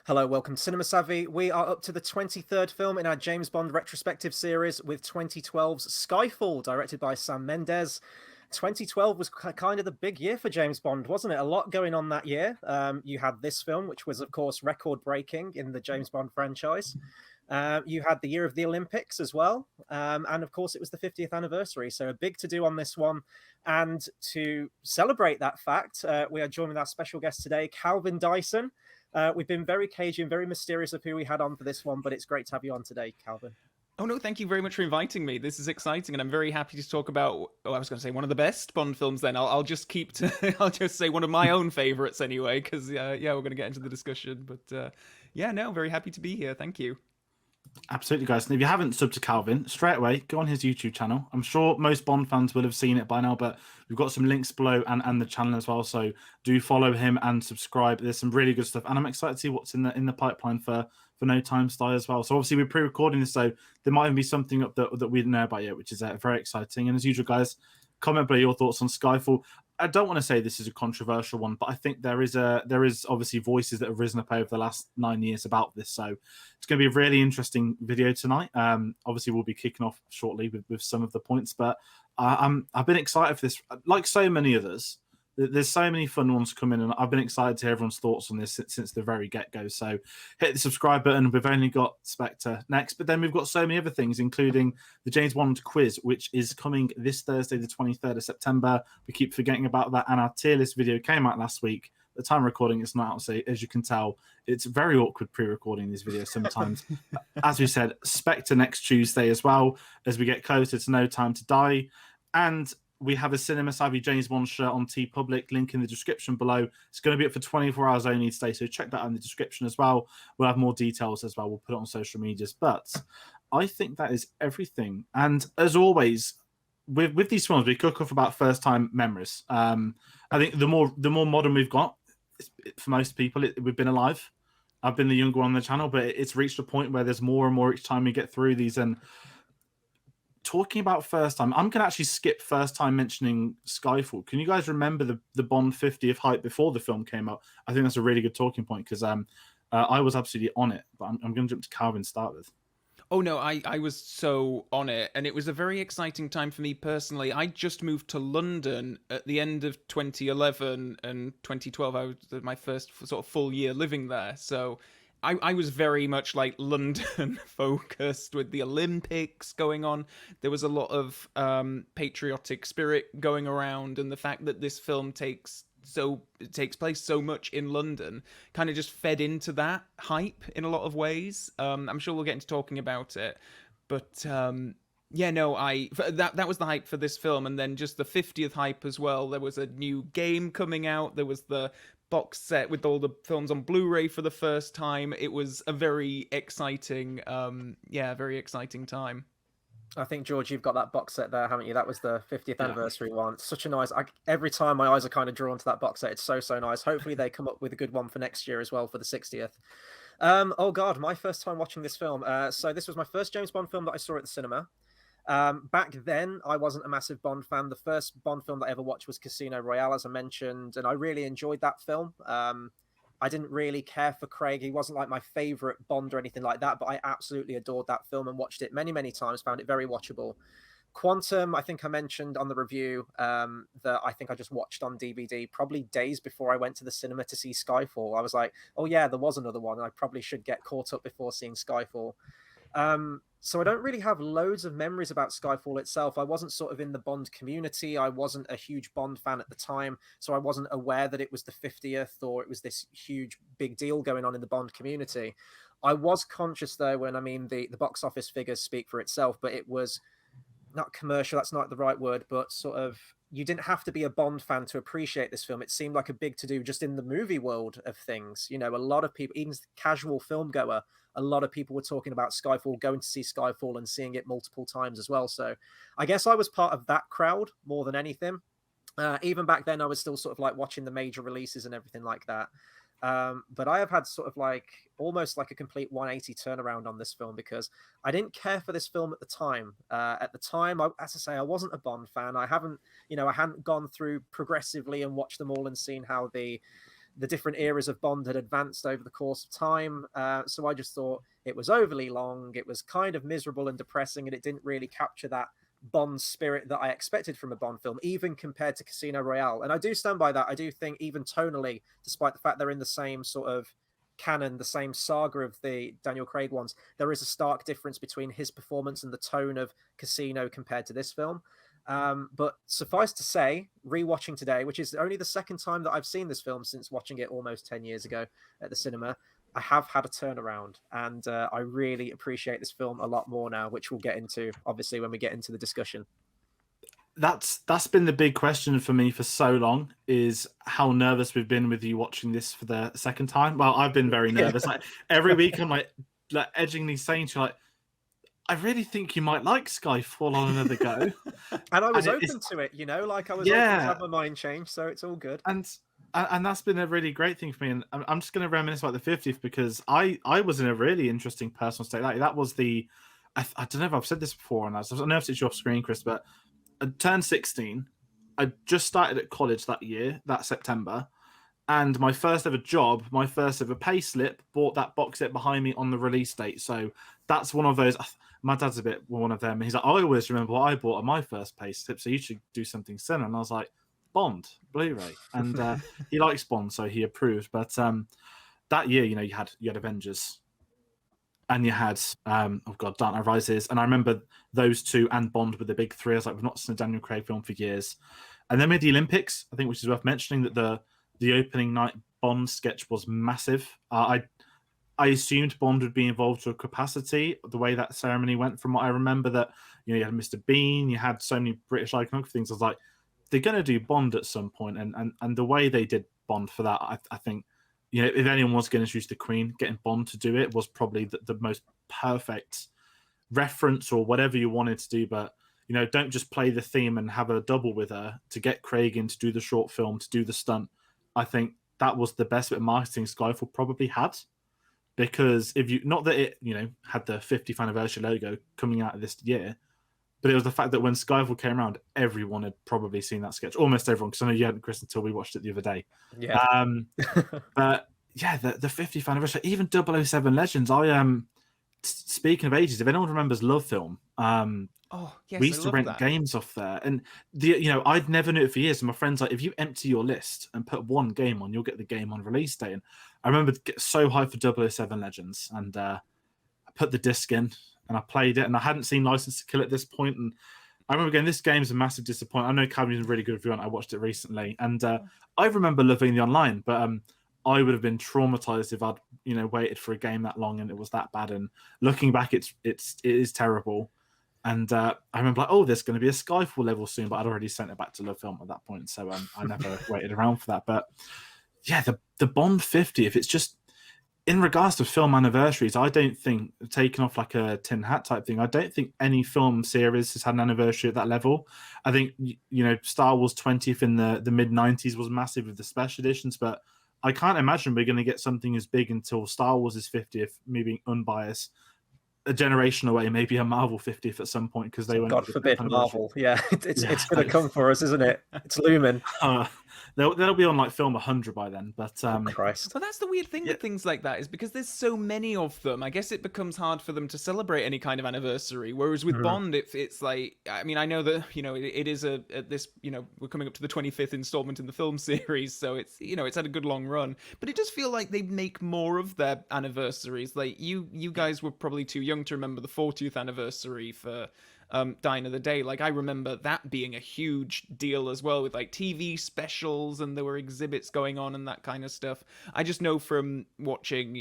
Hello, welcome to Cinema Savvy. We are up to the 23rd film in our James Bond Retrospective series with 2012's Skyfall, directed by Sam Mendes. 2012 was kind of the big year for James Bond, wasn't it? A lot going on that year. You had this film, which was, of course, record-breaking in the James Bond franchise. You had the year of the Olympics as well. And, of course, it was the 50th anniversary. So a big to-do on this one. And to celebrate that fact, we are joined with our special guest today, Calvin Dyson. We've been very cagey and very mysterious of who we had on for this one, but it's great to have you on today, Calvin. Oh no, thank you very much for inviting me. This is exciting, and I'm very happy to talk about. Oh, I was going to say one of the best Bond films. Then I'll just keep to. I'll just say one of my own favorites anyway, because yeah, we're going to get into the discussion. But yeah, no, very happy to be here. Thank you. Absolutely, guys. And if you haven't subbed to Calvin, straight away, go on his YouTube channel. I'm sure most Bond fans will have seen it by now, but we've got some links below and the channel as well. So do follow him and subscribe. There's some really good stuff. And I'm excited to see what's in the pipeline for No Time to Die as well. So obviously we're pre-recording this, so there might even be something up that we didn't know about yet, which is very exciting. And as usual, guys, comment below your thoughts on Skyfall. I don't want to say this is a controversial one, but I think there is obviously voices that have risen up over the last 9 years about this. So it's going to be a really interesting video tonight. Obviously, we'll be kicking off shortly with some of the points, but I've been excited for this. Like so many others, there's so many fun ones coming, and I've been excited to hear everyone's thoughts on this since the very get-go. So hit the subscribe button. We've only got Spectre next, but then we've got so many other things, including the James Bond quiz, which is coming this Thursday, the 23rd of September. We keep forgetting about that, and our tier list video came out last week. The time recording is not out, so as you can tell, it's very awkward pre-recording these videos sometimes. As we said, Spectre next Tuesday as well, as we get closer to No Time to Die. And we have a Cinema Savvy James Bond shirt on TeePublic, link in the description below. It's going to be up for 24 hours only today, so check that out in the description as well. We'll have more details as well. We'll put it on social medias. But I think that is everything. And as always, with these films, we cook off about first-time memories. I think the more modern we've got, for most people, we've been alive. I've been the younger one on the channel, but it's reached a point where there's more and more each time we get through these. And talking about first time, I'm going to actually skip first time mentioning Skyfall. Can you guys remember the Bond 50th hype before the film came out? I think that's a really good talking point because I was absolutely on it. But I'm going to jump to Calvin to start with. Oh no, I was so on it, and it was a very exciting time for me personally. I just moved to London at the end of 2011 and 2012. I was my first sort of full year living there, so I was very much like London focused with the Olympics going on. There was a lot of patriotic spirit going around, and the fact that this film takes place so much in London kind of just fed into that hype in a lot of ways. I'm sure we'll get into talking about it, but yeah, no, that was the hype for this film, and then just the 50th hype as well. There was a new game coming out. There was the box set with all the films on Blu-ray for the first time. It was a very exciting, very exciting time. I think, George, you've got that box set there, haven't you? That was the 50th anniversary one. It's such a nice... every time my eyes are kind of drawn to that box set. It's so nice. Hopefully they come up with a good one for next year as well for the 60th. Oh, God, my first time watching this film. So this was my first James Bond film that I saw at the cinema. Back then, I wasn't a massive Bond fan. The first Bond film that I ever watched was Casino Royale, as I mentioned, and I really enjoyed that film. I didn't really care for Craig. He wasn't like my favorite Bond or anything like that, but I absolutely adored that film and watched it many, many times, found it very watchable. Quantum, I think I mentioned on the review that I think I just watched on DVD probably days before I went to the cinema to see Skyfall. I was like, oh yeah, there was another one. I probably should get caught up before seeing Skyfall. So I don't really have loads of memories about Skyfall itself. I wasn't sort of in the Bond community. I wasn't a huge Bond fan at the time, so I wasn't aware that it was the 50th or it was this huge big deal going on in the Bond community. I was conscious though when, I mean, the box office figures speak for itself, but it was not commercial, that's not the right word, but sort of, you didn't have to be a Bond fan to appreciate this film. It seemed like a big to-do just in the movie world of things. You know, a lot of people, even casual film goer, a lot of people were talking about Skyfall, going to see Skyfall and seeing it multiple times as well. So I guess I was part of that crowd more than anything. Even back then, I was still sort of like watching the major releases and everything like that. But I have had sort of like almost like a complete 180 turnaround on this film because I didn't care for this film at the time. As I say, I wasn't a Bond fan. I hadn't gone through progressively and watched them all and seen how the the different eras of Bond had advanced over the course of time. So I just thought it was overly long. It was kind of miserable and depressing, and it didn't really capture that Bond spirit that I expected from a Bond film, even compared to Casino Royale. And I do stand by that. I do think even tonally, despite the fact they're in the same sort of canon, the same saga of the Daniel Craig ones, there is a stark difference between his performance and the tone of Casino compared to this film. But suffice to say, rewatching today, which is only the second time that I've seen this film since watching it almost 10 years ago at the cinema, I have had a turnaround, and I really appreciate this film a lot more now, which we'll get into, obviously, when we get into the discussion. That's been the big question for me for so long, is how nervous we've been with you watching this for the second time. Well, I've been very nervous. Like every week I'm like edgingly saying to you, like, I really think you might like Skyfall on another go. And I was open to it, you know, like I was open to have my mind changed, so it's all good. And that's been a really great thing for me. And I'm just going to reminisce about the 50th, because I was in a really interesting personal state. Like that was the, I don't know if I've said this before, and I don't know if it's your screen, Chris, but I turned 16. I just started at college that year, that September. And my first ever job, my first ever pay slip, bought that box set behind me on the release date. So that's one of those. My dad's a bit one of them. He's like, I always remember what I bought on my first pay slip, so you should do something similar. And I was like, Bond, Blu-ray. And he likes Bond, so he approved. But that year, you know, you had Avengers, and you had Dark Knight Rises. And I remember those two and Bond were the big three. I was like, we've not seen a Daniel Craig film for years. And then we had the Olympics, I think, which is worth mentioning, that the opening night Bond sketch was massive. I assumed Bond would be involved to a capacity, the way that ceremony went, from what I remember, that, you know, you had Mr. Bean, you had so many British iconic things. I was like, they're going to do Bond at some point. And the way they did Bond for that, I think, you know, if anyone was going to introduce the Queen, getting Bond to do it was probably the most perfect reference or whatever you wanted to do. But, you know, don't just play the theme and have a double with her to get Craig in to do the short film, to do the stunt. I think that was the best bit of marketing Skyfall probably had, because if you, not that it, you know, had the 50th anniversary logo coming out of this year, but it was the fact that when Skyfall came around, everyone had probably seen that sketch, almost everyone, because I know you hadn't, Chris, until we watched it the other day. Yeah. But yeah, the 50th anniversary, even 007 Legends. Speaking of ages, if anyone remembers Love Film, we used to rent games off there, and I'd never knew it for years. And my friends like, if you empty your list and put one game on, you'll get the game on release day. And I remember get so hyped for 007 Legends, and I put the disc in and I played it, and I hadn't seen License to Kill at this point, and I remember going, this game's a massive disappointment. I know Calvin's a really good review on it. I watched it recently, and I remember loving the online, but I would have been traumatized if I'd waited for a game that long and it was that bad. And looking back, it is terrible. And I remember like, oh, there's going to be a Skyfall level soon, but I'd already sent it back to Love Film at that point, so I never waited around for that. But yeah, the Bond 50, if it's just in regards to film anniversaries, I don't think, taking off like a tin hat type thing, I don't think any film series has had an anniversary at that level. I think Star Wars 20th in the mid 90s was massive with the special editions, but I can't imagine we're going to get something as big until Star Wars is 50th, me being unbiased. A generation away, maybe a Marvel 50th at some point, because they went. God forbid Marvel. Yeah, it's going to come for us, isn't it? It's looming. They'll be on like film 100 by then. But Christ. But that's the weird thing with things like that, is because there's so many of them. I guess it becomes hard for them to celebrate any kind of anniversary. Whereas with Bond, it's like, I mean, I know that it is we're coming up to the 25th installment in the film series, so it's it's had a good long run. But it does feel like they make more of their anniversaries. Like you guys were probably too young to remember the 40th anniversary for Dine of the Day. Like I remember that being a huge deal as well, with like TV specials, and there were exhibits going on and that kind of stuff. I just know from watching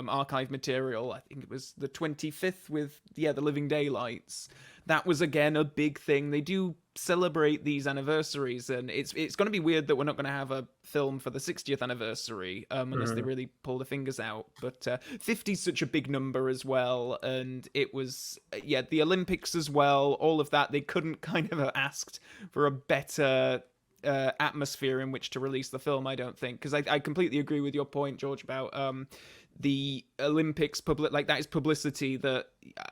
archive material, I think it was the 25th with the Living Daylights. That was again a big thing. They do celebrate these anniversaries, and it's going to be weird that we're not going to have a film for the 60th anniversary unless they really pull the fingers out. But 50 is such a big number as well, and it was the Olympics as well. All of that, they couldn't kind of have asked for a better atmosphere in which to release the film, I don't think, because I completely agree with your point, George, about the Olympics like that is publicity that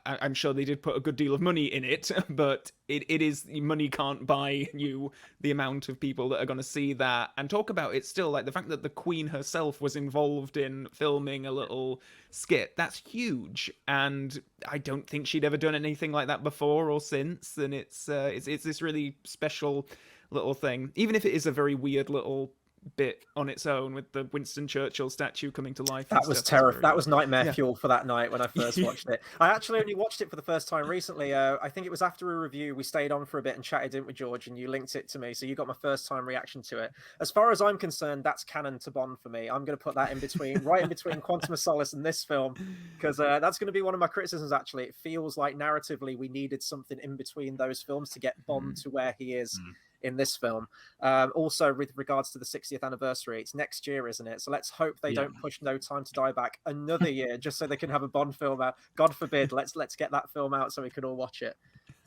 I'm sure they did put a good deal of money in it, but it is, money can't buy you the amount of people that are going to see that and talk about it. Still, like the fact that the Queen herself was involved in filming a little skit, that's huge, and I don't think she'd ever done anything like that before or since, and it's this really special little thing, even if it is a very weird little bit on its own with the Winston Churchill statue coming to life. That was terrifying. That was nightmare fuel for that night when I first watched it. I actually only watched it for the first time recently. I think it was after a review. We stayed on for a bit and chatted in with George, and you linked it to me, so you got my first time reaction to it. As far as I'm concerned, that's canon to Bond for me. I'm going to put that in between, right in between Quantum of Solace and this film, because that's going to be one of my criticisms. Actually, it feels like narratively we needed something in between those films to get Bond to where he is in this film. Also, with regards to the 60th anniversary, it's next year, isn't it? So let's hope they don't push No Time to Die back another year just so they can have a Bond film out. God forbid. Let's get that film out so we can all watch it.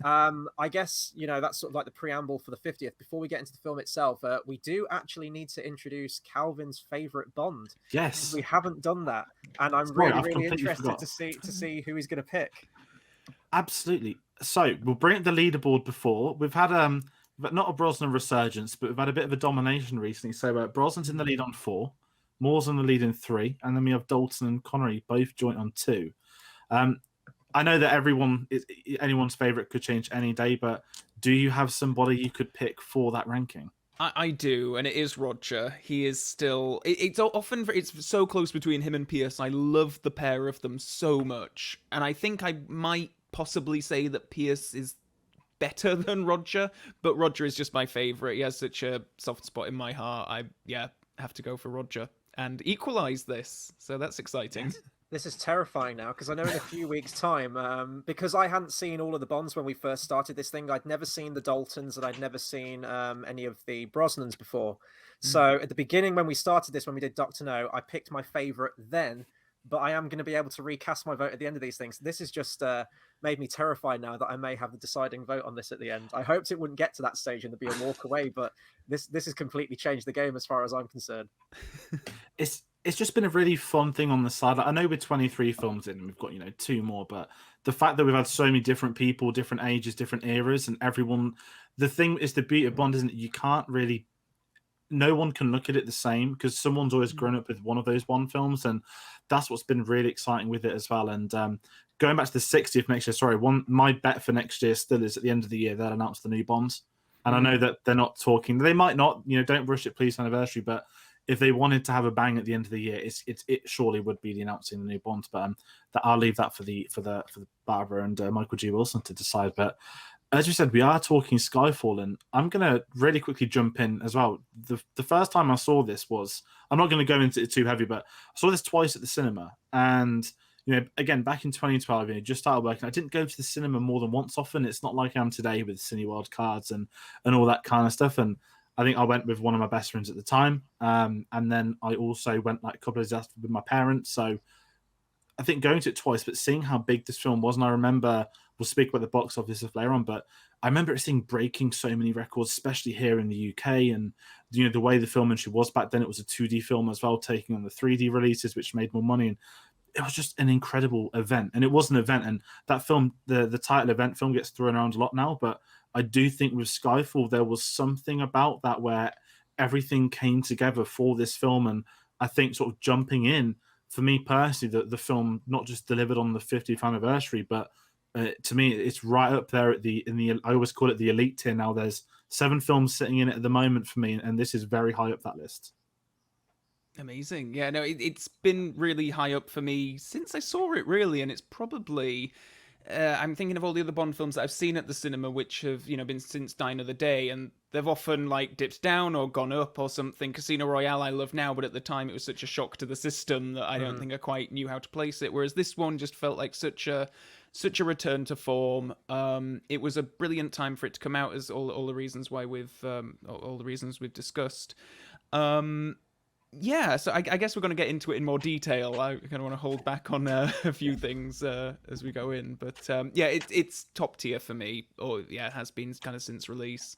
I guess, that's sort of like the preamble for the 50th. Before we get into the film itself, we do actually need to introduce Calvin's favorite Bond. Yes, we haven't done that, and I'm really interested to see who he's going to pick. Absolutely. So we'll bring up the leaderboard before. We've had but not a Brosnan resurgence, but we've had a bit of a domination recently. So Brosnan's in the lead on 4, Moore's in the lead in 3, and then we have Dalton and Connery both joint on 2. I know that anyone's favourite could change any day, but do you have somebody you could pick for that ranking? I do, and it is Roger. He is still... It's so close between him and Pierce. I love the pair of them so much, and I think I might possibly say that Pierce is better than Roger, but Roger is just my favorite. He has such a soft spot in my heart. I have to go for Roger and equalize this, so that's exciting. This is terrifying now, because I know in a few weeks' time, because I hadn't seen all of the Bonds when we first started this thing, I'd never seen the Daltons and I'd never seen any of the Brosnans before. So at the beginning, when we started this, when we did Dr. No, I picked my favorite then, but I am going to be able to recast my vote at the end of these things. This is just made me terrified now that I may have the deciding vote on this at the end. I hoped it wouldn't get to that stage and there'd be a walk away, but this has completely changed the game as far as I'm concerned. It's just been a really fun thing on the side. Like, I know we're 23 films in and we've got 2 more, but the fact that we've had so many different people, different ages, different eras, and everyone, the thing is, the beauty of Bond isn't that you can't really, no one can look at it the same, because someone's always grown up with one of those Bond films, and that's what's been really exciting with it as well. And going back to the 60th next year, my bet for next year still is at the end of the year they'll announce the new Bonds. And I know that they're not talking, they might not, don't rush it, please, anniversary, but if they wanted to have a bang at the end of the year, it surely would be the announcing the new Bonds. But I'll leave that for the Barbara and Michael G. Wilson to decide. But as you said, we are talking Skyfall, and I'm going to really quickly jump in as well. The first time I saw this was, I'm not going to go into it too heavy, but I saw this twice at the cinema. And, again, back in 2012, just started working. I didn't go to the cinema more than once often. It's not like I am today with Cineworld cards and all that kind of stuff. And I think I went with one of my best friends at the time. And then I also went like a couple of days after with my parents. So I think going to it twice, but seeing how big this film was, and I remember, we'll speak about the box office later on, but I remember it seeing breaking so many records, especially here in the UK. And, the way the film industry was back then, it was a 2D film as well, taking on the 3D releases, which made more money. And it was just an incredible event. And it was an event. And that film, the title event film, gets thrown around a lot now, but I do think with Skyfall, there was something about that where everything came together for this film. And I think sort of jumping in, for me personally, the film not just delivered on the 50th anniversary, but to me, it's right up there I always call it the elite tier now. There's 7 films sitting in it at the moment for me, and this is very high up that list. Amazing. Yeah, no, it's been really high up for me since I saw it, really, and it's probably... I'm thinking of all the other Bond films that I've seen at the cinema, which have, been since Die Another Day, and they've often dipped down or gone up or something. Casino Royale I love now, but at the time it was such a shock to the system that I don't think I quite knew how to place it. Whereas this one just felt like such a return to form. It was a brilliant time for it to come out, as all the reasons why all the reasons we've discussed. Yeah, so I guess we're going to get into it in more detail. I kind of want to hold back on a few things as we go in. But yeah, it's top tier for me. Or yeah, it has been kind of since release.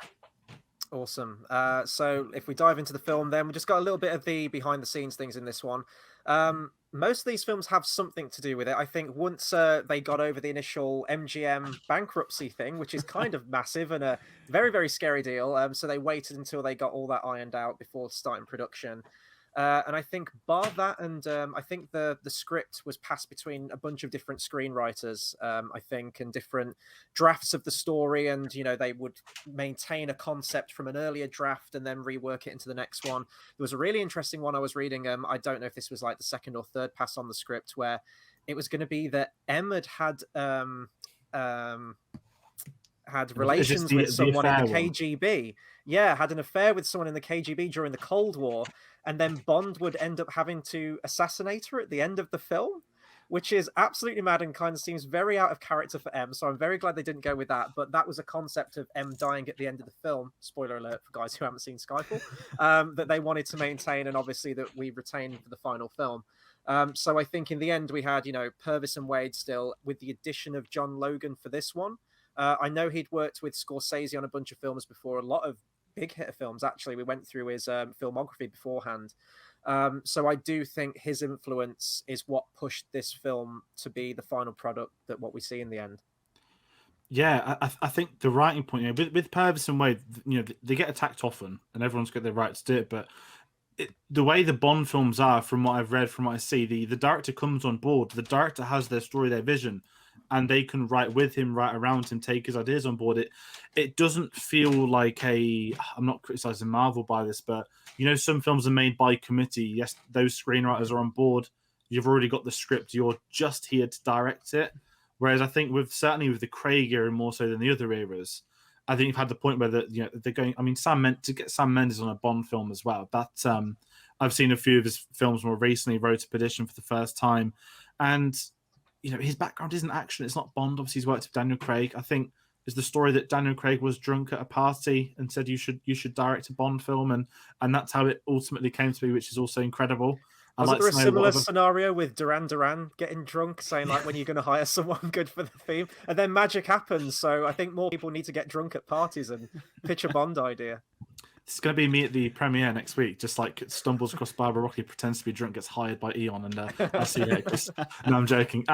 Awesome. So if we dive into the film, then we just got a little bit of the behind the scenes things in this one. Most of these films have something to do with it. I think once they got over the initial MGM bankruptcy thing, which is kind of massive and a very, very scary deal. So they waited until they got all that ironed out before starting production. And I think bar that, and I think the script was passed between a bunch of different screenwriters, I think, and different drafts of the story. And, you know, they would maintain a concept from an earlier draft and then rework it into the next one. There was a really interesting one I was reading. I don't know if this was like the second or third pass on the script, where it was going to be that M had relations with someone in the KGB. Yeah, had an affair with someone in the KGB during the Cold War, and then Bond would end up having to assassinate her at the end of the film, which is absolutely mad and kind of seems very out of character for M. So I'm very glad they didn't go with that. But that was a concept of M dying at the end of the film. Spoiler alert for guys who haven't seen Skyfall. That they wanted to maintain, and obviously that we retained for the final film. So I think in the end we had, you know, Purvis and Wade still, with the addition of John Logan for this one. I know he'd worked with Scorsese on a bunch of films before, a lot of big hitter films, actually. We went through his filmography beforehand. So I do think his influence is what pushed this film to be the final product that what we see in the end. Yeah, I think the writing point, you know, with Purvis and Wade, you know, they get attacked often and everyone's got their right to do it, but the way the Bond films are, from what I've read, from what I see, the director comes on board, the director has their story, their vision, and they can write with him, write around him, take his ideas on board. It doesn't feel like I'm not criticizing Marvel by this, but, you know, some films are made by committee. Yes, those screenwriters are on board. You've already got the script. You're just here to direct it. Whereas I think certainly with the Craig era more so than the other eras, I think you've had the point where they're going. I mean, to get Sam Mendes on a Bond film as well. I've seen a few of his films more recently. Wrote a petition for the first time, and you know, his background isn't action. It's not Bond. Obviously, he's worked with Daniel Craig. I think is the story that Daniel Craig was drunk at a party and said you should direct a Bond film, and that's how it ultimately came to be, which is also incredible. Was there a similar scenario with Duran getting drunk, saying like, when you're going to hire someone good for the theme, and then magic happens? So I think more people need to get drunk at parties and pitch a Bond idea. It's going to be me at the premiere next week. Just like stumbles across Barbara Rocky, pretends to be drunk, gets hired by Eon, and I see it. No, I'm joking.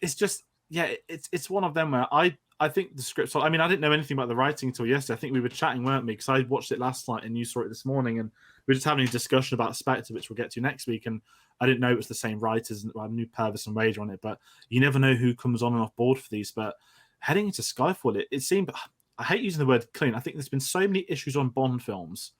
It's just, yeah, it's one of them where I think the script. I mean, I didn't know anything about the writing until yesterday. I think we were chatting, weren't we? Because I watched it last night and you saw it this morning, and we were just having a discussion about Spectre, which we'll get to next week. And I didn't know it was the same writers. I knew Purvis and Wade on it, but you never know who comes on and off board for these. But heading into Skyfall, it seemed. I hate using the word clean. I think there's been so many issues on Bond films.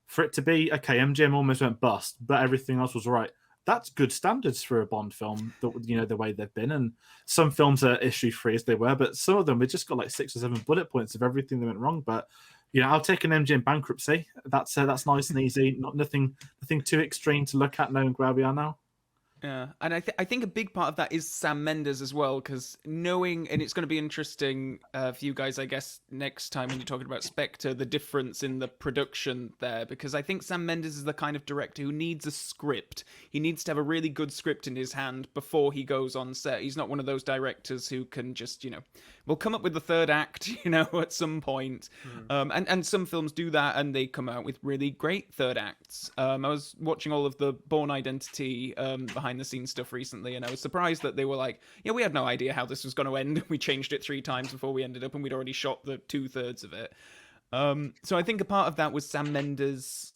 For it to be, okay, MGM almost went bust, but everything else was right. That's good standards for a Bond film, you know, the way they've been. And some films are issue-free as they were, but some of them, we just got like 6 or 7 bullet points of everything that went wrong. But, you know, I'll take an MGM bankruptcy. That's nice and easy. Nothing too extreme to look at, knowing where we are now. Yeah, and I think a big part of that is Sam Mendes as well, because knowing, and it's going to be interesting for you guys, I guess, next time when you're talking about Spectre, the difference in the production there, because I think Sam Mendes is the kind of director who needs a script. He needs to have a really good script in his hand before he goes on set. He's not one of those directors who can just, you know, we'll come up with the third act, you know, at some point. And some films do that, and they come out with really great third acts. I was watching all of the Bourne Identity behind the scenes stuff recently, and I was surprised that they were like, yeah, we had no idea how this was going to end. We changed it 3 times before we ended up, and we'd already shot the 2/3 of it. So I think a part of that was Sam Mendes,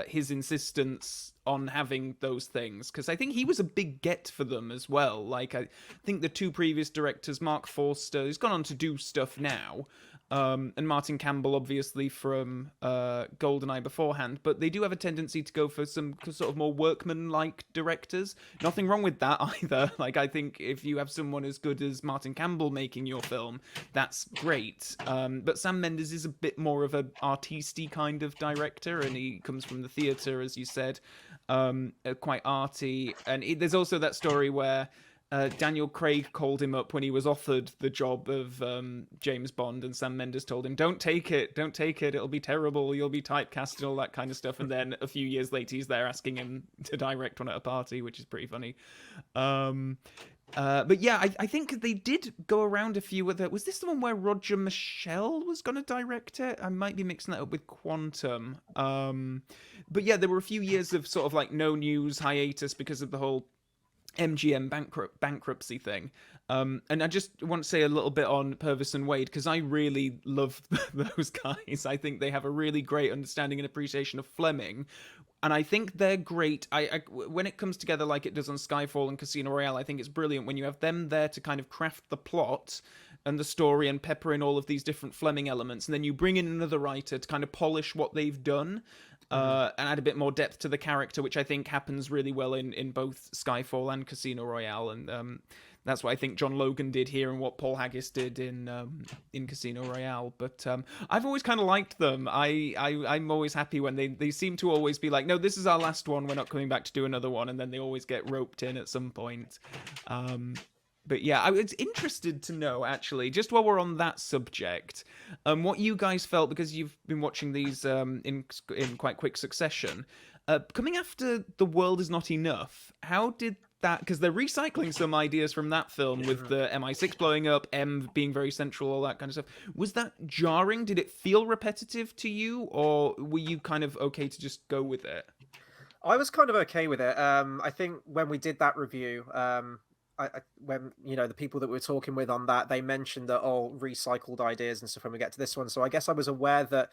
his insistence on having those things, because I think he was a big get for them as well. Like, I think the 2 previous directors, Mark Forster, who's gone on to do stuff now, and Martin Campbell, obviously, from GoldenEye beforehand, but they do have a tendency to go for some sort of more workman-like directors. Nothing wrong with that either. Like, I think if you have someone as good as Martin Campbell making your film, that's great. But Sam Mendes is a bit more of an artisty kind of director, and he comes from the theatre, as you said, quite arty. And there's also that story where Daniel Craig called him up when he was offered the job of James Bond, and Sam Mendes told him, don't take it, it'll be terrible, you'll be typecast and all that kind of stuff. And then a few years later, he's there asking him to direct one at a party, which is pretty funny. But yeah, I think they did go around a few other. Was this the one where Roger Michelle was going to direct it? I might be mixing that up with Quantum. But yeah, there were a few years of sort of like no news hiatus because of the whole MGM bankruptcy thing. And I just want to say a little bit on Purvis and Wade because I really love those guys. I think they have a really great understanding and appreciation of Fleming. And I think they're great. When it comes together like it does on Skyfall and Casino Royale, I think it's brilliant when you have them there to kind of craft the plot and the story and pepper in all of these different Fleming elements, and then you bring in another writer to kind of polish what they've done and add a bit more depth to the character, which I think happens really well in both Skyfall and Casino Royale, and that's what I think John Logan did here and what Paul Haggis did in Casino Royale. But I've always kind of liked them. I'm always happy when they seem to always be like, no, this is our last one. We're not coming back to do another one. And then they always get roped in at some point. But yeah, I was interested to know, actually, just while we're on that subject, what you guys felt, because you've been watching these in quite quick succession. Coming after The World Is Not Enough, how did that, because they're recycling some ideas from that film with the MI6 blowing up, M being very central, all that kind of stuff. Was that jarring? Did it feel repetitive to you, or were you kind of okay to just go with it? I was kind of okay with it. I think when we did that review, when the people that we were talking with on that, they mentioned that recycled ideas and stuff when we get to this one. So I guess I was aware that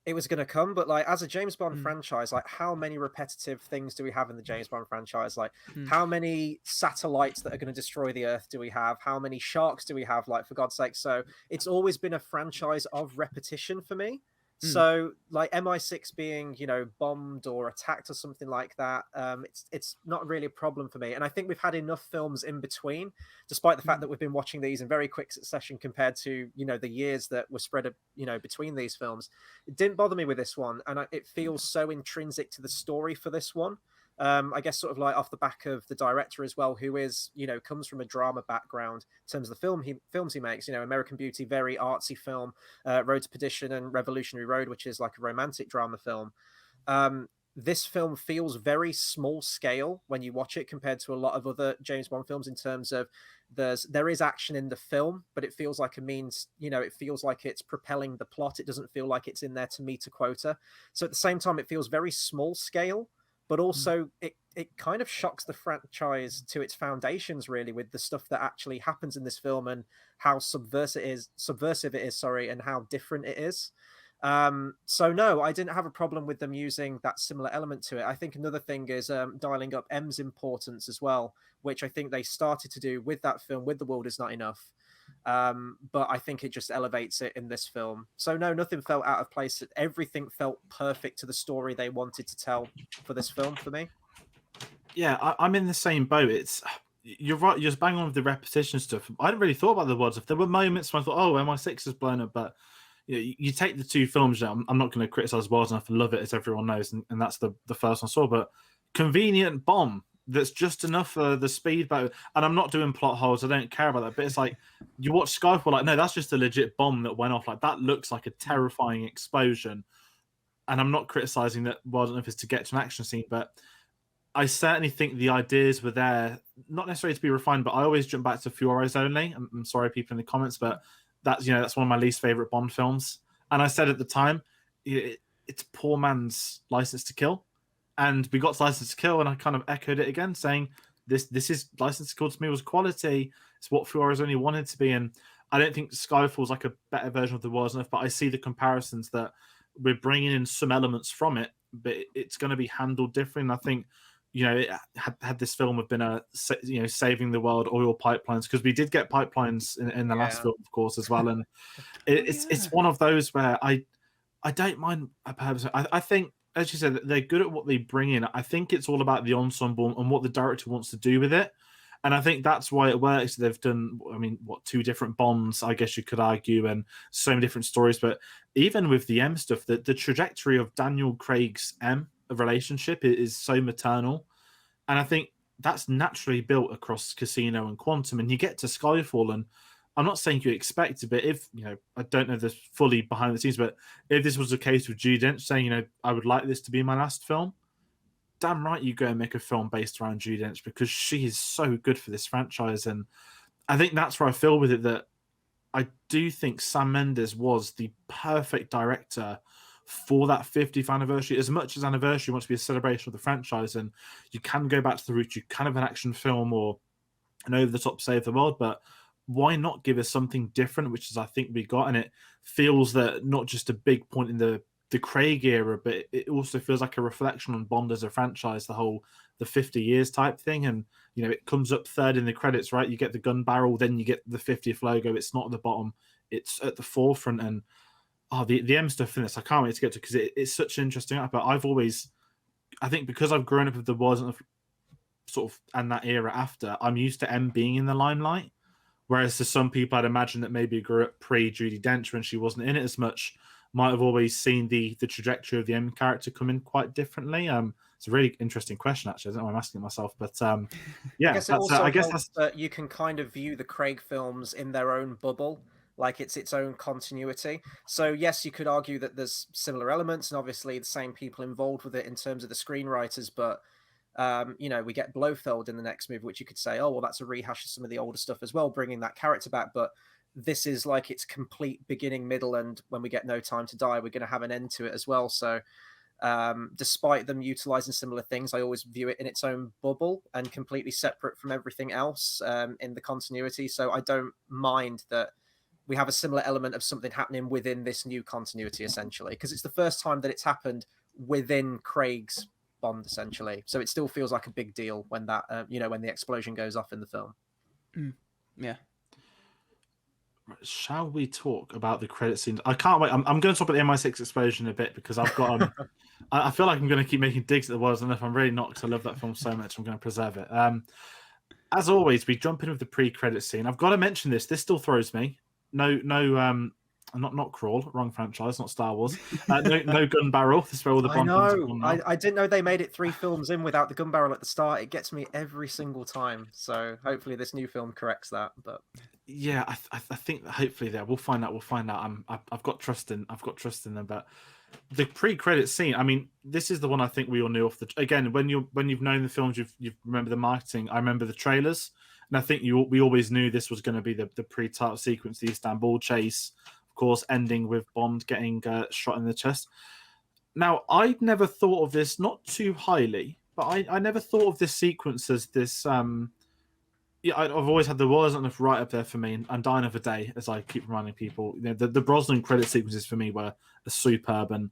it was going to come, but like as a James Bond franchise, like how many repetitive things do we have in the James Bond franchise? Like how many satellites that are going to destroy the Earth do we have? How many sharks do we have? Like, for God's sake. So it's always been a franchise of repetition for me. So like MI6 being, bombed or attacked or something like that, it's not really a problem for me. And I think we've had enough films in between, despite the fact that we've been watching these in very quick succession compared to, the years that were spread, between these films. It didn't bother me with this one. And it feels so intrinsic to the story for this one. I guess sort of like off the back of the director as well, who is, comes from a drama background in terms of the films he makes, American Beauty, very artsy film, Road to Perdition and Revolutionary Road, which is like a romantic drama film. This film feels very small scale when you watch it compared to a lot of other James Bond films in terms of there is action in the film, but it feels like it feels like it's propelling the plot. It doesn't feel like it's in there to meet a quota. So at the same time, it feels very small scale, but also it kind of shocks the franchise to its foundations, really, with the stuff that actually happens in this film and how subversive it is, and how different it is. So no, I didn't have a problem with them using that similar element to it. I think another thing is dialing up M's importance as well, which I think they started to do with that film, with The World Is Not Enough. But I think it just elevates it in this film. So no, nothing felt out of place. Everything felt perfect to the story they wanted to tell for this film for me. Yeah, I'm in the same boat. You're right. You're just bang on with the repetition stuff. I hadn't really thought about the words. If there were moments when I thought, oh, MI6 is blown up, but you take the two films. I'm not going to criticize World Enough and love it, as everyone knows, and that's the first one I saw. But Convenient Bomb, that's just enough for the speedboat. And I'm not doing plot holes. I don't care about that. But it's like you watch Skyfall, like, no, that's just a legit bomb that went off. Like, that looks like a terrifying explosion. And I'm not criticizing that World Enough is to get to an action scene, but I certainly think the ideas were there, not necessarily to be refined, but I always jump back to Furio's Only. I'm sorry, people in the comments, but that's one of my least favorite Bond films. And I said at the time, it's poor man's License to Kill. And we got to License to Kill, and I kind of echoed it again, saying this is License to Kill to me was quality. It's what Furio's Only wanted to be. And I don't think Skyfall's like a better version of The World Enough, but I see the comparisons that we're bringing in some elements from it, but it's going to be handled different. I think, had this film have been saving the world oil pipelines, because we did get pipelines in the last film, of course, as well. And it's one of those where I don't mind a purpose. I think, as you said, they're good at what they bring in. I think it's all about the ensemble and what the director wants to do with it. And I think that's why it works. They've done, two different Bonds, I guess you could argue, and so many different stories. But even with the M stuff, the trajectory of Daniel Craig's M relationship is so maternal. And I think that's naturally built across Casino and Quantum. And you get to Skyfall, and I'm not saying you expect it, but if, I don't know this fully behind the scenes, but if this was the case with Judi Dench saying, I would like this to be my last film, damn right you go and make a film based around Judi Dench, because she is so good for this franchise. And I think that's where I feel with it, that I do think Sam Mendes was the perfect director for that 50th anniversary. As much as anniversary wants to be a celebration of the franchise, and you can go back to the roots, you can have an action film or an over-the-top save the world, but why not give us something different, which is I think we got. And it feels that not just a big point in the Craig era, but it also feels like a reflection on Bond as a franchise, the 50 years type thing. And it comes up third in the credits, right? You get the gun barrel, then you get the 50th logo. It's not at the bottom, it's at the forefront. And the M stuff in this, I can't wait to get to, because it's such an interesting app. But I think because I've grown up with the wasn't sort of and that era after, I'm used to M being in the limelight. Whereas to some people, I'd imagine that maybe grew up pre-Judi Dench when she wasn't in it as much, might have always seen the trajectory of the M character come in quite differently. It's a really interesting question, actually. I don't know why I'm asking it myself, but yeah. I guess that's that you can kind of view the Craig films in their own bubble, like it's its own continuity. So yes, you could argue that there's similar elements, and obviously the same people involved with it in terms of the screenwriters, but we get Blofeld in the next movie, which you could say, oh, well, that's a rehash of some of the older stuff as well, bringing that character back. But this is like its complete beginning, middle, and when we get No Time to Die, we're going to have an end to it as well. So despite them utilizing similar things, I always view it in its own bubble and completely separate from everything else in the continuity. So I don't mind that we have a similar element of something happening within this new continuity, essentially, because it's the first time that it's happened within Craig's Bond, essentially. So it still feels like a big deal when that when the explosion goes off in the film. Yeah. Shall we talk about the credit scenes? I can't wait. I'm going to talk about the MI6 explosion a bit, because I've got I feel like I'm going to keep making digs at the world, and if I'm really not, because I love that film so much, I'm going to preserve it. As always, we jump in with the pre-credit scene. I've got to mention this still throws me. Not Crawl, wrong franchise, not Star Wars. No gun barrel. This is where all the Bond films are. I didn't know they made it 3 films in without the gun barrel at the start. It gets me every single time. So hopefully this new film corrects that. But yeah, I think hopefully we'll find out. I've got trust in them. But the pre-credit scene, I mean, this is the one I think we all knew off the. Again, when you've known the films, you remember the marketing. I remember the trailers, and I think we always knew this was going to be the pre-title sequence, the Istanbul chase. Of course, ending with Bond getting shot in the chest. Now, I'd never thought of this, not too highly, but I never thought of this sequence as this. I've always had the wasn't enough right up there for me, and Die Another Day, as I keep reminding people. The Brosnan credit sequences for me were superb, and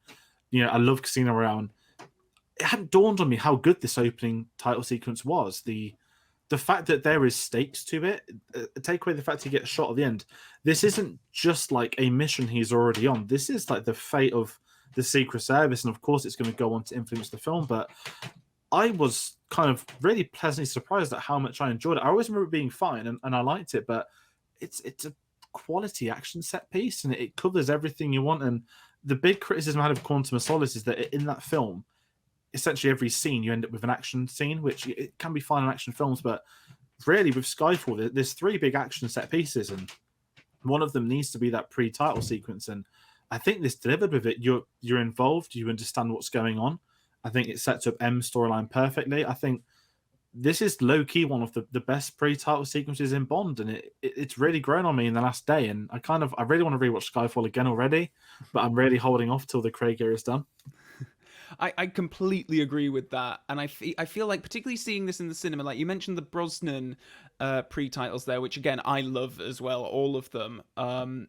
I love Casino Royale. It hadn't dawned on me how good this opening title sequence was. The fact that there is stakes to it, take away the fact he gets shot at the end. This isn't just like a mission he's already on. This is like the fate of the Secret Service, and of course it's going to go on to influence the film. But I was kind of really pleasantly surprised at how much I enjoyed it. I always remember it being fine, and I liked it, but it's a quality action set piece, and it covers everything you want. And the big criticism I had of Quantum of Solace is that in that film, essentially every scene you end up with an action scene, which it can be fine in action films, but really with Skyfall, there's 3 big action set pieces, and one of them needs to be that pre-title sequence. And I think this delivered with it. You're involved, you understand what's going on. I think it sets up M's storyline perfectly. I think this is low-key one of the best pre-title sequences in Bond, and it's really grown on me in the last day. And I really want to rewatch Skyfall again already, but I'm really holding off till the Craig era is done. I completely agree with that, and I feel like, particularly seeing this in the cinema, like you mentioned the Brosnan pre-titles there, which again I love as well, all of them.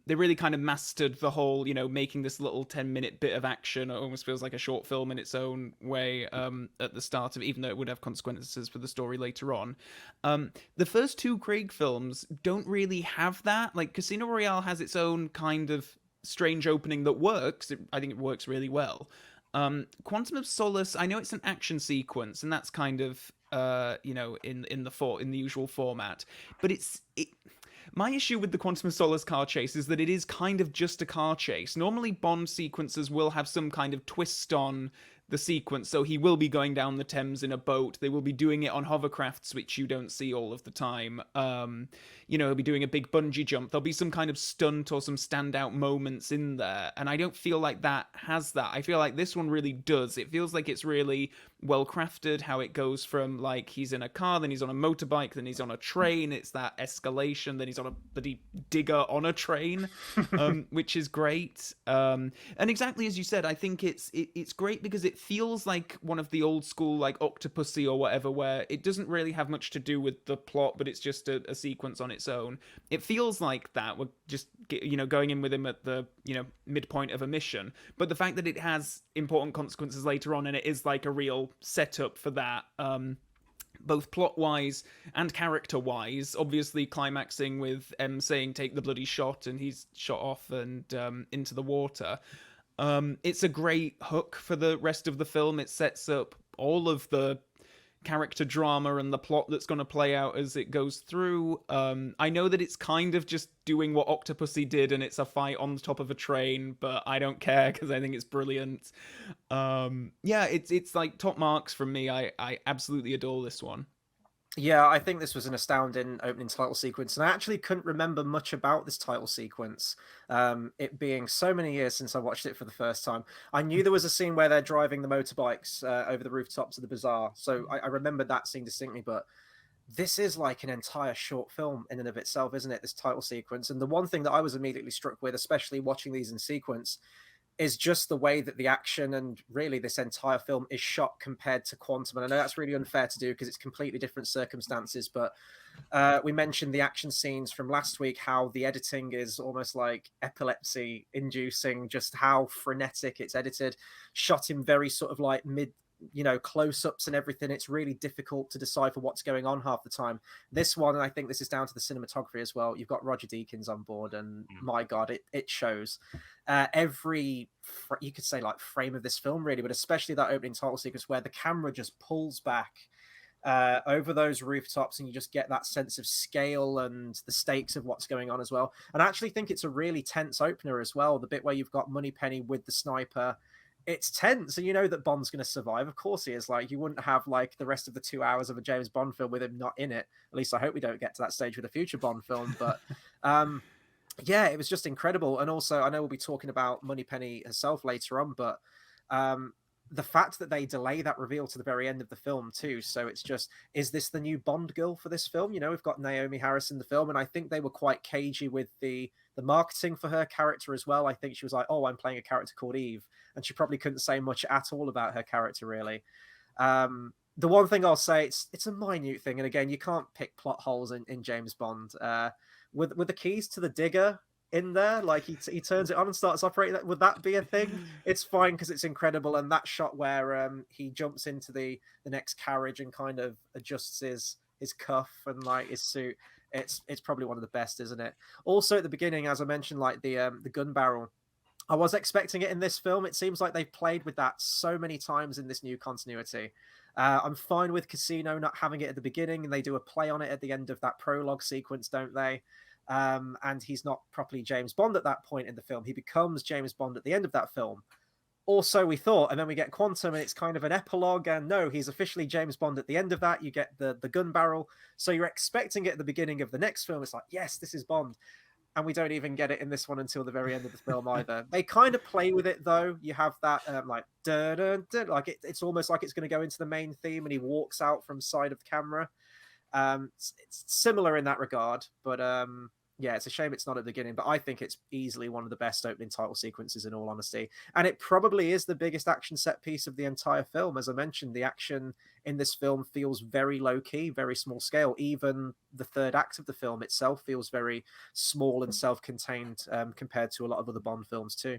They really kind of mastered the whole, making this little 10-minute bit of action. It almost feels like a short film in its own way at the start of it, even though it would have consequences for the story later on. The first 2 Craig films don't really have that. Like Casino Royale has its own kind of strange opening that works. I think it works really well. Quantum of Solace, I know it's an action sequence, and that's kind of in the usual format, but my issue with the Quantum of Solace car chase is that it is kind of just a car chase. Normally Bond sequences will have some kind of twist on the sequence, so he will be going down the Thames in a boat. They will be doing it on hovercrafts, which you don't see all of the time. He'll be doing a big bungee jump. There'll be some kind of stunt or some standout moments in there, and I don't feel like that has that. I feel like this one really does. It feels like it's really well crafted. How it goes from like he's in a car, then he's on a motorbike, then he's on a train. It's that escalation. Then he's on a bloody digger on a train, which is great. And exactly as you said, I think it's great because it feels like one of the old school like Octopussy or whatever, where it doesn't really have much to do with the plot, but it's just a sequence on its own. It feels like that we're just going in with him at the midpoint of a mission, but the fact that it has important consequences later on, and it is like a real setup for that, both plot-wise and character-wise, obviously climaxing with M saying take the bloody shot and he's shot off and into the water. It's a great hook for the rest of the film. It sets up all of the character drama and the plot that's going to play out as it goes through. I know that it's kind of just doing what Octopussy did, and it's a fight on the top of a train, but I don't care because I think it's brilliant. It's like top marks from me. I absolutely adore this one. Yeah, I think this was an astounding opening title sequence, and I actually couldn't remember much about this title sequence, it being so many years since I watched it for the first time. I knew there was a scene where they're driving the motorbikes over the rooftops of the bazaar, so I remembered that scene distinctly, but this is like an entire short film in and of itself, isn't it, this title sequence? And the one thing that I was immediately struck with, especially watching these in sequence, is just the way that the action and really this entire film is shot compared to Quantum. And I know that's really unfair to do because it's completely different circumstances, but we mentioned the action scenes from last week, how the editing is almost like epilepsy inducing, just how frenetic it's edited, shot in very sort of like close-ups and everything. It's really difficult to decipher what's going on half the time. This one, and I think this is down to the cinematography as well, you've got Roger Deakins on board, and my god, it shows. Every you could say like frame of this film really, but especially that opening title sequence where the camera just pulls back over those rooftops, and you just get that sense of scale and the stakes of what's going on as well. And I actually think it's a really tense opener as well, the bit where you've got Moneypenny with the sniper. It's tense, and you know that Bond's going to survive. Of course he is. Like, you wouldn't have like the rest of the 2 hours of a James Bond film with him not in it. At least I hope we don't get to that stage with a future Bond film. But yeah, it was just incredible. And also, I know we'll be talking about Moneypenny herself later on, but the fact that they delay that reveal to the very end of the film too. So it's just, is this the new Bond girl for this film? We've got Naomi Harris in the film, and I think they were quite cagey with the marketing for her character as well. I think she was like, oh, I'm playing a character called Eve, and she probably couldn't say much at all about her character really. The one thing I'll say, it's a minute thing, and again, you can't pick plot holes in James Bond. With the keys to the digger in there, like he turns it on and starts operating that, would that be a thing? It's fine because it's incredible. And that shot where he jumps into the next carriage and kind of adjusts his cuff and like his suit, it's probably one of the best, isn't it? Also at the beginning, as I mentioned, like the gun barrel, I was expecting it in this film. It seems like they've played with that so many times in this new continuity. I'm fine with Casino not having it at the beginning, and they do a play on it at the end of that prologue sequence, don't they? And he's not properly James Bond at that point in the film. He becomes James Bond at the end of that film. Also, we thought, and then we get Quantum, and it's kind of an epilogue, and no, he's officially James Bond at the end of that. You get the gun barrel. So you're expecting it at the beginning of the next film. It's like, yes, this is Bond. And we don't even get it in this one until the very end of the film either. They kind of play with it, though. You have that, like, dun, dun, dun, like it's almost like it's going to go into the main theme, and he walks out from side of the camera. It's similar in that regard, but yeah, it's a shame it's not at the beginning, but I think it's easily one of the best opening title sequences in all honesty. And it probably is the biggest action set piece of the entire film. As I mentioned, the action in this film feels very low key, very small scale. Even the third act of the film itself feels very small and self-contained compared to a lot of other Bond films too.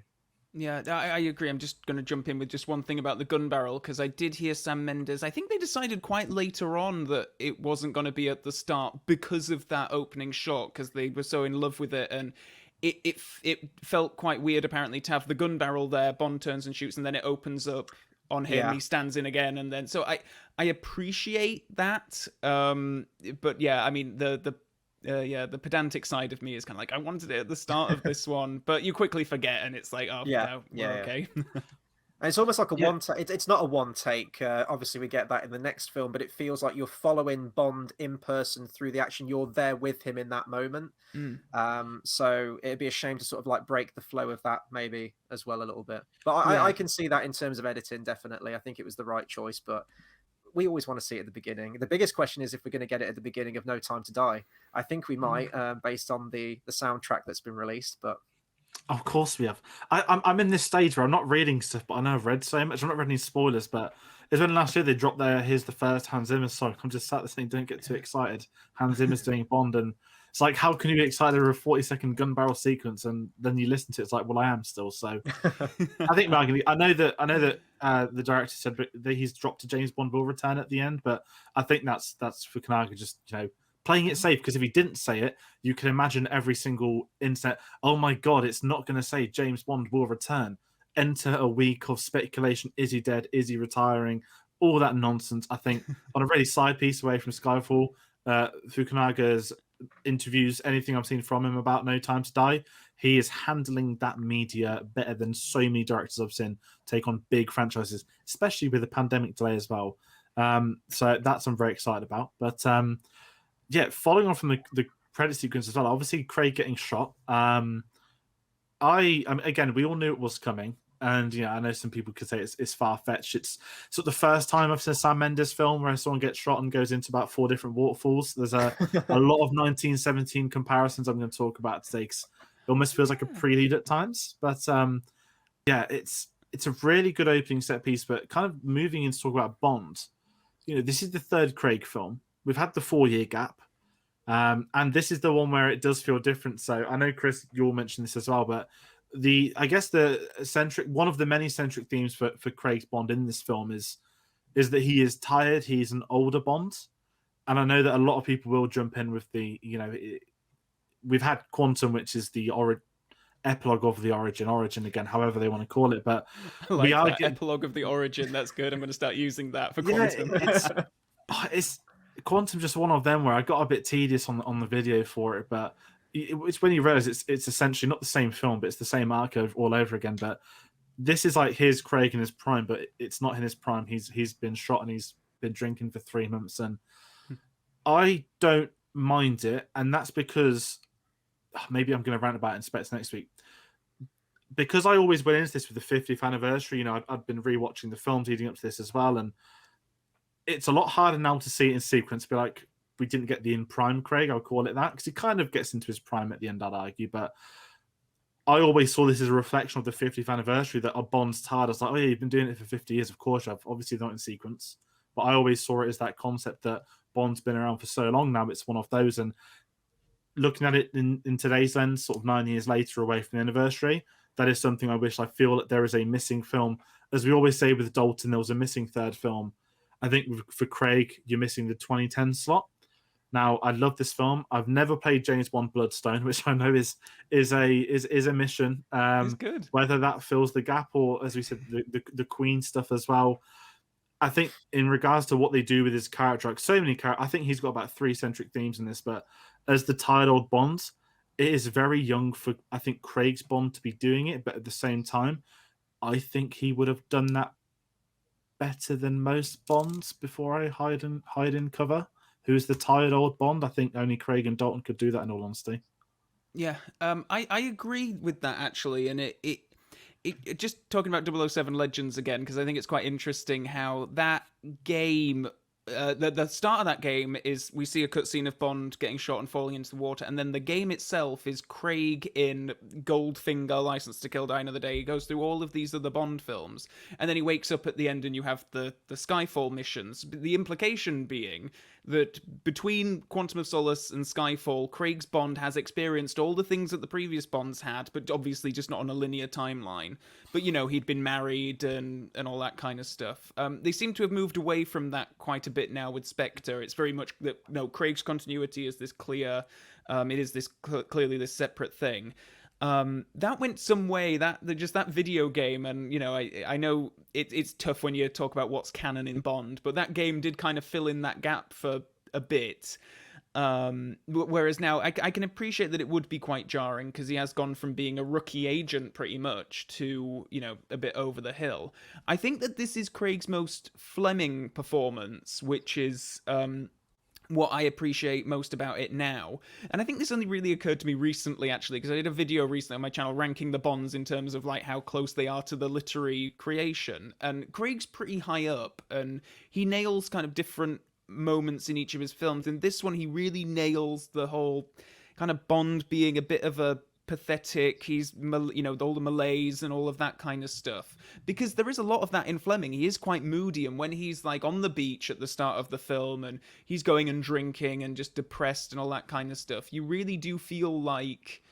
Yeah, I agree. I'm just going to jump in with just one thing about the gun barrel, because I did hear Sam Mendes. I think they decided quite later on that it wasn't going to be at the start because of that opening shot, because they were so in love with it. And it felt quite weird, apparently, to have the gun barrel there, Bond turns and shoots, and then it opens up on him, yeah. He stands in again, and then... So I appreciate that. But yeah, I mean, the pedantic side of me is kind of like, I wanted it at the start of this one, but you quickly forget, and it's like, oh, yeah, no, we're okay. And it's almost like a Yeah. one take. It's not a one take. Obviously, we get that in the next film, but it feels like you're following Bond in person through the action. You're there with him in that moment. So it'd be a shame to sort of like break the flow of that maybe as well a little bit. But I can see that in terms of editing, definitely. I think it was the right choice, but we always want to see it at the beginning. The biggest question is if we're going to get it at the beginning of No Time to Die. I think we might, based on the soundtrack that's been released, but Of course we have. I'm in this stage where I'm not reading stuff, but I know I've read so much. I'm not reading any spoilers, but it's when last year they dropped their Here's the First Hans Zimmer song. I'm just sat there saying, don't get too excited. Hans Zimmer's doing Bond, and it's like, how can you be excited over a 40-second gun barrel sequence and then you listen to it? It's like, well, I am still. So I think I know that the director said that he's dropped a James Bond will return at the end, but I think that's Fukunaga just playing it safe, because if he didn't say it, you can imagine every single instant. Oh my God, it's not going to say James Bond will return. Enter a week of speculation. Is he dead? Is he retiring? All that nonsense. I think on a really side piece away from Skyfall, Fukunaga's interviews, anything I've seen from him about No Time to Die, he is handling that media better than so many directors I've seen take on big franchises, especially with the pandemic delay as well. So that's I'm very excited about. But yeah, following on from the credit sequence as well, obviously Craig getting shot. Again, we all knew it was coming, and I know some people could say it's far-fetched. It's sort of the first time I've seen a Sam Mendes film where someone gets shot and goes into about 4 different waterfalls. There's a lot of 1917 comparisons I'm going to talk about today, because it almost feels like a prelude at times. But yeah, it's a really good opening set piece, but kind of moving into talk about Bond. This is the 3rd Craig film. We've had the 4-year gap, and this is the one where it does feel different. So I know, Chris, you'll mention this as well, but one of the many centric themes for Craig's Bond in this film is that he is tired. He's an older Bond, and I know that a lot of people will jump in with we've had Quantum, which is the epilogue of the origin again, however they want to call it, but we are epilogue of the origin. That's good. I'm going to start using that for Quantum. It's Quantum, just one of them where I got a bit tedious on the video for it, but it's when you realize it's essentially not the same film, but it's the same arc all over again. But this is like his Craig in his prime, but it's not in his prime. He's been shot and he's been drinking for 3 months, and I don't mind it, and that's because maybe I'm going to rant about it in Spectre next week. Because I always went into this with the 50th anniversary, I've been rewatching the films leading up to this as well, and it's a lot harder now to see it in sequence. Be like, we didn't get the in prime Craig, I'll call it that, because he kind of gets into his prime at the end, I'd argue. But I always saw this as a reflection of the 50th anniversary, that our Bond's tired. I was like, oh yeah, you've been doing it for 50 years, of course you have. Obviously not in sequence, but I always saw it as that concept that Bond's been around for so long now. It's one of those, and looking at it in today's lens, sort of 9 years later away from the anniversary, that is something I feel that there is a missing film. As we always say with Dalton, there was a missing 3rd film. I think for Craig, you're missing the 2010 slot. Now, I love this film. I've never played James Bond Bloodstone, which I know is a mission. It's good. Whether that fills the gap, or, as we said, the Queen stuff as well. I think in regards to what they do with his character, like so many characters, I think he's got about 3 centric themes in this. But as the tired old Bond, it is very young for, I think, Craig's Bond to be doing it. But at the same time, I think he would have done that better than most Bonds before I hide in cover. Who's the tired old Bond? I think only Craig and Dalton could do that, in all honesty. Yeah, I agree with that, actually, and it just talking about 007 Legends again, because I think it's quite interesting how that game, the start of that game is we see a cutscene of Bond getting shot and falling into the water, and then the game itself is Craig in Goldfinger, License to Kill, Die Another Day. He goes through all of these other Bond films, and then he wakes up at the end and you have the Skyfall missions. The implication being that between Quantum of Solace and Skyfall, Craig's Bond has experienced all the things that the previous Bonds had, but obviously just not on a linear timeline. But, he'd been married and all that kind of stuff. They seem to have moved away from that quite a bit now with Spectre. It's very much that, Craig's continuity is this clear, it is this clearly this separate thing. That went some way, that video game, and I know it's tough when you talk about what's canon in Bond, but that game did kind of fill in that gap for a bit. Whereas now I can appreciate that it would be quite jarring because he has gone from being a rookie agent pretty much to, you know, a bit over the hill. I think that this is Craig's most Fleming performance, which is what I appreciate most about it now. And I think this only really occurred to me recently, actually, because I did a video recently on my channel ranking the Bonds in terms of like how close they are to the literary creation. And Craig's pretty high up, and he nails kind of different moments in each of his films. In this one, he really nails the whole kind of Bond being a bit of a pathetic, he's, you know, all the malaise and all of that kind of stuff, because there is a lot of that in Fleming. He is quite moody, and when he's like on the beach at the start of the film and he's going and drinking and just depressed and all that kind of stuff, you really do feel like,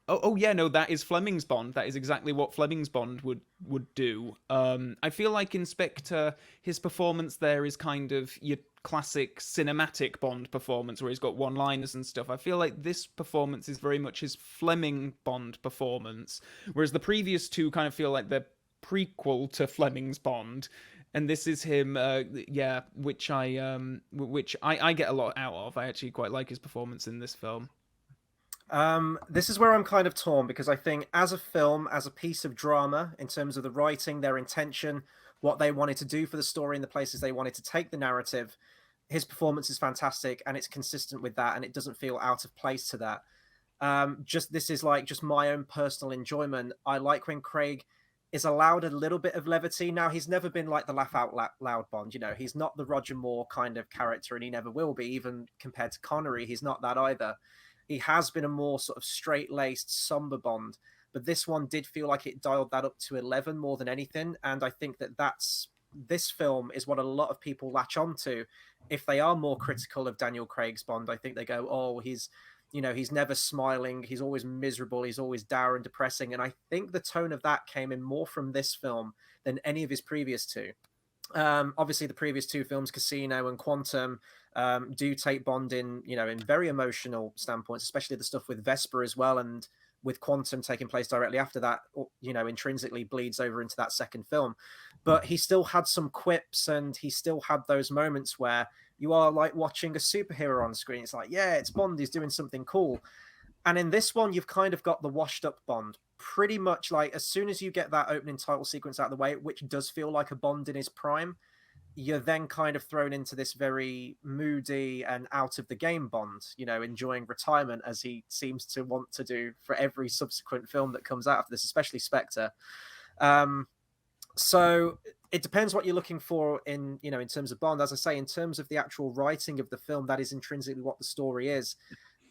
oh yeah, no, that is Fleming's Bond. That is exactly what Fleming's Bond would do. I feel like in Spectre, his performance there is kind of your classic cinematic Bond performance where he's got one-liners and stuff. I feel like this performance is very much his Fleming Bond performance, whereas the previous two kind of feel like they're prequel to Fleming's Bond. And this is him, which I get a lot out of. I actually quite like his performance in this film. This is where I'm kind of torn, because I think as a film, as a piece of drama, in terms of the writing, their intention, what they wanted to do for the story and the places they wanted to take the narrative, his performance is fantastic and it's consistent with that, and it doesn't feel out of place to that. This is like just my own personal enjoyment. I like when Craig is allowed a little bit of levity. Now, he's never been like the laugh out loud Bond, you know, he's not the Roger Moore kind of character, and he never will be. Even compared to Connery, he's not that either. He has been a more sort of straight-laced, somber Bond, but this one did feel like it dialed that up to 11 more than anything. And I think that this film is what a lot of people latch onto if they are more critical of Daniel Craig's Bond. I think they go, oh, he's never smiling, he's always miserable, he's always dour and depressing. And I think the tone of that came in more from this film than any of his previous two. Obviously, the previous two films, Casino and Quantum, do take Bond in very emotional standpoints, especially the stuff with Vesper as well, and with Quantum taking place directly after that, intrinsically bleeds over into that second film. But he still had some quips, and he still had those moments where you are like watching a superhero on screen. It's like, yeah, it's Bond, he's doing something cool. And in this one, you've kind of got the washed up Bond. Pretty much like as soon as you get that opening title sequence out of the way, which does feel like a Bond in his prime, you're then kind of thrown into this very moody and out of the game Bond, enjoying retirement, as he seems to want to do for every subsequent film that comes out of this, especially Spectre. So it depends what you're looking for in terms of Bond. As I say, in terms of the actual writing of the film, that is intrinsically what the story is.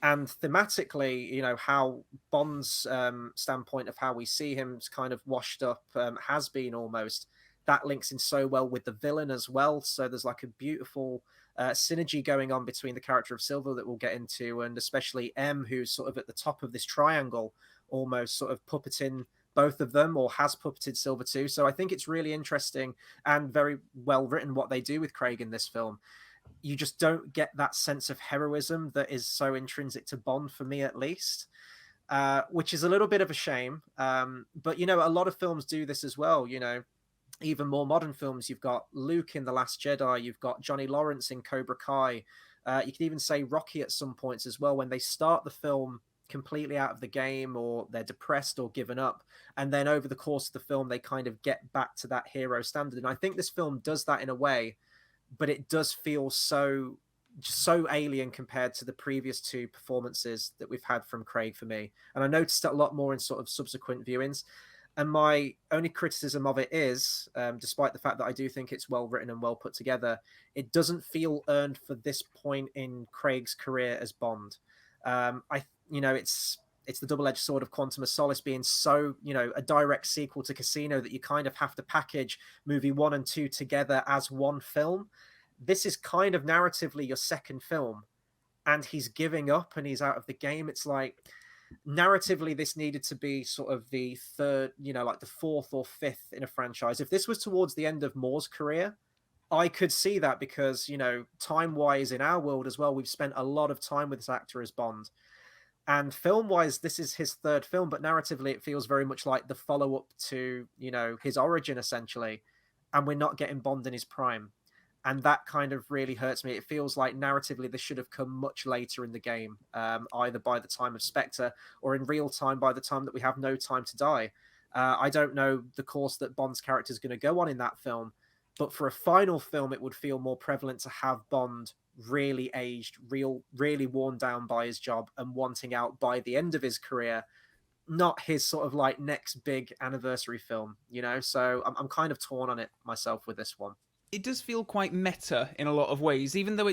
And thematically, how Bond's standpoint of how we see him kind of washed up has been almost, that links in so well with the villain as well. So there's like a beautiful synergy going on between the character of Silva that we'll get into, and especially M, who's sort of at the top of this triangle, almost sort of puppeting both of them, or has puppeted Silva too. So I think it's really interesting and very well written what they do with Craig in this film. You just don't get that sense of heroism that is so intrinsic to Bond, for me at least, which is a little bit of a shame. But, a lot of films do this as well, even more modern films. You've got Luke in The Last Jedi, you've got Johnny Lawrence in Cobra Kai. You could even say Rocky at some points as well, when they start the film completely out of the game, or they're depressed or given up, and then over the course of the film they kind of get back to that hero standard. And I think this film does that in a way, but it does feel so alien compared to the previous two performances that we've had from Craig for me. And I noticed that a lot more in sort of subsequent viewings. And my only criticism of it is, despite the fact that I do think it's well written and well put together, it doesn't feel earned for this point in Craig's career as Bond. It's the double-edged sword of Quantum of Solace being so, a direct sequel to Casino, that you kind of have to package movie 1 and 2 together as one film. This is kind of narratively your second film, and he's giving up and he's out of the game. It's like, narratively, this needed to be sort of the third, like the fourth or fifth in a franchise. If this was towards the end of Moore's career, I could see that, because, time-wise in our world as well, we've spent a lot of time with this actor as Bond. And film-wise, this is his third film, but narratively it feels very much like the follow-up to, his origin, essentially. And we're not getting Bond in his prime. And that kind of really hurts me. It feels like narratively this should have come much later in the game, either by the time of Spectre or in real time by the time that we have No Time to Die. I don't know the course that Bond's character is going to go on in that film, but for a final film, it would feel more prevalent to have Bond really aged, really worn down by his job and wanting out by the end of his career, not his sort of like next big anniversary film, you know? So I'm kind of torn on it myself with this one. It does feel quite meta in a lot of ways, even though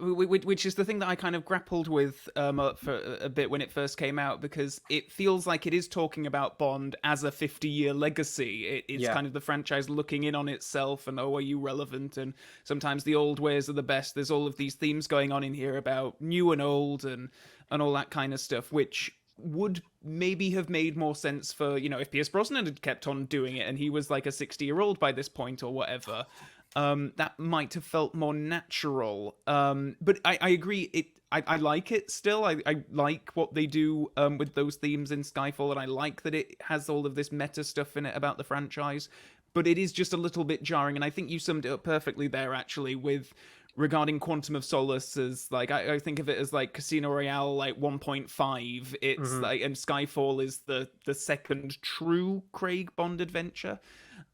which is the thing that I kind of grappled with for a bit when it first came out, because it feels like it is talking about Bond as a 50-year legacy. It's kind of the franchise looking in on itself and, oh, are you relevant? And sometimes the old ways are the best. There's all of these themes going on in here about new and old and all that kind of stuff, which would maybe have made more sense for, you know, if Pierce Brosnan had kept on doing it and he was like a 60-year-old by this point or whatever. That might have felt more natural. But I agree. I like it still. I like what they do with those themes in Skyfall, and I like that it has all of this meta stuff in it about the franchise. But it is just a little bit jarring, and I think you summed it up perfectly there, actually, with regarding Quantum of Solace as like I think of it as like Casino Royale like 1.5. It's like, and Skyfall is the second true Craig Bond adventure.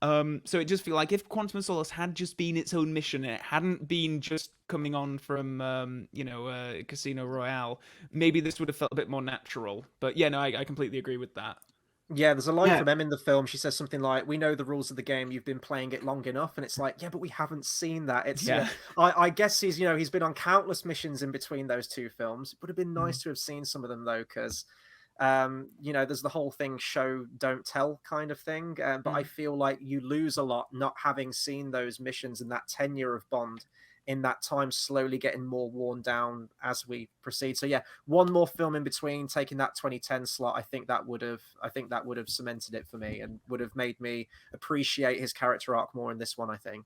So it just feels like if Quantum of Solace had just been its own mission, and it hadn't been just coming on from Casino Royale, maybe this would have felt a bit more natural. But yeah, no, I completely agree with that. Yeah, there's a line from M in the film. She says something like, "We know the rules of the game. You've been playing it long enough." And it's like, yeah, but we haven't seen that. It's I guess he's been on countless missions in between those two films. It would have been nice to have seen some of them though, because there's the whole thing, show don't tell kind of thing. But I feel like you lose a lot not having seen those missions and that tenure of Bond in that time slowly getting more worn down as we proceed. So yeah, one more film in between, taking that 2010 slot, I think that would have cemented it for me and would have made me appreciate his character arc more in this one, I think.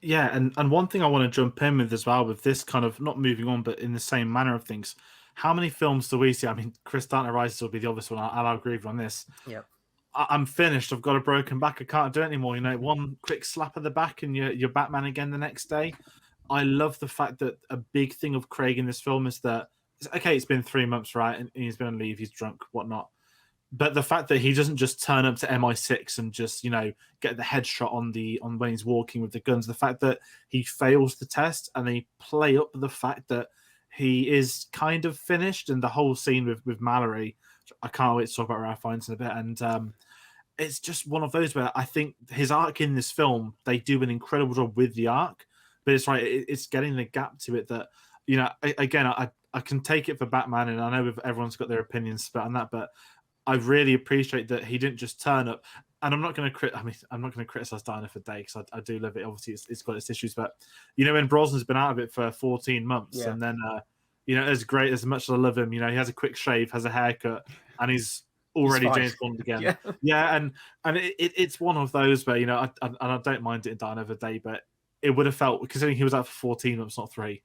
Yeah, and one thing I want to jump in with as well, with this kind of not moving on, but in the same manner of things, how many films do we see? I mean, Chris Dark Knight Rises will be the obvious one. I'll agree with you on this. Yeah. I'm finished. I've got a broken back. I can't do it anymore. You know, one quick slap of the back and you're Batman again the next day. I love the fact that a big thing of Craig in this film is that, okay, it's been 3 months, right? And he's been on leave, he's drunk, whatnot. But the fact that he doesn't just turn up to MI6 and just, get the headshot on when he's walking with the guns, the fact that he fails the test and they play up the fact that he is kind of finished, and the whole scene with Mallory, I can't wait to talk about Ralph Fiennes in a bit. And it's just one of those where I think his arc in this film, they do an incredible job with the arc. But it's right, it's getting the gap to it that, again, I can take it for Batman, and I know everyone's got their opinions split on that, but I really appreciate that he didn't just turn up. And I'm not going to criticize Diana for Day, because I do love it. Obviously, it's got its issues, but when Brosnan's been out of it for 14 months, and then as great as much as I love him, he has a quick shave, has a haircut, and he's already James Bond again. And it's one of those where I don't mind it in Die Another Day, but it would have felt, considering he was out for 14 months, not 3.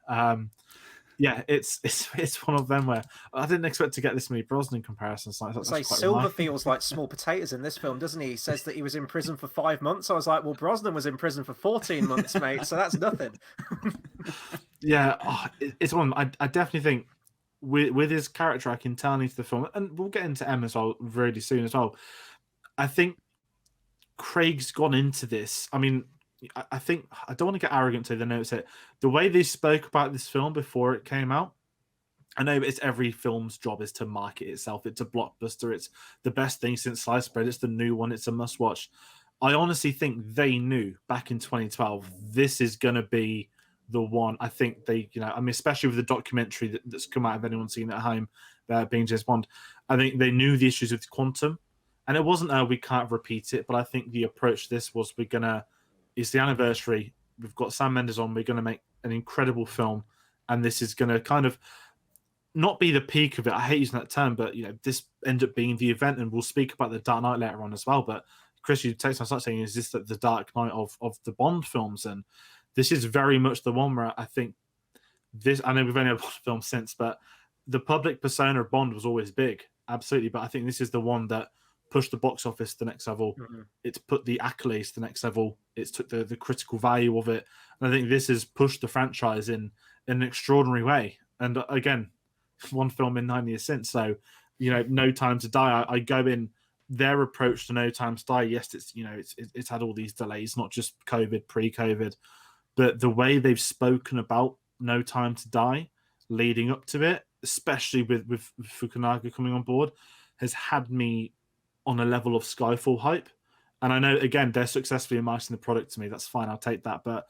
It's one of them where I didn't expect to get this many Brosnan comparisons. Silva feels like small potatoes in this film, doesn't he? He says that he was in prison for 5 months. I was like, well, Brosnan was in prison for 14 months, mate. So that's nothing. It's one. I definitely think with his character arc internally to the film, and we'll get into M as well really soon as well. I think Craig's gone into this. I mean, I think I don't want to get arrogant to the notes here. The way they spoke about this film before it came out, I know it's every film's job is to market itself. It's a blockbuster. It's the best thing since sliced bread. It's the new one. It's a must watch. I honestly think they knew back in 2012 this is going to be the one. I think they, especially with the documentary that's come out, of anyone seen it at home, being James Bond, I think they knew the issues with Quantum, and it wasn't we can't repeat it, but I think the approach to this was it's the anniversary. We've got Sam Mendes on. We're going to make an incredible film, and this is going to kind of not be the peak of it. I hate using that term, but this ended up being the event, and we'll speak about the Dark Knight later on as well. But Chris, you text me saying, "Is this the Dark Knight of the Bond films?" And this is very much the one where I think this. I know we've only had one film since, but the public persona of Bond was always big, absolutely. But I think this is the one that pushed the box office to the next level. It's put the accolades to the next level. It's took the critical value of it. And I think this has pushed the franchise in an extraordinary way. And again, one film in 9 years since. So, No Time to Die, I go in their approach to No Time to Die. Yes, it's had all these delays, not just COVID, pre-COVID, but the way they've spoken about No Time to Die leading up to it, especially with Fukunaga coming on board, has had me on a level of Skyfall hype. And I know, again, they're successfully marketing the product to me. That's fine. I'll take that. But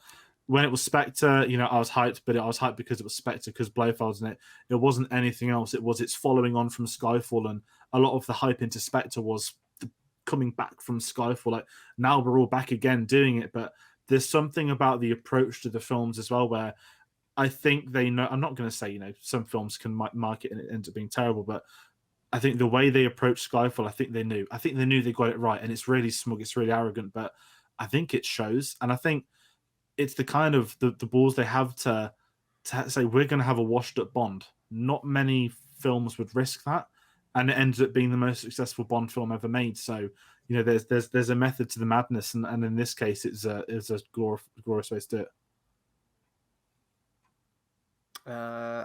when it was Spectre, I was hyped, but I was hyped because it was Spectre, because Blofeld's in it. It wasn't anything else. It's following on from Skyfall. And a lot of the hype into Spectre was coming back from Skyfall. Like, now we're all back again doing it. But there's something about the approach to the films as well where I think they know. I'm not going to say, some films can market and it ends up being terrible, but I think the way they approach Skyfall, I think they knew they got it right, and it's really smug, it's really arrogant, but I think it shows, and I think it's the kind of the balls they have to say we're going to have a washed up Bond. Not many films would risk that, and it ended up being the most successful Bond film ever made. So there's a method to the madness, and in this case, it's a glorious way to do it.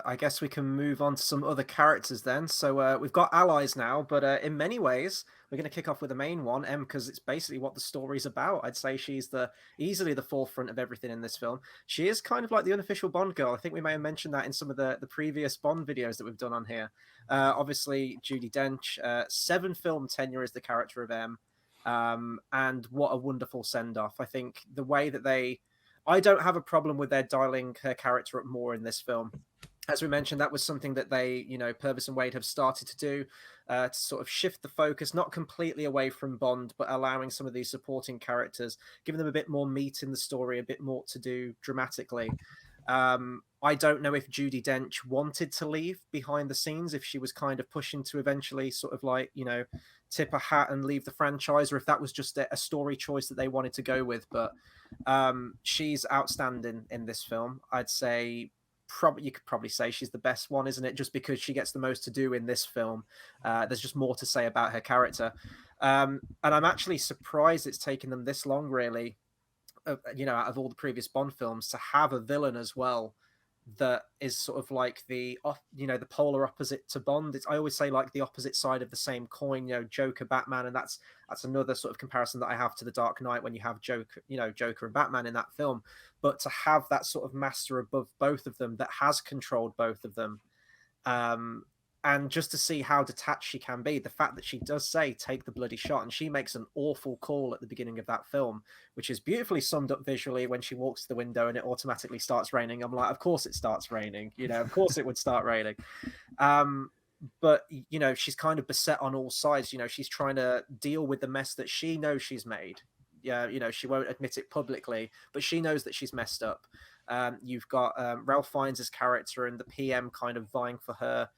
I guess we can move on to some other characters then. So we've got allies now, but in many ways, we're going to kick off with the main one, M, because it's basically what the story's about. I'd say she's easily the forefront of everything in this film. She is kind of like the unofficial Bond girl. I think we may have mentioned that in some of the previous Bond videos that we've done on here. Obviously, Judi Dench, 7-film tenure as the character of M, and what a wonderful send-off. I think the way that I don't have a problem with their dialing her character up more in this film. As we mentioned, that was something that they, Purvis and Wade have started to do to sort of shift the focus, not completely away from Bond, but allowing some of these supporting characters, giving them a bit more meat in the story, a bit more to do dramatically. I don't know if Judi Dench wanted to leave behind the scenes, if she was kind of pushing to eventually sort of like, tip a hat and leave the franchise, or if that was just a story choice that they wanted to go with. But she's outstanding in this film. I'd say you could probably say she's the best one, isn't it? Just because she gets the most to do in this film. There's just more to say about her character. And I'm actually surprised it's taken them this long, really, out of all the previous Bond films, to have a villain as well that is sort of like the polar opposite to Bond. I always say like the opposite side of the same coin, Joker, Batman, and that's another sort of comparison that I have to The Dark Knight when you have Joker and Batman in that film. But to have that sort of master above both of them that has controlled both of them, and just to see how detached she can be, the fact that she does say, take the bloody shot, and she makes an awful call at the beginning of that film, which is beautifully summed up visually when she walks to the window and it automatically starts raining. I'm like, of course it starts raining, of course it would start raining. But, she's kind of beset on all sides. She's trying to deal with the mess that she knows she's made. Yeah, she won't admit it publicly, but she knows that she's messed up. You've got Ralph Fiennes' character and the PM kind of vying for her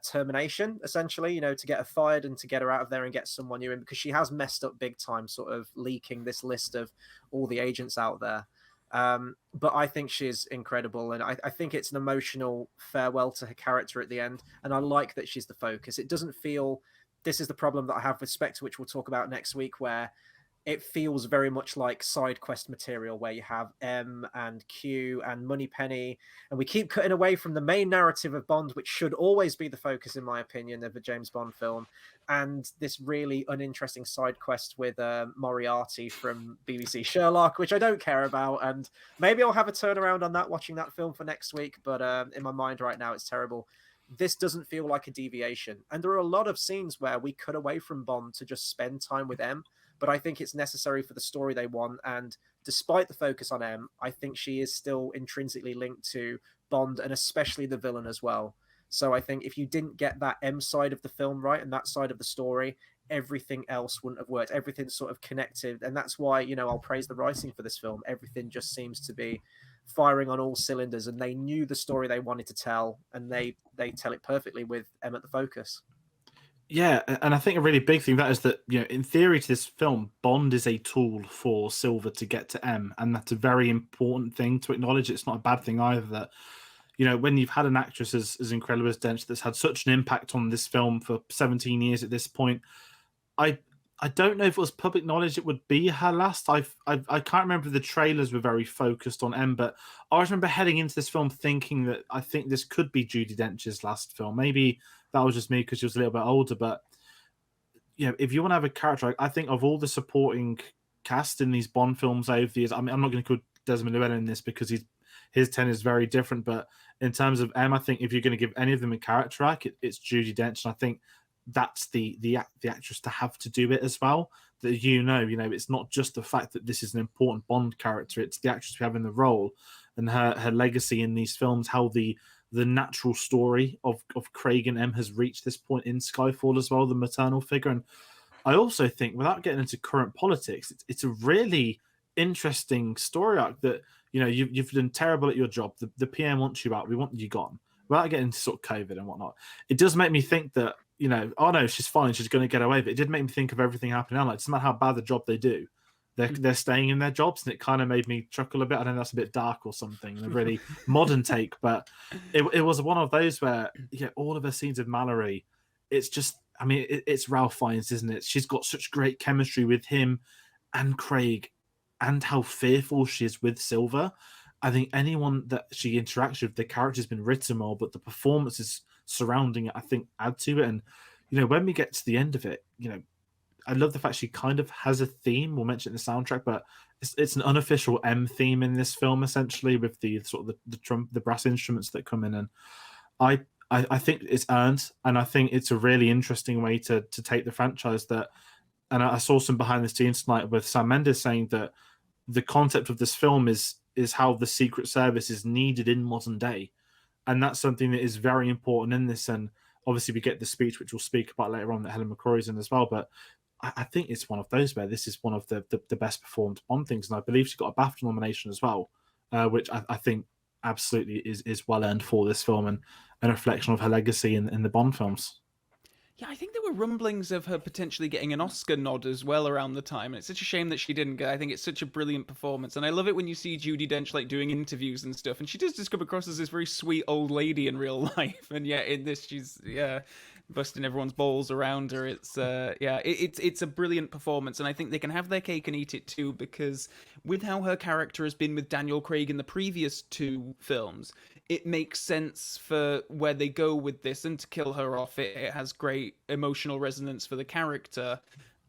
termination, essentially, to get her fired and to get her out of there and get someone new in, because she has messed up big time, sort of leaking this list of all the agents out there. But I think she's incredible, and I think it's an emotional farewell to her character at the end, and I like that she's the focus. It doesn't feel, this is the problem that I have with Spectre, which we'll talk about next week, where it feels very much like side quest material, where you have M and Q and Moneypenny, and we keep cutting away from the main narrative of Bond, which should always be the focus, in my opinion, of a James Bond film. And this really uninteresting side quest with Moriarty from BBC Sherlock, which I don't care about. And maybe I'll have a turnaround on that watching that film for next week. But in my mind right now, it's terrible. This doesn't feel like a deviation. And there are a lot of scenes where we cut away from Bond to just spend time with M. But I think it's necessary for the story they want. And despite the focus on M, I think she is still intrinsically linked to Bond, and especially the villain as well. So I think if you didn't get that M side of the film right and that side of the story, everything else wouldn't have worked. Everything's sort of connected. And that's why, I'll praise the writing for this film. Everything just seems to be firing on all cylinders, and they knew the story they wanted to tell, and they tell it perfectly with M at the focus. Yeah, and I think a really big thing that is that, in theory to this film, Bond is a tool for Silva to get to M, and that's a very important thing to acknowledge. It's not a bad thing either that, when you've had an actress as incredible as Dench that's had such an impact on this film for 17 years at this point, I I don't know if it was public knowledge it would be her last. I can't remember if the trailers were very focused on M, but I always remember heading into this film thinking that I think this could be Judi Dench's last film. Maybe that was just me because she was a little bit older, but if you want to have a character, I think of all the supporting cast in these Bond films over the years, I mean, I'm not going to put Desmond Llewellyn in this because his tenure is very different, but in terms of M, I think if you're going to give any of them a character arc, it's Judi Dench, and I think that's the actress to have to do it as well. That it's not just the fact that this is an important Bond character; it's the actress we have in the role and her legacy in these films. How the natural story of Craig and M has reached this point in Skyfall as well, the maternal figure. And I also think, without getting into current politics, it's a really interesting story arc that you've done terrible at your job. The PM wants you out. We want you gone. Without getting into sort of COVID and whatnot, it does make me think that. Oh no, she's fine. She's going to get away. But it did make me think of everything happening now. Like, it doesn't matter how bad the job they do, they're staying in their jobs, and it kind of made me chuckle a bit. I know that's a bit dark or something, a really modern take, but it was one of those where all of her scenes of Mallory, it's just, I mean, it's Ralph Fiennes, isn't it? She's got such great chemistry with him and Craig, and how fearful she is with Silva. I think anyone that she interacts with, the character's been written well, but the performances surrounding it, I think, add to it. And when we get to the end of it, I love the fact she kind of has a theme. We'll mention it in the soundtrack, but it's an unofficial M theme in this film, essentially, with the sort of the brass instruments that come in. And I think it's earned, and I think it's a really interesting way to take the franchise. And I saw some behind the scenes tonight with Sam Mendes saying that the concept of this film is how the Secret Service is needed in modern day. And that's something that is very important in this. And obviously we get the speech, which we'll speak about later on, that Helen McCrory's in as well. But I think it's one of those where this is one of the best performed Bond things. And I believe she got a BAFTA nomination as well, which I think absolutely is well earned for this film and a reflection of her legacy in the Bond films. Yeah, I think there were rumblings of her potentially getting an Oscar nod as well around the time. And it's such a shame that she didn't get. I think it's such a brilliant performance. And I love it when you see Judi Dench like doing interviews and stuff. And she does just come across as this very sweet old lady in real life. And yet in this, she's, busting everyone's balls around her. It's it's a brilliant performance, and I think they can have their cake and eat it too, because with how her character has been with Daniel Craig in the previous two films, it makes sense for where they go with this, and to kill her off, it has great emotional resonance for the character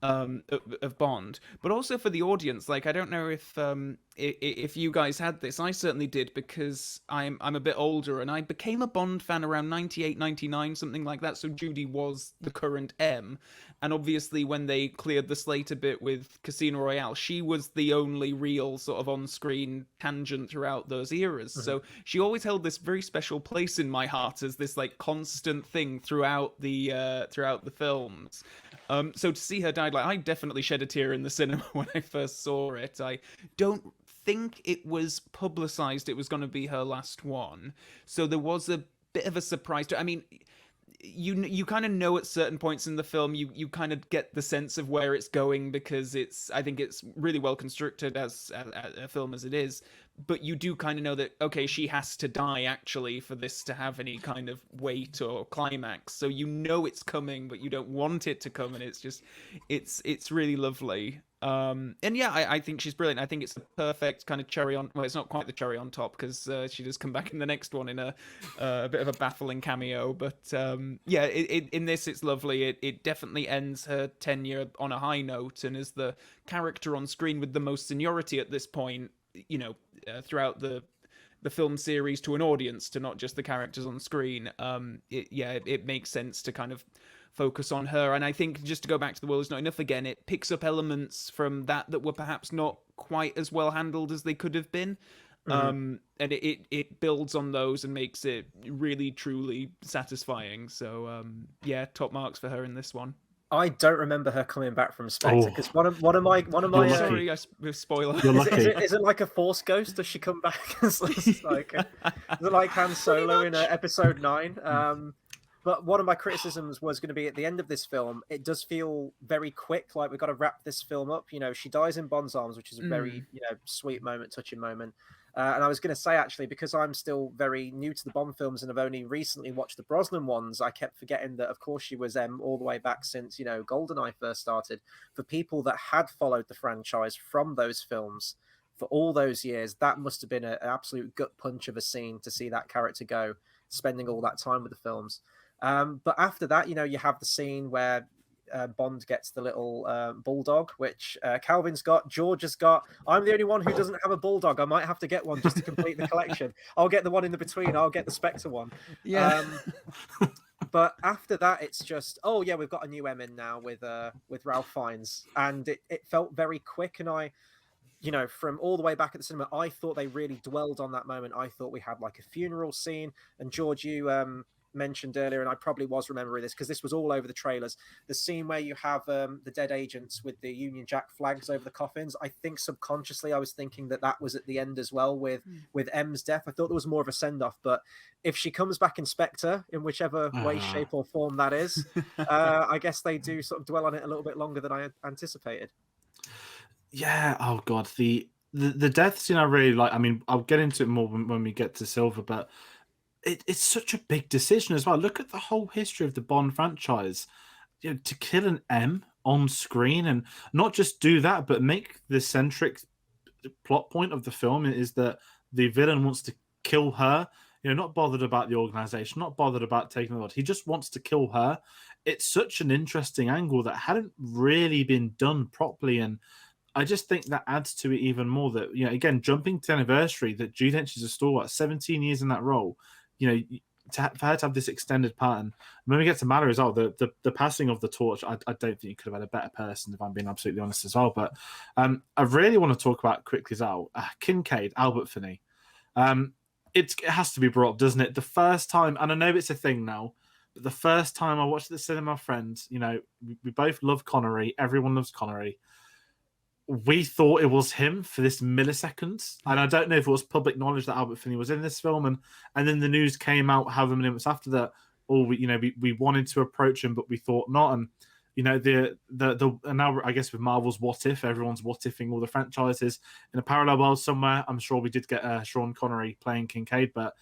of Bond, but also for the audience. Like, I don't know if you guys had this. I certainly did, because I'm a bit older, and I became a Bond fan around 98, 99, something like that. So Judi was the current M, and obviously when they cleared the slate a bit with Casino Royale, she was the only real sort of on-screen tangent throughout those eras. Mm-hmm. So she always held this very special place in my heart as this like constant thing throughout the films. So to see her die, like, I definitely shed a tear in the cinema when I first saw it. I don't think it was publicized it was going to be her last one, so there was a bit of a surprise I mean, you kind of know at certain points in the film, you kind of get the sense of where it's going, because I think it's really well constructed as a film as it is, but you do kind of know that, okay, she has to die actually for this to have any kind of weight or climax. So you know it's coming, but you don't want it to come, and it's just it's really lovely. And yeah, I think she's brilliant. I think it's the perfect kind of cherry on. Well, it's not quite the cherry on top, because she does come back in the next one in a bit of a baffling cameo. But yeah, in this it's lovely. It definitely ends her tenure on a high note, and is the character on screen with the most seniority at this point. Throughout the film series to an audience, to not just the characters on screen. It makes sense to kind of focus on her. And I think, just to go back to The World Is Not Enough again, it picks up elements from that were perhaps not quite as well handled as they could have been. Mm-hmm. And it builds on those and makes it really, truly satisfying. So top marks for her in this one. I don't remember her coming back from Spectre, because one of my sorry, spoiler. Is it like a Force ghost? Does she come back? Is it like Han Solo in episode 9? But one of my criticisms was going to be, at the end of this film, it does feel very quick. Like, we've got to wrap this film up. She dies in Bond's arms, which is a very sweet moment, touching moment. And I was going to say, actually, because I'm still very new to the Bond films and have only recently watched the Brosnan ones, I kept forgetting that, of course, she was M all the way back since, GoldenEye first started. For people that had followed the franchise from those films for all those years, that must have been an absolute gut punch of a scene to see that character go, spending all that time with the films. But after that, you have the scene where Bond gets the little bulldog, which Calvin's got, George has got. I'm the only one who doesn't have a bulldog. I might have to get one just to complete the collection. I'll get the one in the between. I'll get the Spectre one. Yeah. But after that, it's just, oh yeah, we've got a new M in now with Ralph Fiennes, and it felt very quick. And from all the way back at the cinema, I thought they really dwelled on that moment. I thought we had like a funeral scene, and George, you mentioned earlier, and I probably was remembering this because this was all over the trailers, the scene where you have the dead agents with the Union Jack flags over the coffins. I think subconsciously I was thinking that was at the end as well with M's death. I thought there was more of a send-off, but if she comes back in Spectre, in whichever way, shape or form that is, I guess they do sort of dwell on it a little bit longer than I anticipated. Yeah, oh god, the death scene I really like. I mean, I'll get into it more when we get to Silva, but it's such a big decision as well. Look at the whole history of the Bond franchise. To kill an M on screen, and not just do that, but make the centric plot point of the film is that the villain wants to kill her. Not bothered about the organization, not bothered about taking the world. He just wants to kill her. It's such an interesting angle that hadn't really been done properly, and I just think that adds to it even more. That again, jumping to the anniversary, that Judi Dench is a stalwart, 17 years in that role. For her to have this extended pattern. When we get to Mallory as well, the passing of the torch, I don't think you could have had a better person, if I'm being absolutely honest as well. But I really want to talk about quickly as well, Kincade, Albert Finney. It has to be brought up, doesn't it? The first time, and I know it's a thing now, but the first time I watched the cinema, friends, we both love Connery. Everyone loves Connery. We thought it was him for this millisecond, and I don't know if it was public knowledge that Albert Finney was in this film, and then the news came out however many minutes after that. We wanted to approach him, but we thought not. And and now I guess with Marvel's What If, everyone's what ifing all the franchises in a parallel world somewhere. I'm sure we did get Sean Connery playing Kincade, but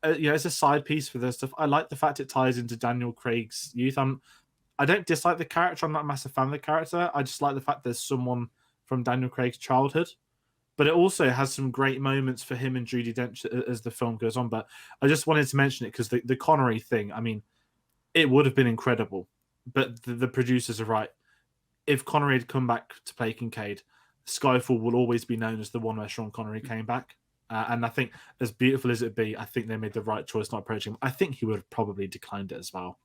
it's a side piece for this stuff. I like the fact it ties into Daniel Craig's youth. I don't dislike the character. I'm not a massive fan of the character. I just like the fact there's someone from Daniel Craig's childhood. But it also has some great moments for him and Judi Dench as the film goes on. But I just wanted to mention it because the Connery thing, I mean, it would have been incredible. But the producers are right. If Connery had come back to play Kincade, Skyfall will always be known as the one where Sean Connery came back. And I think, as beautiful as it be, I think they made the right choice not approaching him. I think he would have probably declined it as well.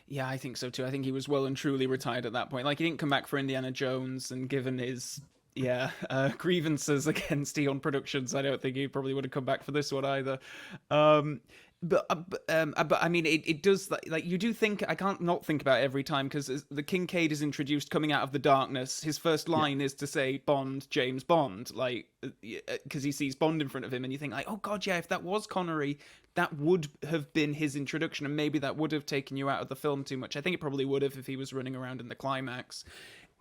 Yeah, I think so too. I think he was well and truly retired at that point. Like, he didn't come back for Indiana Jones, and given his grievances against Eon Productions, I don't think he probably would have come back for this one either. But I mean, it does, like you do think, I can't not think about it every time, because the Kincade is introduced coming out of the darkness. His first line is to say Bond, James Bond, like, because he sees Bond in front of him, and you think like, oh god, yeah, if that was Connery, that would have been his introduction, and maybe that would have taken you out of the film too much. I think it probably would have if he was running around in the climax.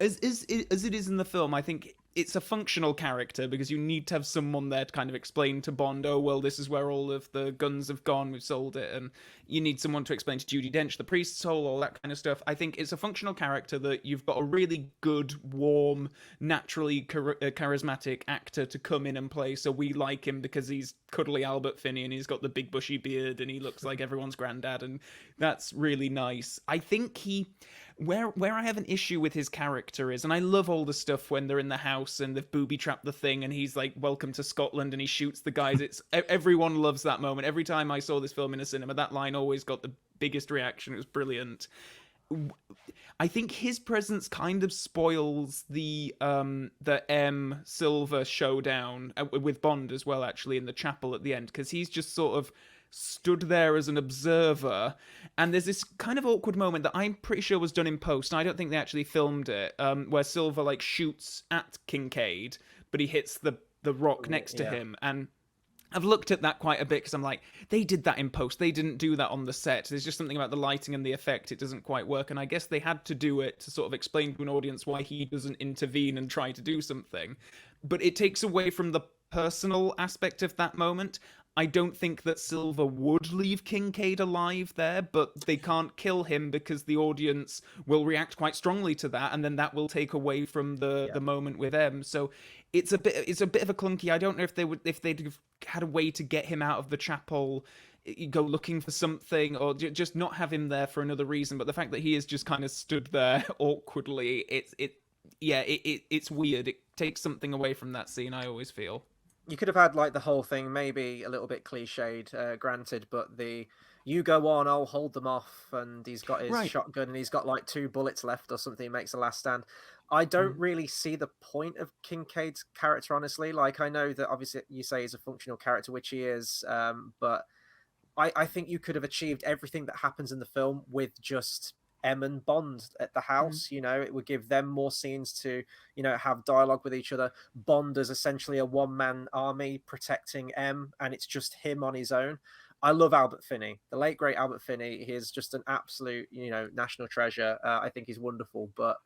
As it is in the film, I think it's a functional character because you need to have someone there to kind of explain to Bond, oh, well, this is where all of the guns have gone, we've sold it, and you need someone to explain to Judi Dench the priest's soul, all that kind of stuff. I think it's a functional character that you've got a really good, warm, naturally charismatic actor to come in and play, so we like him because he's cuddly Albert Finney and he's got the big bushy beard and he looks like everyone's granddad, and that's really nice. I think where I have an issue with his character is, and I love all the stuff when they're in the house and they've booby-trapped the thing and he's like, welcome to Scotland, and he shoots the guys. It's everyone loves that moment. Every time I saw this film in a cinema, that line always got the biggest reaction. It was brilliant. I think his presence kind of spoils the M Silva showdown with Bond as well, actually, in the chapel at the end, because he's just sort of stood there as an observer, and there's this kind of awkward moment that I'm pretty sure was done in post. I don't think they actually filmed it, where Silva like shoots at Kincade, but he hits the rock next to him, and I've looked at that quite a bit because I'm like, they did that in post. They didn't do that on the set. There's just something about the lighting and the effect. It doesn't quite work. And I guess they had to do it to sort of explain to an audience why he doesn't intervene and try to do something. But it takes away from the personal aspect of that moment. I don't think that Silva would leave Kincade alive there, but they can't kill him because the audience will react quite strongly to that, and then that will take away from the moment with M. So it's a bit of a clunky. I don't know if they'd have had a way to get him out of the chapel, go looking for something, or just not have him there for another reason. But the fact that he is just kind of stood there awkwardly, it's weird. It takes something away from that scene, I always feel. You could have had like the whole thing maybe a little bit cliched, granted, but you go on, I'll hold them off, and he's got his shotgun and he's got like 2 bullets left or something, he makes a last stand. I don't really see the point of Kincade's character, honestly. Like, I know that obviously you say he's a functional character, which he is, but I think you could have achieved everything that happens in the film with just M and Bond at the house. You know, it would give them more scenes to, you know, have dialogue with each other. Bond is essentially a one-man army protecting M, and it's just him on his own. I love Albert Finney, the late great Albert Finney. He is just an absolute, you know, national treasure. I think he's wonderful, but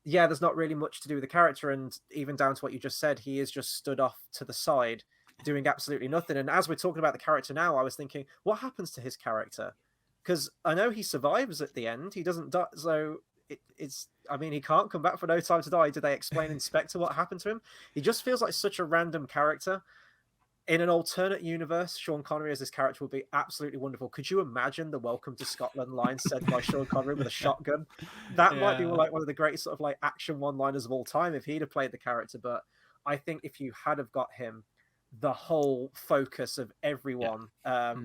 yeah, there's not really much to do with the character, and even down to what you just said, he is just stood off to the side doing absolutely nothing. And as we're talking about the character now, I was thinking, what happens to his character? Because I know he survives at the end. He doesn't die. So it's, I mean, he can't come back for No Time to Die. Did they explain in Spectre what happened to him? He just feels like such a random character. In an alternate universe, Sean Connery as this character would be absolutely wonderful. Could you imagine the Welcome to Scotland line said by Sean Connery with a shotgun? That might be like one of the greatest sort of like action one-liners of all time if he'd have played the character. But I think if you had have got him, the whole focus of everyone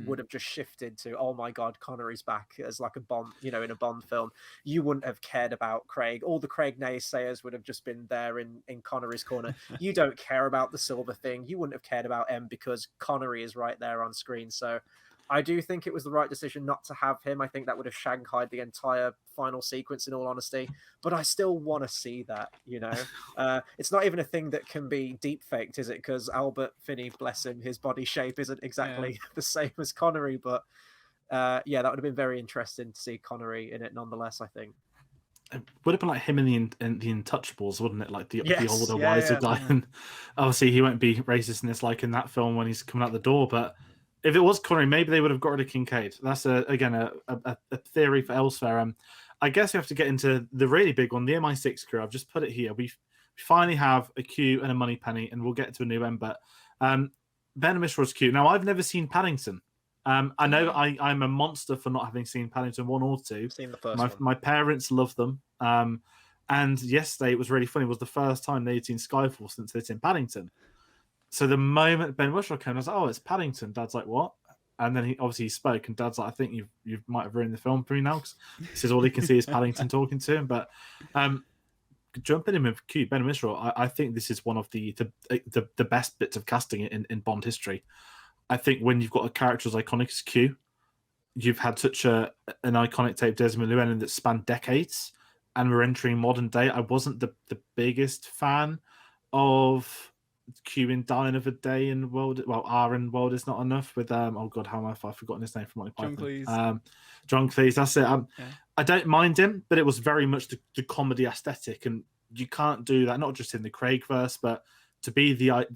would have just shifted to, oh my God, Connery's back as like a Bond, you know, in a Bond film. You wouldn't have cared about Craig. All the Craig naysayers would have just been there in Connery's corner. You don't care about the Silva thing. You wouldn't have cared about M because Connery is right there on screen. So I do think it was the right decision not to have him. I think that would have shanghaied the entire final sequence, in all honesty. But I still want to see that, you know. It's not even a thing that can be deep faked, is it? Because Albert Finney, bless him, his body shape isn't exactly the same as Connery. But yeah, that would have been very interesting to see Connery in it nonetheless, I think. It would have been like him in the Untouchables, wouldn't it? Like the older, wiser guy. And obviously, he won't be racist in this, like in that film when he's coming out the door. But if it was Connery, maybe they would have got rid of Kincade. That's again a theory for elsewhere. I guess we have to get into the really big one, the MI6 crew. I've just put it here. We finally have a Q and a Moneypenny, and we'll get to a new M. But Ben Whishar's Q. Now, I've never seen Paddington. I know I'm a monster for not having seen Paddington 1 or 2. Seen the first one. My parents love them. And yesterday it was really funny. It was the first time they'd seen Skyfall since they'd seen Paddington. So the moment Ben Whishaw came, I was like, oh, it's Paddington. Dad's like, what? And then he spoke, and Dad's like, I think you might have ruined the film for me now, because this is all he can see is Paddington talking to him. But jumping in with Q, Ben Whishaw, I think this is one of the best bits of casting in Bond history. I think when you've got a character as iconic as Q, you've had such an iconic tape, Desmond Llewellyn, that spanned decades, and we're entering modern day. I wasn't the biggest fan of Q in Dying of a Day in World. Well, R in World Is Not Enough with oh god, how have I forgotten his name from Monty Python? John Cleese. John Cleese. That's it. I don't mind him, but it was very much the comedy aesthetic, and you can't do that not just in the Craig verse, but to be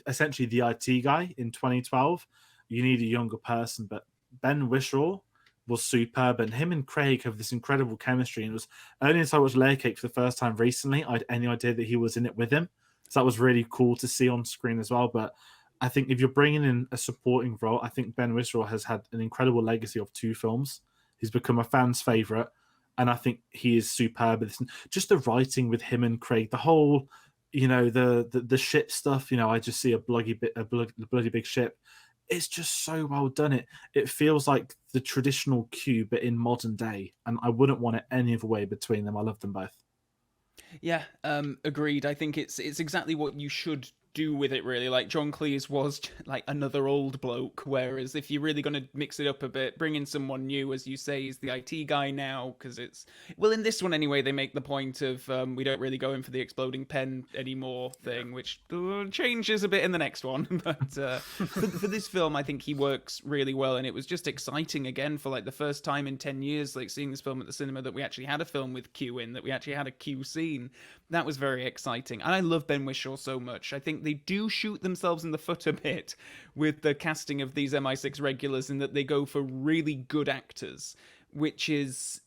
essentially the IT guy in 2012. You need a younger person, but Ben Whishaw was superb, and him and Craig have this incredible chemistry. And it was only until I watched Layer Cake for the first time recently I had any idea that he was in it with him. So that was really cool to see on screen as well. But I think if you're bringing in a supporting role, I think Ben Whishaw has had an incredible legacy of 2 films. He's become a fan's favorite, and I think he is superb. Just the writing with him and Craig, the whole, you know, the ship stuff. You know, I just see a bloody big ship. It's just so well done. It feels like the traditional Q, but in modern day, and I wouldn't want it any other way between them. I love them both. Yeah, agreed. I think it's exactly what you should do with it, really. Like, John Cleese was like another old bloke, whereas if you're really going to mix it up a bit, bring in someone new, as you say, he's the IT guy now, because it's, well, in this one anyway, they make the point of we don't really go in for the exploding pen anymore thing, which changes a bit in the next one. But for this film, I think he works really well, and it was just exciting again for like the first time in 10 years, like seeing this film at the cinema, that we actually had a film with Q in, that we actually had a Q scene. That was very exciting. And I love Ben Whishaw so much. I think think they do shoot themselves in the foot a bit with the casting of these MI6 regulars, in that they go for really good actors, which is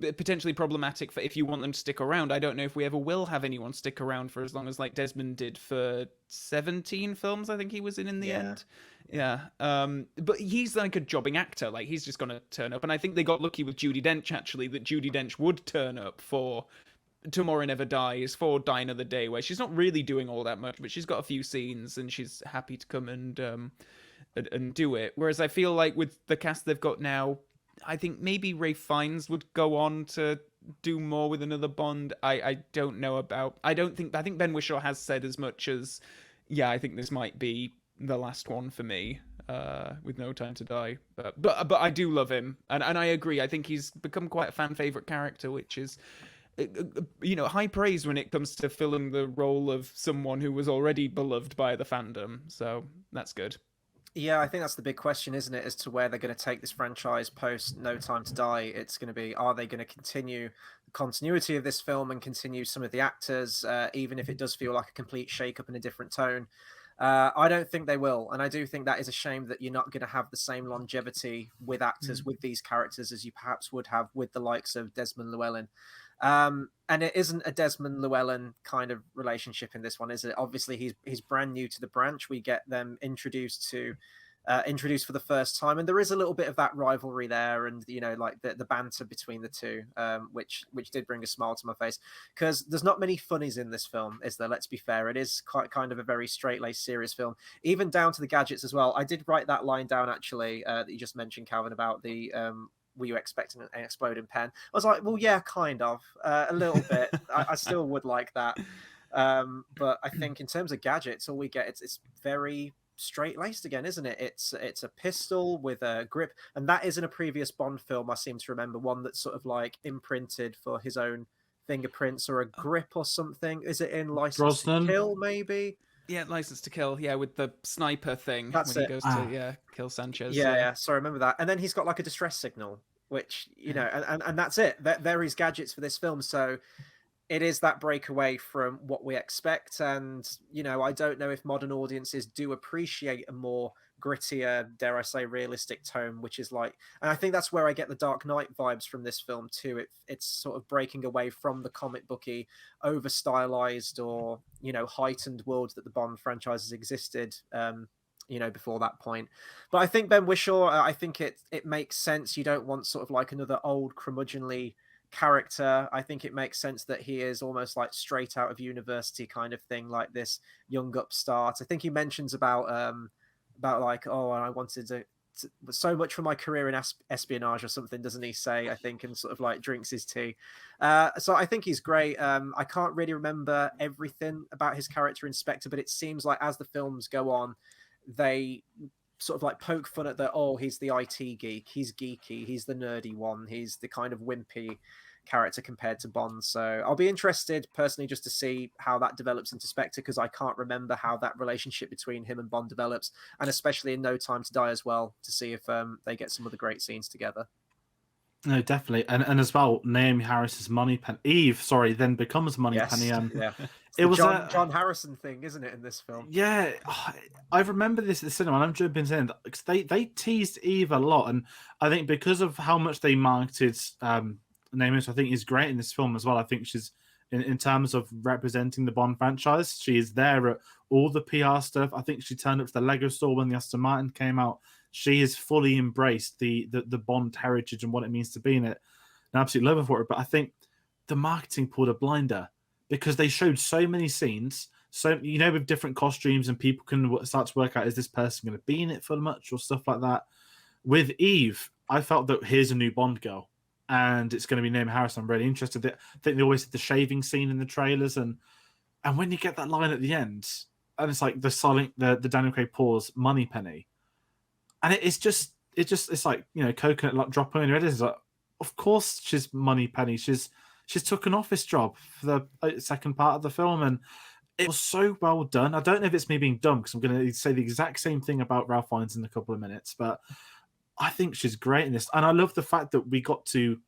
potentially problematic for if you want them to stick around. I don't know if we ever will have anyone stick around for as long as like Desmond did for 17 films, I think he was in the end. Yeah. But he's like a jobbing actor. Like, he's just going to turn up. And I think they got lucky with Judi Dench, actually, that Judi Dench would turn up for Tomorrow Never Dies, for Die Another Day, where she's not really doing all that much, but she's got a few scenes and she's happy to come and do it. Whereas I feel like with the cast they've got now, I think maybe Ralph Fiennes would go on to do more with another Bond. I don't know about. I think Ben Whishaw has said as much as, yeah, I think this might be the last one for me, with No Time to Die. But I do love him, and I agree. I think he's become quite a fan favorite character, which is, high praise when it comes to filling the role of someone who was already beloved by the fandom. So that's good. Yeah, I think that's the big question, isn't it, as to where they're going to take this franchise post No Time to Die. It's going to be, are they going to continue the continuity of this film and continue some of the actors, even if it does feel like a complete shake-up in a different tone? I don't think they will, and I do think that is a shame that you're not going to have the same longevity with actors, with these characters, as you perhaps would have with the likes of Desmond Llewellyn. And it isn't a Desmond Llewellyn kind of relationship in this one, is it? Obviously, he's brand new to the branch. We get them introduced for the first time, and there is a little bit of that rivalry there, and like the banter between the two, which did bring a smile to my face, because there's not many funnies in this film, is there? Let's be fair. It is quite kind of a very straight-laced, serious film, even down to the gadgets as well. I did write that line down, actually, that you just mentioned, Calvin, about the were you expecting an exploding pen? I was like, well, yeah, kind of, a little bit. I still would like that, but I think in terms of gadgets, all we get, it's very straight-laced again, isn't it? It's a pistol with a grip, and that is in a previous Bond film, I seem to remember, one that's sort of like imprinted for his own fingerprints, or a grip or something. Is it in License to Kill, maybe? Yeah, License to Kill. Yeah, with the sniper thing. That's when it. He goes to kill Sanchez. Yeah. So I remember that. And then he's got like a distress signal, which and that's it. They're his gadgets for this film. So it is that breakaway from what we expect. And I don't know if modern audiences do appreciate a more grittier, dare I say, realistic tone, which is like, and I think that's where I get the Dark Knight vibes from this film too. It's sort of breaking away from the comic booky, over stylized, or heightened world that the Bond franchise has existed before that point. But I think Ben Whishaw, I think it makes sense. You don't want sort of like another old curmudgeonly character. I think it makes sense that he is almost like straight out of university kind of thing, like this young upstart. I think he mentions about like, oh, I wanted to so much for my career in espionage or something, doesn't he say, I think, and sort of like drinks his tea. So I think he's great. I can't really remember everything about his character in Spectre, but it seems like as the films go on, they sort of like poke fun at he's the IT geek, he's geeky, he's the nerdy one, he's the kind of wimpy character compared to Bond. So I'll be interested personally just to see how that develops into Spectre, because I can't remember how that relationship between him and Bond develops, and especially in No Time to Die as well, to see if they get some other great scenes together. No, definitely. And as well, Naomi Harris's Moneypenny, Eve, sorry, then becomes Moneypenny. Yeah. It was John Harrison thing, isn't it, in this film? Yeah, I remember this at the cinema, and I'm jumping in because they teased Eve a lot, and I think because of how much they marketed Naomi, I think is great in this film as well. I think she's in terms of representing the Bond franchise, she is there at all the PR stuff. I think she turned up to the Lego store when the Aston Martin came out. She has fully embraced the Bond heritage and what it means to be in it. And I absolutely love her for it. But I think the marketing pulled a blinder because they showed so many scenes, so with different costumes, and people can start to work out, is this person going to be in it for much or stuff like that. With Eve, I felt that here's a new Bond girl, and it's going to be Naomi Harris. I'm really interested. I think they always did the shaving scene in the trailers, and when you get that line at the end, and it's like the Daniel Craig pause, Moneypenny, and it's like coconut dropping in your head. It's like, of course she's Moneypenny. She's took an office job for the second part of the film, and it was so well done. I don't know if it's me being dumb, because I'm going to say the exact same thing about Ralph Fiennes in a couple of minutes, but I think she's great in this. And I love the fact that we got to,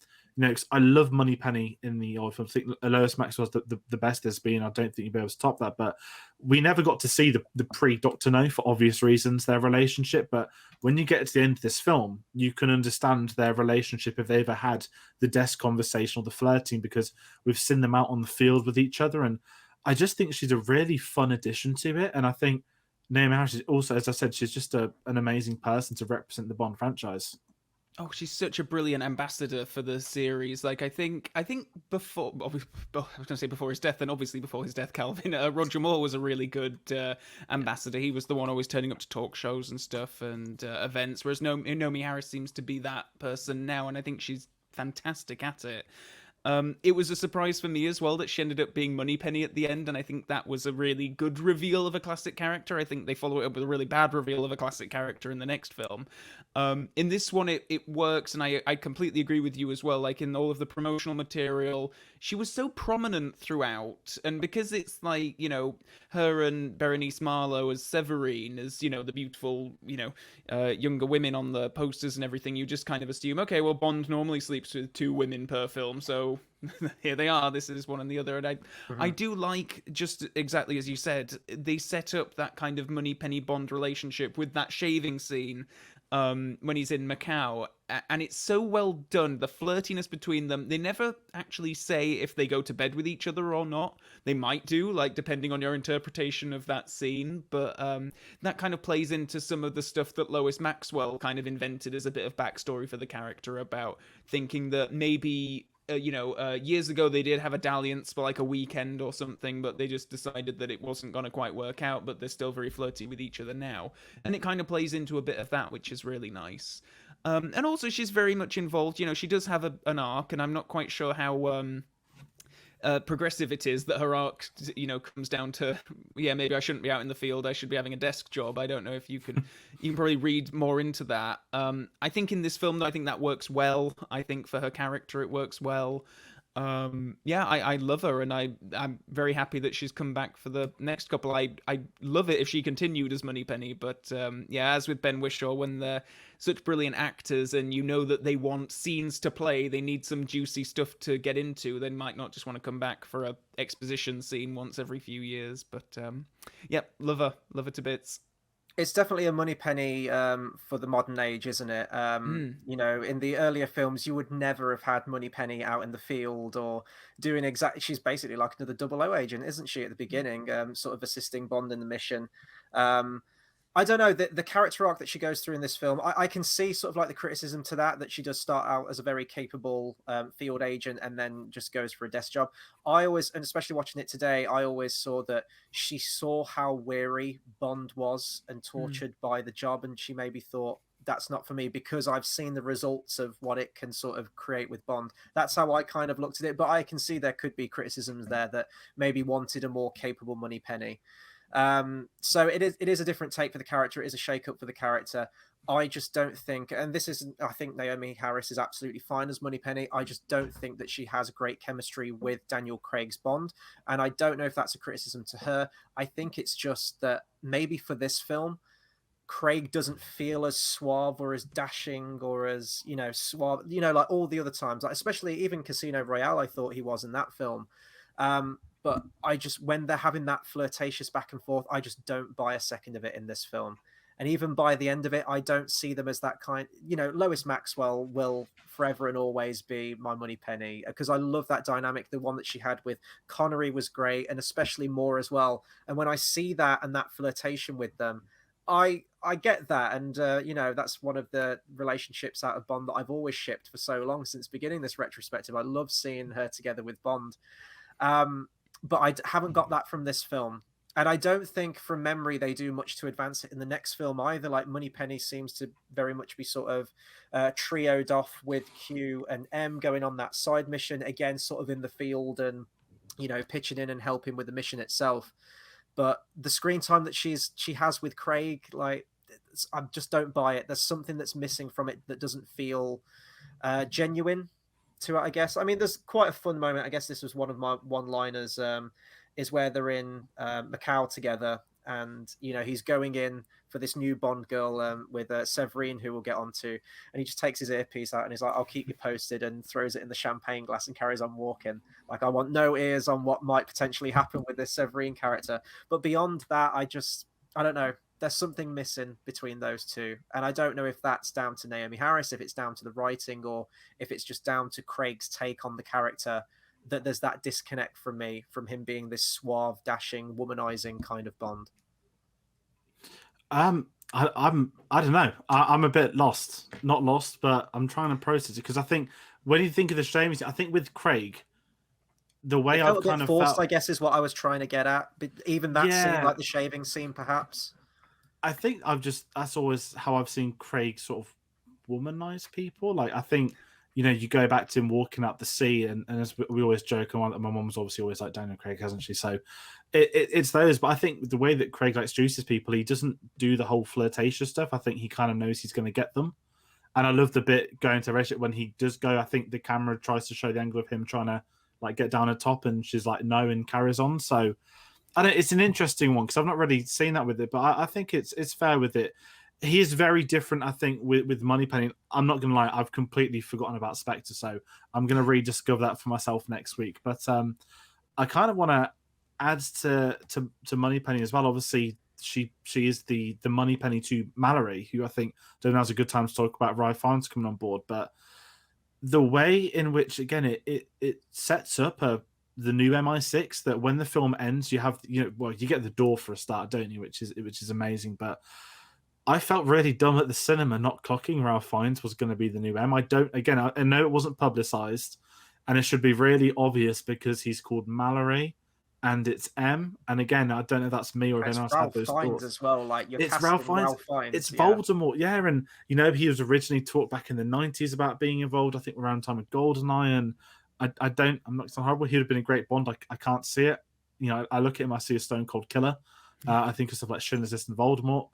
you know, 'cause I love Moneypenny in the old film. I think Lois Maxwell's the best there's been. I don't think you'll be able to top that. But we never got to see the pre-Doctor No, for obvious reasons, their relationship. But when you get to the end of this film, you can understand their relationship if they ever had the desk conversation or the flirting, because we've seen them out on the field with each other. And I just think she's a really fun addition to it. And I think Naomi Harris is also, as I said, she's just an amazing person to represent the Bond franchise. Oh, she's such a brilliant ambassador for the series. Like, I think before, I was going to say before his death, and obviously before his death, Calvin, Roger Moore was a really good ambassador. He was the one always turning up to talk shows and stuff and events, whereas Naomi Harris seems to be that person now, and I think she's fantastic at it. It was a surprise for me as well that she ended up being Moneypenny at the end, and I think that was a really good reveal of a classic character. I think they follow it up with a really bad reveal of a classic character in the next film. In this one, it works, and I completely agree with you as well. Like, in all of the promotional material, she was so prominent throughout, and because it's like, you know, her and Berenice Marlowe as Severine, as, you know, the beautiful, you know, younger women on the posters and everything, you just kind of assume, okay, well, Bond normally sleeps with 2 women per film, so here they are, this is one and the other. And I do like, just exactly as you said, they set up that kind of Moneypenny Bond relationship with that shaving scene when he's in Macau, and it's so well done, the flirtiness between them. They never actually say if they go to bed with each other or not. They might do, like, depending on your interpretation of that scene, but that kind of plays into some of the stuff that Lois Maxwell kind of invented as a bit of backstory for the character, about thinking that maybe years ago they did have a dalliance for like a weekend or something, but they just decided that it wasn't going to quite work out, but they're still very flirty with each other now. And it kind of plays into a bit of that, which is really nice. And also she's very much involved. You know, she does have an arc, and I'm not quite sure how progressive it is that her arc, you know, comes down to, yeah, maybe I shouldn't be out in the field, I should be having a desk job. I don't know if you can probably read more into that. I think in this film, though, I think that works well. I think for her character, it works well. I love her, and I'm very happy that she's come back for the next couple. I love it if she continued as Moneypenny, but as with Ben Whishaw, when they're such brilliant actors and you know that they want scenes to play, they need some juicy stuff to get into, they might not just want to come back for a exposition scene once every few years. But love her to bits. It's definitely a Moneypenny for the modern age, isn't it? You know, in the earlier films, you would never have had Moneypenny out in the field or doing exactly. She's basically like another 00 agent, isn't she? At the beginning, sort of assisting Bond in the mission. I don't know, the character arc that she goes through in this film, I can see sort of like the criticism to that she does start out as a very capable field agent and then just goes for a desk job. I always, and especially watching it today, I always saw that she saw how weary Bond was and tortured by the job, and she maybe thought, that's not for me, because I've seen the results of what it can sort of create with Bond. That's how I kind of looked at it, but I can see there could be criticisms there that maybe wanted a more capable Moneypenny. So it is a different take for the character. It is a shake-up for the character. I just don't think, and this isn't, I think Naomi Harris is absolutely fine as Moneypenny. I just don't think that she has great chemistry with Daniel Craig's Bond, and I don't know if that's a criticism to her. I think it's just that maybe for this film, Craig doesn't feel as suave or as dashing or as, you know, suave, you know, like all the other times, like especially even Casino Royale, I thought he was in that film. But I just, when they're having that flirtatious back and forth, I just don't buy a second of it in this film. And even by the end of it, I don't see them as that kind, you know, Lois Maxwell will forever and always be my Moneypenny, because I love that dynamic. The one that she had with Connery was great, and especially Moore as well. And when I see that and that flirtation with them, I get that. And, you know, that's one of the relationships out of Bond that I've always shipped for so long since beginning this retrospective. I love seeing her together with Bond. But I haven't got that from this film. And I don't think from memory they do much to advance it in the next film either. Like Moneypenny seems to very much be sort of trioed off with Q and M going on that side mission, again, sort of in the field and, you know, pitching in and helping with the mission itself. But the screen time that she has with Craig, like, I just don't buy it. There's something that's missing from it that doesn't feel genuine to it, I guess. I mean, there's quite a fun moment. I guess this was one of my one-liners, is where they're in Macau together, and he's going in for this new Bond girl with Severine, who we'll get onto, and he just takes his earpiece out and he's like, "I'll keep you posted," and throws it in the champagne glass and carries on walking. Like, I want no ears on what might potentially happen with this Severine character. But beyond that, I don't know. There's something missing between those two, and I don't know if that's down to Naomi Harris, if it's down to the writing, or if it's just down to Craig's take on the character. That there's that disconnect from me, from him being this suave, dashing, womanizing kind of Bond. I don't know. I'm a bit lost. Not lost, but I'm trying to process it, because I think when you think of the shaving, I think with Craig, the way I've kind of forced, felt, I guess, is what I was trying to get at. But even that scene, like the shaving scene, perhaps. I think that's always how I've seen Craig sort of womanize people. Like, I think, you go back to him walking up the sea, and as we always joke, and my mom's obviously always like Daniel Craig, hasn't she? So it's those. But I think the way that Craig seduces people, he doesn't do the whole flirtatious stuff. I think he kind of knows he's going to get them. And I love the bit going to Rachel when he does go. I think the camera tries to show the angle of him trying to get down the top, and she's like, no, and carries on. So it's an interesting one, because I've not really seen that with it, but I think it's fair with it. He is very different, I think, with Moneypenny. I'm not going to lie, I've completely forgotten about Spectre, so I'm going to rediscover that for myself next week. But I kind of want to add to Moneypenny as well. Obviously, she is the Moneypenny to Mallory, who I think don't know, has a good time to talk about Ralph Fiennes coming on board. But the way in which, again, it sets up the new MI6, that when the film ends, you have, you get the door for a start, don't you? Which is amazing. But I felt really dumb at the cinema not clocking Ralph Fiennes was going to be the new M. I know it wasn't publicized, and it should be really obvious because he's called Mallory and it's M. And again, I don't know if that's me or anyone else had those thoughts as well. Like, it's Ralph Fiennes. It's Voldemort, yeah. And he was originally talked back in the 90s about being involved, I think around the time of GoldenEye, and I'm not so horrible. He would have been a great Bond. I can't see it. I look at him, I see a stone cold killer. I think of stuff like Schindler's List and Voldemort.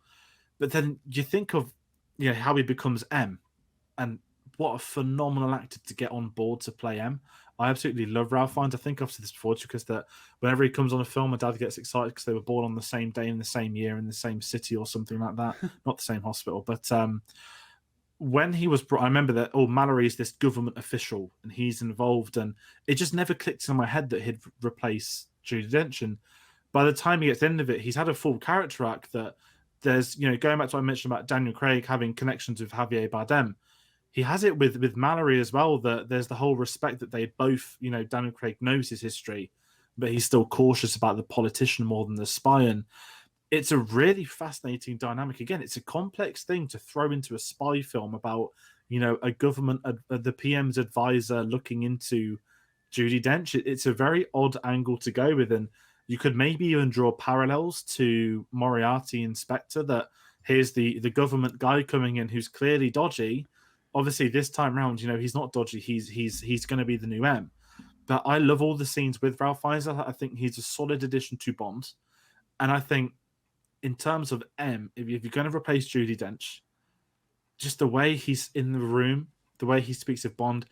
But then you think of how he becomes M, and what a phenomenal actor to get on board to play M. I absolutely love Ralph Fiennes. I think I've said this before, because that whenever he comes on a film, my dad gets excited because they were born on the same day in the same year in the same city or something like that. Not the same hospital, but when he was brought, I remember that, Mallory is this government official and he's involved, and it just never clicked in my head that he'd replace Judi Dench. And by the time he gets to the end of it, he's had a full character arc that there's, going back to what I mentioned about Daniel Craig having connections with Javier Bardem, he has it with Mallory as well, that there's the whole respect that they both, Daniel Craig knows his history, but he's still cautious about the politician more than the spy. And it's a really fascinating dynamic. Again, it's a complex thing to throw into a spy film about, a government, the PM's advisor looking into Judi Dench. It's a very odd angle to go with, and you could maybe even draw parallels to Moriarty and Spectre, that here's the government guy coming in who's clearly dodgy. Obviously, this time around, he's not dodgy. He's going to be the new M. But I love all the scenes with Ralph Fiennes. I think he's a solid addition to Bond. And I think in terms of M, if you're going to replace Judi Dench, just the way he's in the room, the way he speaks of Bond,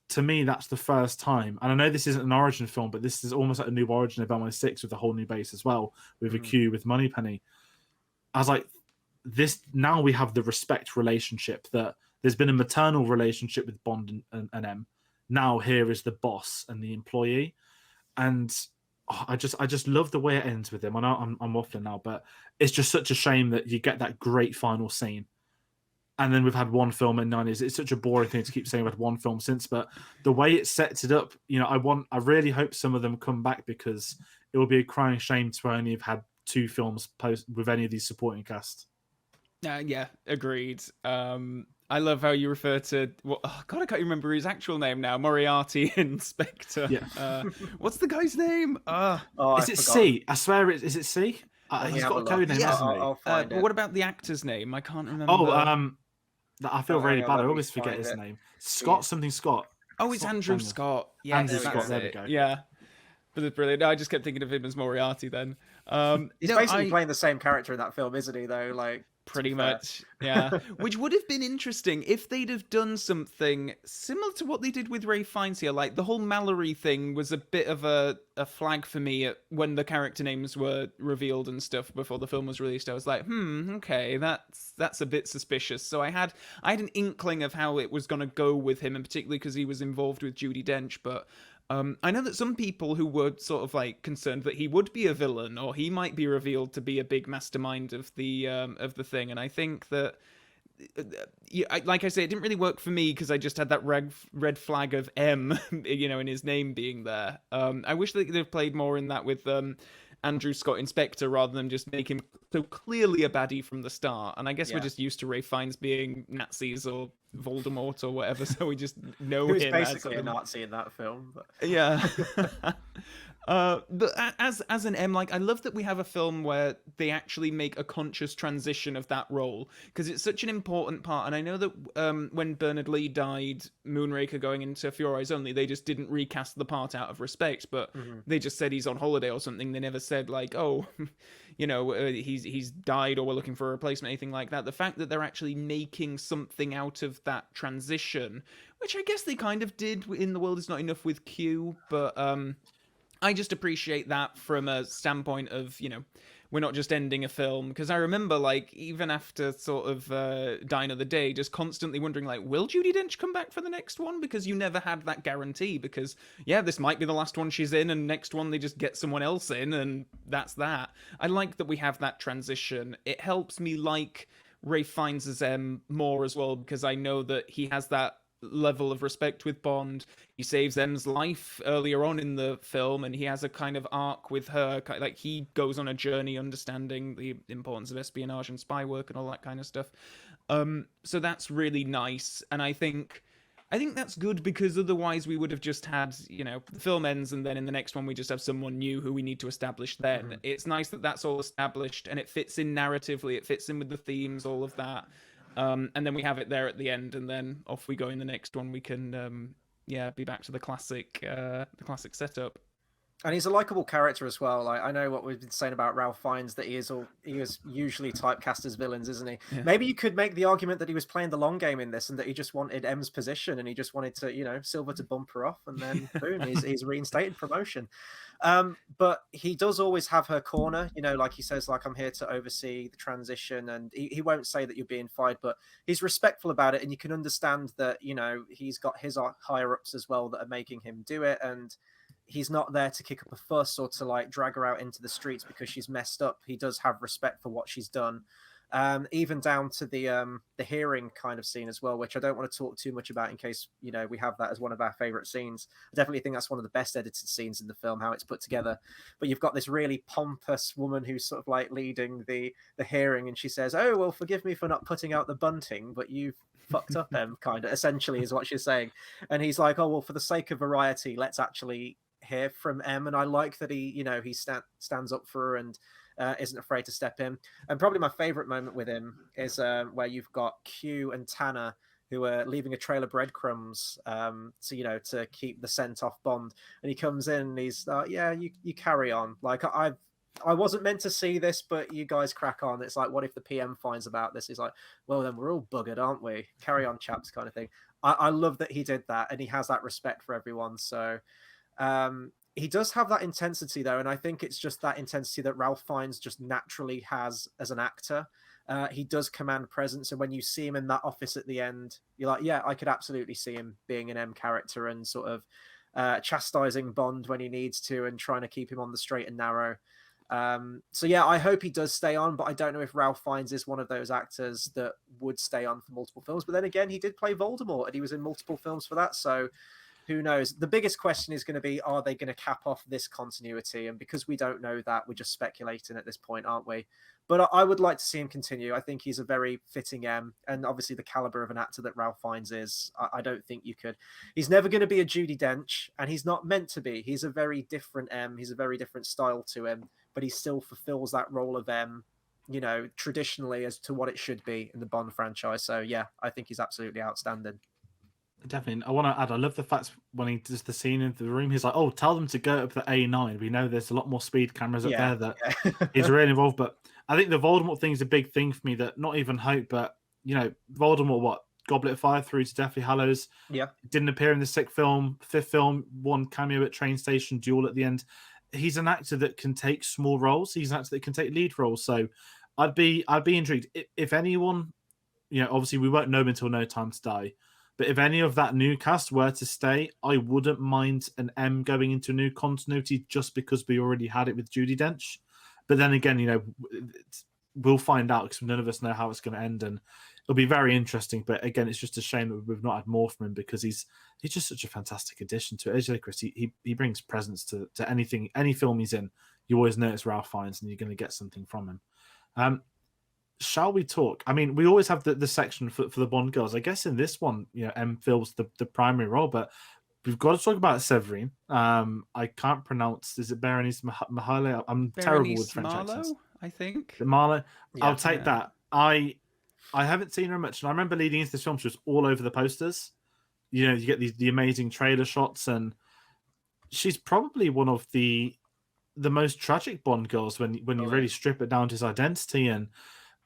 to me, that's the first time. And I know this isn't an origin film, but this is almost like a new origin of MI6 with a whole new base as well, with a Q, with Moneypenny. I was like, this, now we have the respect relationship, that there's been a maternal relationship with Bond and M. Now here is the boss and the employee. And I just love the way it ends with him. I know I'm waffling now, but it's just such a shame that you get that great final scene. And then we've had one film in 90s. It's such a boring thing to keep saying we've had one film since, but the way it sets it up, I really hope some of them come back, because it will be a crying shame to only have had 2 films post with any of these supporting cast. Yeah, agreed. I love how you refer to, I can't remember his actual name now. Moriarty in Spectre. Yeah. What's the guy's name? Is it C? I swear is it C? He's got a code name, hasn't he? I'll find it. What about the actor's name? I can't remember. I feel really bad. I always forget his name. Scott. Oh, it's Andrew Scott. Yeah, Andrew Scott. There we go. Yeah, but it's brilliant. I just kept thinking of him as Moriarty then. He's basically playing the same character in that film, isn't he? Though, like, Pretty much, yeah. Which would have been interesting if they'd have done something similar to what they did with Ray Fiennes here. Like, the whole Mallory thing was a bit of a flag for me when the character names were revealed and stuff before the film was released. I was like, okay, that's a bit suspicious. So I had an inkling of how it was going to go with him, and particularly because he was involved with Judi Dench, but I know that some people who were sort of like concerned that he would be a villain or he might be revealed to be a big mastermind of the thing, and I think that, like I say, it didn't really work for me because I just had that red flag of M, in his name being there. I wish they could have played more in that with Andrew Scott in Spectre rather than just make him so clearly a baddie from the start. And I guess we're just used to Ray Fiennes being Nazis or Voldemort or whatever, so we just know him. He was basically a Nazi in that film. But... Yeah. But as an M, like, I love that we have a film where they actually make a conscious transition of that role, because it's such an important part. And I know that when Bernard Lee died, Moonraker going into For Your Eyes Only, they just didn't recast the part out of respect, but they just said he's on holiday or something. They never said like, oh, he's died or we're looking for a replacement, anything like that. The fact that they're actually making something out of that transition, which I guess they kind of did in The World Is Not Enough with Q, but I just appreciate that from a standpoint of, we're not just ending a film. Because I remember, like, even after sort of Die Another Day, just constantly wondering, like, will Judi Dench come back for the next one? Because you never had that guarantee. Because, yeah, this might be the last one she's in, and next one they just get someone else in, and that's that. I like that we have that transition. It helps me like Ray Fiennes as M more as well, because I know that he has that level of respect with Bond. He saves M's life earlier on in the film, and he has a kind of arc with her. Like, he goes on a journey understanding the importance of espionage and spy work and all that kind of stuff. So that's really nice, and I think that's good, because otherwise we would have just had, the film ends and then in the next one we just have someone new who we need to establish then. It's nice that that's all established and it fits in narratively, it fits in with the themes, all of that. And then we have it there at the end, and then off we go in the next one. We can, be back to the classic setup. And he's a likable character as well. Like, I know what we've been saying about Ralph Fiennes, that he is usually typecast as villains, isn't he? Yeah. Maybe you could make the argument that he was playing the long game in this, and that he just wanted M's position, and he just wanted to, Silva to bump her off, and then boom, he's reinstated promotion. But he does always have her corner, like he says, like, I'm here to oversee the transition, and he won't say that you're being fired, but he's respectful about it, and you can understand that, he's got his higher ups as well that are making him do it, and he's not there to kick up a fuss or to like drag her out into the streets because she's messed up. He does have respect for what she's done. Even down to the hearing kind of scene as well, which I don't want to talk too much about in case, we have that as one of our favorite scenes. I definitely think that's one of the best edited scenes in the film, how it's put together. But you've got this really pompous woman who's sort of like leading the hearing, and she says, oh, well, forgive me for not putting out the bunting, but you've fucked up, Em, kind of, essentially is what she's saying. And he's like, oh, well, for the sake of variety, let's actually hear from M. And I like that he stands up for her and isn't afraid to step in. And probably my favorite moment with him is where you've got Q and Tanner, who are leaving a trail of breadcrumbs to keep the scent off Bond. And he comes in and he's you carry on. Like, I wasn't meant to see this, but you guys crack on. It's like, what if the PM finds about this? He's like, well, then we're all buggered, aren't we? Carry on, chaps, kind of thing. I love that he did that, and he has that respect for everyone. So he does have that intensity, though, and I think it's just that intensity that Ralph Fiennes just naturally has as an actor. He does command presence, and when you see him in that office at the end, you're like, yeah, I could absolutely see him being an M character and sort of chastising Bond when he needs to and trying to keep him on the straight and narrow. So yeah, I hope he does stay on, but I don't know if Ralph Fiennes is one of those actors that would stay on for multiple films. But then again, he did play Voldemort, and he was in multiple films for that, so who knows? The biggest question is going to be, are they going to cap off this continuity? And because we don't know that, we're just speculating at this point, aren't we? But I would like to see him continue. I think he's a very fitting M, and obviously the caliber of an actor that Ralph Fiennes is, I don't think you could. He's never going to be a Judi Dench, and he's not meant to be. He's a very different M. He's a very different style to him, but he still fulfills that role of M, traditionally as to what it should be in the Bond franchise. So yeah, I think he's absolutely outstanding. Definitely. I want to add, I love the fact when he does the scene in the room, he's like, oh, tell them to go up the A9. We know there's a lot more speed cameras up there that he's really involved. But I think the Voldemort thing is a big thing for me that not even Hope, but, you know, Voldemort, what? Goblet of Fire through to Deathly Hallows. Yeah. Didn't appear in the fifth film, one cameo at train station, duel at the end. He's an actor that can take small roles. He's an actor that can take lead roles. So I'd be intrigued. If anyone, you know, obviously we won't know until No Time to Die. But if any of that new cast were to stay, I wouldn't mind an M going into new continuity just because we already had it with Judi Dench. But then again, you know, we'll find out because none of us know how it's going to end, and it'll be very interesting. But again, it's just a shame that we've not had more from him because he's just such a fantastic addition to it. As you say, Chris, he brings presence to anything, any film he's in. You always notice Ralph Fiennes, and you're going to get something from him. Shall we talk? I mean, we always have the section for the Bond girls. I guess in this one, you know, M fills the primary role, but we've got to talk about Severine. I can't pronounce. Is it Berenice Mahale? I'm terrible with French accents. I think. Marlowe. Yeah, I'll take that. I haven't seen her much, and I remember leading into this film, she was all over the posters. You know, you get the amazing trailer shots, and she's probably one of the most tragic Bond girls when you really strip it down to his identity. And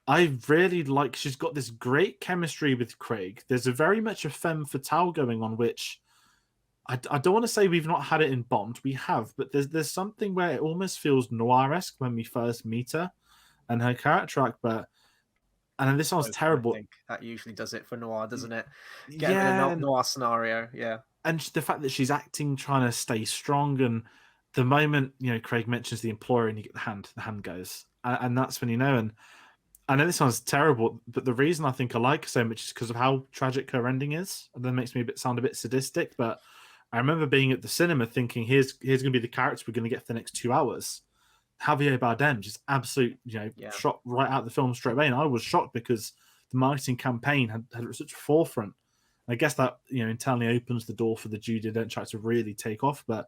I really like, she's got this great chemistry with Craig. There's a very much a femme fatale going on, which I don't want to say we've not had it in Bond. We have, but there's something where it almost feels noir-esque when we first meet her and her character arc. But, and then this sounds terrible. I think that usually does it for noir, doesn't it? Get in a noir scenario, yeah. And the fact that she's acting, trying to stay strong, and the moment, you know, Craig mentions the employer and you get the hand goes. And that's when you know, and I know this sounds terrible, but the reason I think I like her so much is because of how tragic her ending is. And that makes me sound a bit sadistic, but I remember being at the cinema thinking, here's going to be the character we're going to get for the next 2 hours. Javier Bardem, just absolute, shot right out of the film straight away. And I was shocked because the marketing campaign had such a forefront. I guess that, internally opens the door for the Judi Dench to really take off. But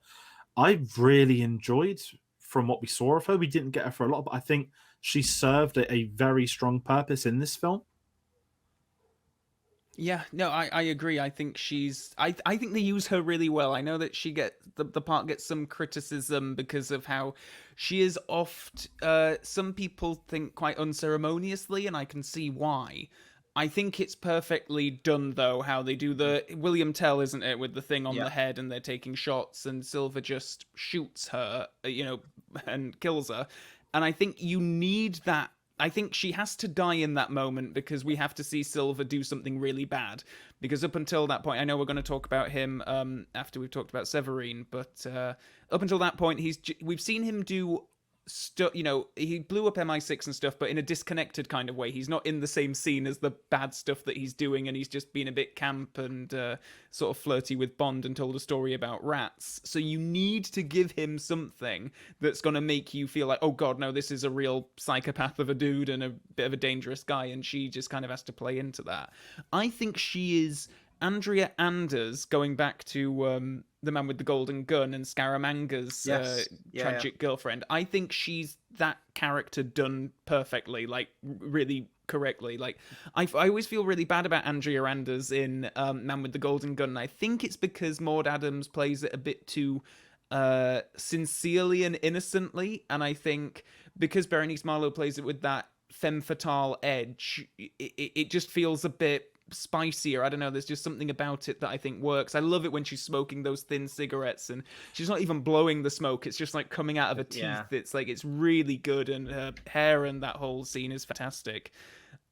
I really enjoyed from what we saw of her. We didn't get her for a lot, but I think she served a very strong purpose in this film. Yeah, no, I agree. I think I think they use her really well. I know that the part gets some criticism because of how she is oft, some people think quite unceremoniously, and I can see why. I think it's perfectly done, though, how they do the William Tell, isn't it, with the thing on the head and they're taking shots and Silva just shoots her, and kills her. And I think you need that. I think she has to die in that moment because we have to see Silva do something really bad. Because up until that point, I know we're going to talk about him after we've talked about Severine, but up until that point, we've seen him do stuff. He blew up MI6 and stuff, but in a disconnected kind of way. He's not in the same scene as the bad stuff that he's doing, and he's just been a bit camp and sort of flirty with Bond and told a story about rats. So you need to give him something that's going to make you feel like, oh god, no, this is a real psychopath of a dude and a bit of a dangerous guy, and she just kind of has to play into that. I think she is Andrea Anders, going back to The Man with the Golden Gun and Scaramanga's tragic girlfriend. I think she's that character done perfectly, like really correctly. Like I always feel really bad about Andrea Anders in Man with the Golden Gun, and I think it's because Maud Adams plays it a bit too sincerely and innocently, and I think because Berenice Marlowe plays it with that femme fatale edge, it just feels a bit spicier. I don't know, there's just something about it that I think works. I love it when she's smoking those thin cigarettes and she's not even blowing the smoke, it's just like coming out of her teeth. It's like, it's really good, and her hair and that whole scene is fantastic.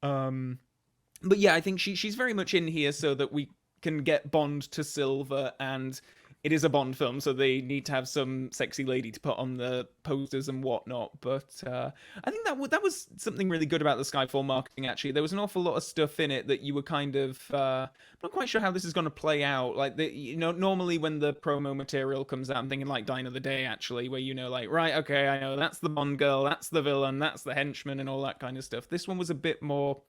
But yeah, I think she's very much in here so that we can get Bond to Silva, and it is a Bond film, so they need to have some sexy lady to put on the posters and whatnot. But I think that was something really good about the Skyfall marketing, actually. There was an awful lot of stuff in it that you were kind of not quite sure how this is going to play out. Like, normally when the promo material comes out, I'm thinking like Dine of the Day, actually, where like, right, okay, I know that's the Bond girl, that's the villain, that's the henchman, and all that kind of stuff. This one was a bit more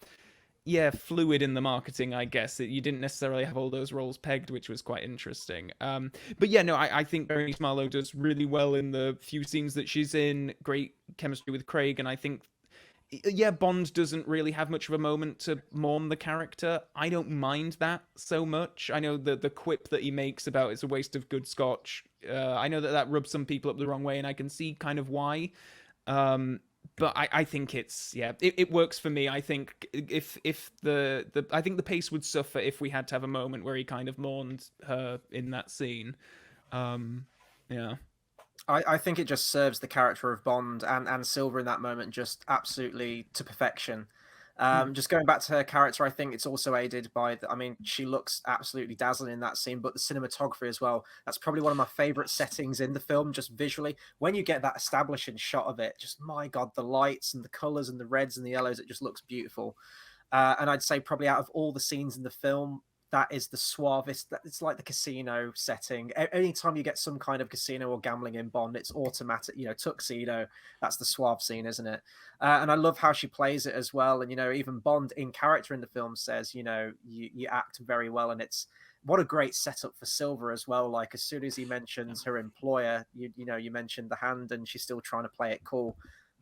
fluid in the marketing, I guess. You didn't necessarily have all those roles pegged, which was quite interesting. But yeah, no, I think Berenice Marlowe does really well in the few scenes that she's in. Great chemistry with Craig, and I think yeah, Bond doesn't really have much of a moment to mourn the character. I don't mind that so much. I know the quip that he makes about it's a waste of good scotch. I know that rubs some people up the wrong way, and I can see kind of why. But I think it works for me. I think if I think the pace would suffer if we had to have a moment where he kind of mourned her in that scene. Yeah. I think it just serves the character of Bond and Silva in that moment just absolutely to perfection. Just going back to her character, I think it's also aided by, I mean, she looks absolutely dazzling in that scene, but the cinematography as well. That's probably one of my favorite settings in the film, just visually. When you get that establishing shot of it, just, my God, the lights and the colors and the reds and the yellows, it just looks beautiful. And I'd say probably out of all the scenes in the film, that is the suavest. It's like the casino setting. Anytime you get some kind of casino or gambling in Bond, it's automatic. Tuxedo. That's the suave scene, isn't it? And I love how she plays it as well. And even Bond in character in the film says, you act very well, and it's what a great setup for Silva as well. Like as soon as he mentions her employer, you mentioned the hand, and she's still trying to play it cool.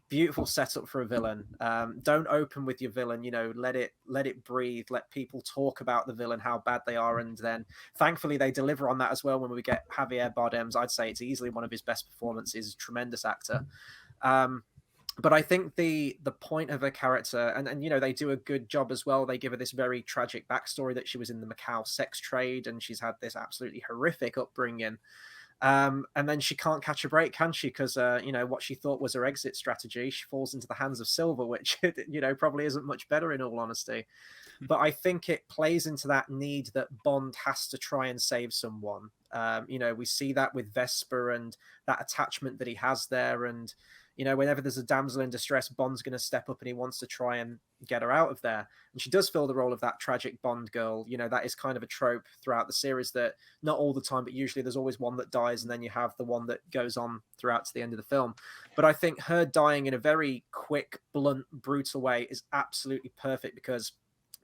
Beautiful setup for a villain. Don't open with your villain, let it breathe, let people talk about the villain, how bad they are, and then thankfully they deliver on that as well when we get Javier Bardem's. I'd say it's easily one of his best performances. Tremendous actor. But I think the point of her character, and they do a good job as well. They give her this very tragic backstory that she was in the Macau sex trade and she's had this absolutely horrific upbringing. And then she can't catch a break, can she? Because, what she thought was her exit strategy, she falls into the hands of Silva, which, probably isn't much better in all honesty. But I think it plays into that need that Bond has to try and save someone. We see that with Vesper and that attachment that he has there. And, whenever there's a damsel in distress, Bond's going to step up and he wants to try and get her out of there. And she does fill the role of that tragic Bond girl. That is kind of a trope throughout the series, that not all the time, but usually there's always one that dies and then you have the one that goes on throughout to the end of the film. But I think her dying in a very quick, blunt, brutal way is absolutely perfect, because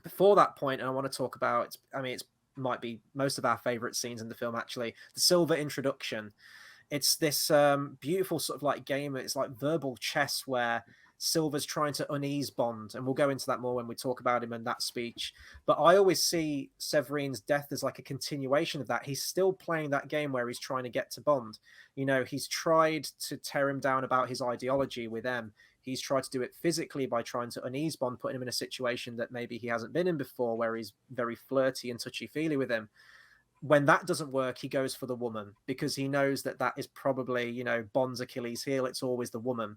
before that point, and I want to talk about, it might be most of our favorite scenes in the film, actually, the Silva introduction. It's this beautiful sort of like game. It's like verbal chess where Silva's trying to unease Bond, and we'll go into that more when we talk about him and that speech. But I always see Severine's death as like a continuation of that. He's still playing that game where he's trying to get to Bond. He's tried to tear him down about his ideology with M. He's tried to do it physically by trying to unease Bond, putting him in a situation that maybe he hasn't been in before, where he's very flirty and touchy-feely with him. When that doesn't work, he goes for the woman, because he knows that is probably, Bond's Achilles heel. It's always the woman.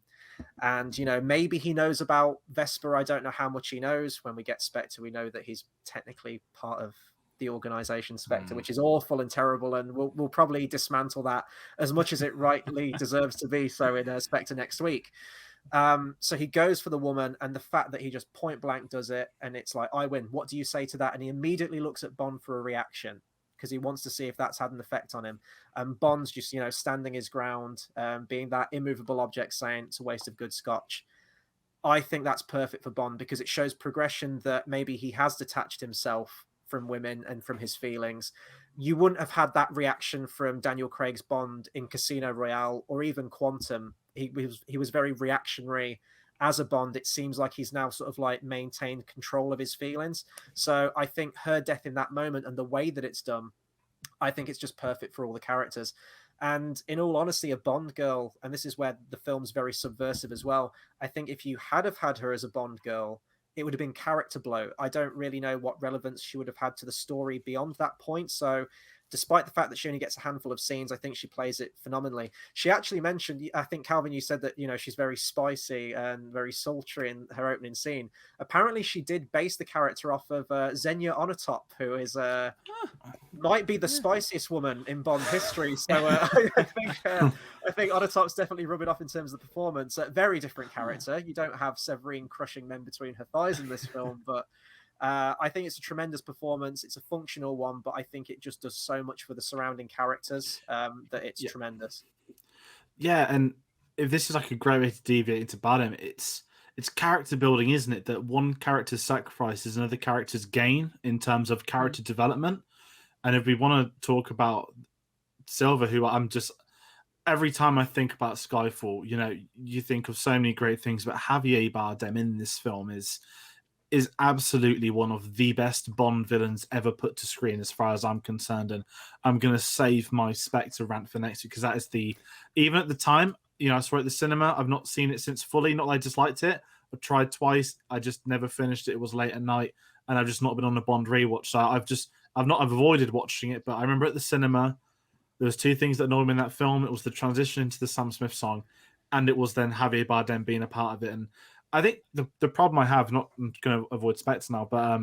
And, maybe he knows about Vesper. I don't know how much he knows. When we get Spectre, we know that he's technically part of the organization Spectre, which is awful and terrible. And we'll probably dismantle that as much as it rightly deserves to be so in Spectre next week. So he goes for the woman, and the fact that he just point blank does it, and it's like, I win. What do you say to that? And he immediately looks at Bond for a reaction, because he wants to see if that's had an effect on him. And Bond's just, standing his ground, being that immovable object, saying it's a waste of good scotch. I think that's perfect for Bond, because it shows progression, that maybe he has detached himself from women and from his feelings. You wouldn't have had that reaction from Daniel Craig's Bond in Casino Royale or even Quantum. He was very reactionary. As a Bond, it seems like he's now sort of like maintained control of his feelings. So I think her death in that moment and the way that it's done, I think it's just perfect for all the characters. And in all honesty, a Bond girl, and this is where the film's very subversive as well, I think if you had her as a Bond girl, it would have been character blow. I don't really know what relevance she would have had to the story beyond that point. So despite the fact that she only gets a handful of scenes, I think she plays it phenomenally. She actually mentioned, I think, Calvin, you said that, she's very spicy and very sultry in her opening scene. Apparently, she did base the character off of Xenia Onatop, who is might be the spiciest woman in Bond history. So I think Onatop's definitely rubbing off in terms of the performance. Very different character. You don't have Severine crushing men between her thighs in this film, but I think it's a tremendous performance. It's a functional one, but I think it just does so much for the surrounding characters that it's tremendous. Yeah, and if this is like a great way to deviate into Bardem, it's character building, isn't it? That one character's sacrifice is another character's gain in terms of character development. And if we want to talk about Silva, who every time I think about Skyfall, you think of so many great things, but Javier Bardem in this film is absolutely one of the best Bond villains ever put to screen, as far as I'm concerned. And I'm going to save my Spectre rant for next week, because that is even at the time, I saw it at the cinema. I've not seen it since fully. Not that I disliked it. I tried twice. I just never finished it. It was late at night, and I've just not been on a Bond rewatch. So I've avoided watching it. But I remember at the cinema, there was two things that annoyed me in that film. It was the transition into the Sam Smith song, and it was then Javier Bardem being a part of it. And I think the problem I have, not I'm going to avoid Spectre now, but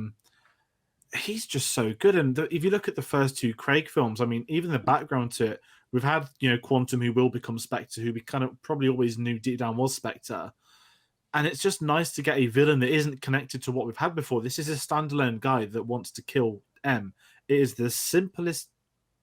he's just so good. And if you look at the first two Craig films, I mean, even the background to it, we've had, Quantum, who will become Spectre, who we kind of probably always knew deep down was Spectre. And it's just nice to get a villain that isn't connected to what we've had before. This is a standalone guy that wants to kill M. It is the simplest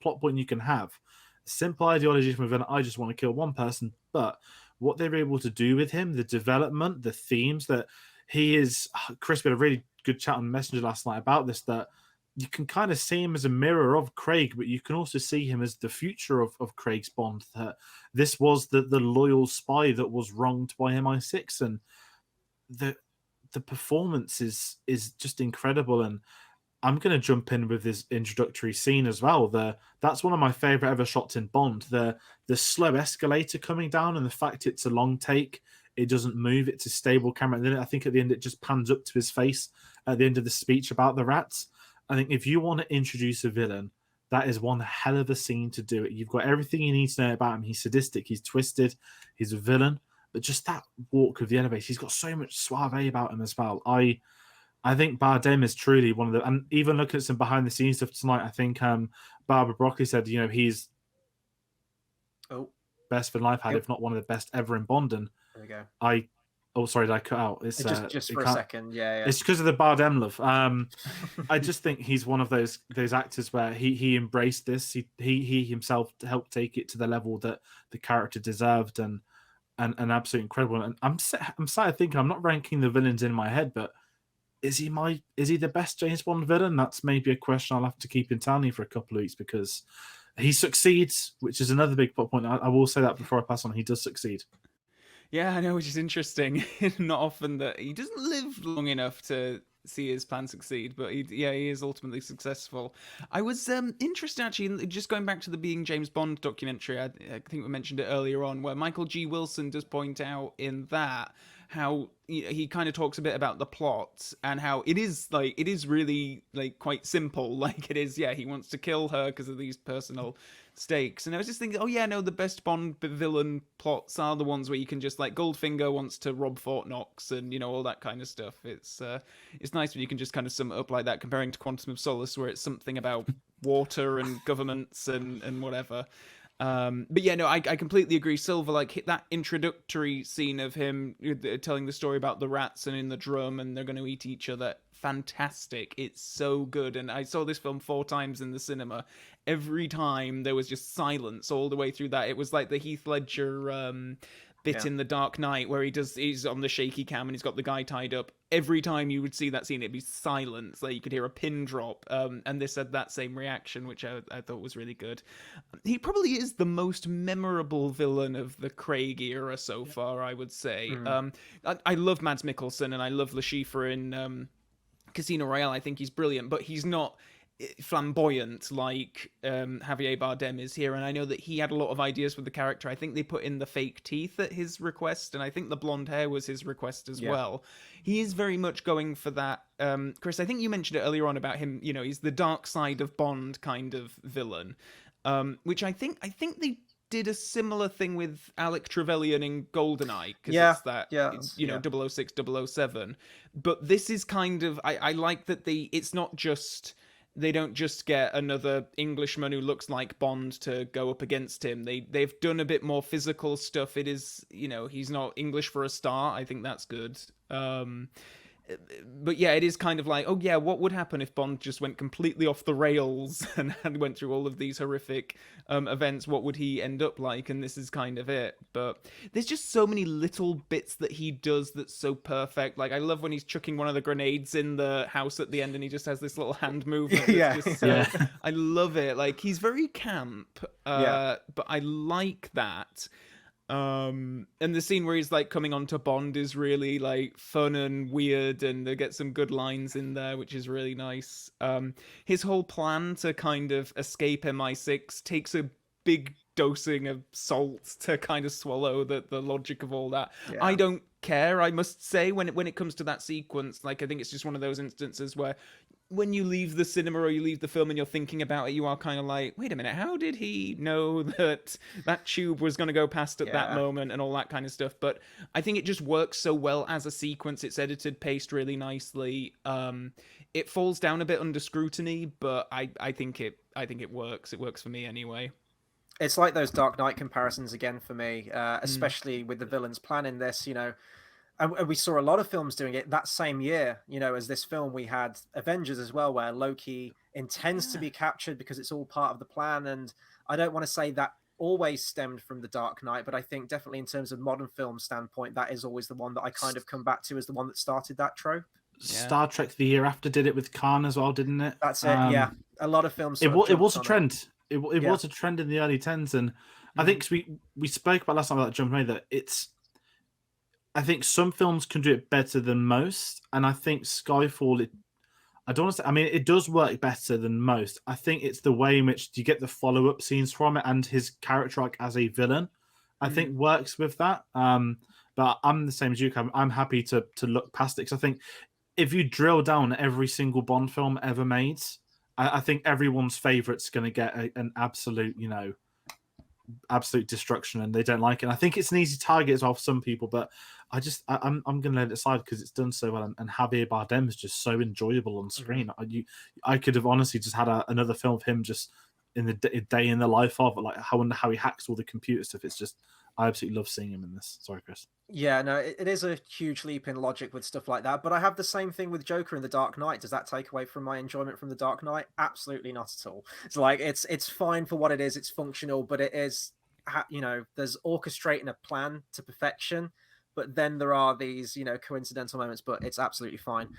plot point you can have. Simple ideology from a villain. I just want to kill one person. But what they were able to do with him, the development, the themes that he is. Chris, we had a really good chat on Messenger last night about this, that you can kind of see him as a mirror of Craig, but you can also see him as the future of Craig's Bond. That this was the loyal spy that was wronged by MI6, and the performance is just incredible. And I'm going to jump in with this introductory scene as well. That's one of my favorite ever shots in Bond. The slow escalator coming down, and the fact it's a long take, it doesn't move, it's a stable camera. And then I think at the end it just pans up to his face at the end of the speech about the rats. I think if you want to introduce a villain, that is one hell of a scene to do it. You've got everything you need to know about him. He's sadistic, he's twisted, he's a villain. But just that walk of the elevator, he's got so much suave about him as well. I think Bardem is truly one of the, and even looking at some behind the scenes stuff tonight, I think Barbara Broccoli said, he's best villain I've had, if not one of the best ever in Bond. And there we go. Sorry, did I cut out? It's just for a second, yeah. It's because of the Bardem love. I just think he's one of those actors where he embraced this. He himself helped take it to the level that the character deserved, and absolutely incredible. And I'm sad thinking, I'm not ranking the villains in my head, but is he the best James Bond villain? That's maybe a question I'll have to keep in tally for a couple of weeks, because he succeeds, which is another big point. I will say that before I pass on. He does succeed. Yeah, I know, which is interesting. Not often that he doesn't live long enough to see his plan succeed, but he is ultimately successful. I was interested, actually, just going back to the Being James Bond documentary. I think we mentioned it earlier on, where Michael G. Wilson does point out in that how he kind of talks a bit about the plot and how it is really quite simple. Like, it is, he wants to kill her because of these personal stakes. And I was just thinking, the best Bond villain plots are the ones where you can just, like, Goldfinger wants to rob Fort Knox and all that kind of stuff. It's nice when you can just kind of sum it up like that, comparing to Quantum of Solace, where it's something about water and governments and whatever. But yeah, no, I completely agree. Silva, like, that introductory scene of him telling the story about the rats and in the drum and they're going to eat each other, fantastic. It's so good. And I saw this film 4 times in the cinema. Every time there was just silence all the way through that. It was like the Heath Ledger bit in The Dark Knight where he's on the shaky cam and he's got the guy tied up. Every time you would see that scene, it'd be silence. Like, you could hear a pin drop. And this had that same reaction, which I thought was really good. He probably is the most memorable villain of the Craig era so far, I would say. I love Mads Mikkelsen and I love Le Chiffre in Casino Royale. I think he's brilliant, but he's not flamboyant like Javier Bardem is here. And I know that he had a lot of ideas with the character. I think they put in the fake teeth at his request, and I think the blonde hair was his request as well. He is very much going for that. Chris, I think you mentioned it earlier on about him, he's the dark side of Bond kind of villain, which I think they did a similar thing with Alec Trevelyan in GoldenEye, because it's 006, 007. But this is kind of, I like that it's not just, they don't just get another Englishman who looks like Bond to go up against him. They've done a bit more physical stuff. It is, he's not English for a star. I think that's good. but yeah, it is kind of like, oh yeah, what would happen if Bond just went completely off the rails and went through all of these horrific events? What would he end up like? And this is kind of it. But there's just so many little bits that he does that's so perfect. Like, I love when he's chucking one of the grenades in the house at the end and he just has this little hand movement. That's just so, I love it. Like, he's very camp, but I like that. And the scene where he's like coming onto Bond is really like fun and weird, and they get some good lines in there, which is really nice. His whole plan to kind of escape MI6 takes a big dosing of salt to kind of swallow the logic of all that. I don't care, I must say, when it comes to that sequence. Like, I think it's just one of those instances where when you leave the cinema or you leave the film and you're thinking about it, you are kind of like, wait a minute, how did he know that tube was going to go past at that moment and all that kind of stuff? But I think it just works so well as a sequence. It's edited, paced really nicely. It falls down a bit under scrutiny, but I think it works. It works for me anyway. It's like those Dark Knight comparisons again for me, especially with the villain's plan in this, and we saw a lot of films doing it that same year, as this film. We had Avengers as well, where Loki intends to be captured because it's all part of the plan. And I don't want to say that always stemmed from the Dark Knight, but I think definitely in terms of modern film standpoint, that is always the one that I kind of come back to as the one that started that trope. Star Trek the year after did it with Khan as well, didn't it? That's it. Yeah, a lot of films. It was a trend. It was a trend in the early 10s, and I think we spoke about last time about that Jump Away, that I think some films can do it better than most, and I think Skyfall, I don't want to say, I mean, it does work better than most. I think it's the way in which you get the follow-up scenes from it, and his character arc as a villain, I think works with that. But I'm the same as you, Calvin. I'm happy to look past it, because I think if you drill down every single Bond film ever made, I think everyone's favorite's going to get an absolute, absolute destruction, and they don't like it. And I think it's an easy target as well for some people, but I'm going to let it slide because it's done so well, and Javier Bardem is just so enjoyable on screen. I could have honestly just had another film of him just in the day in the life of, like, I wonder how he hacks all the computer stuff. It's just, I absolutely love seeing him in this. Sorry, Chris. Yeah, no, it is a huge leap in logic with stuff like that, but I have the same thing with Joker in The Dark Knight. Does that take away from my enjoyment from The Dark Knight? Absolutely not at all. It's like, it's fine for what it is, it's functional, but it is, there's orchestrating a plan to perfection, but then there are these, coincidental moments, but it's absolutely fine.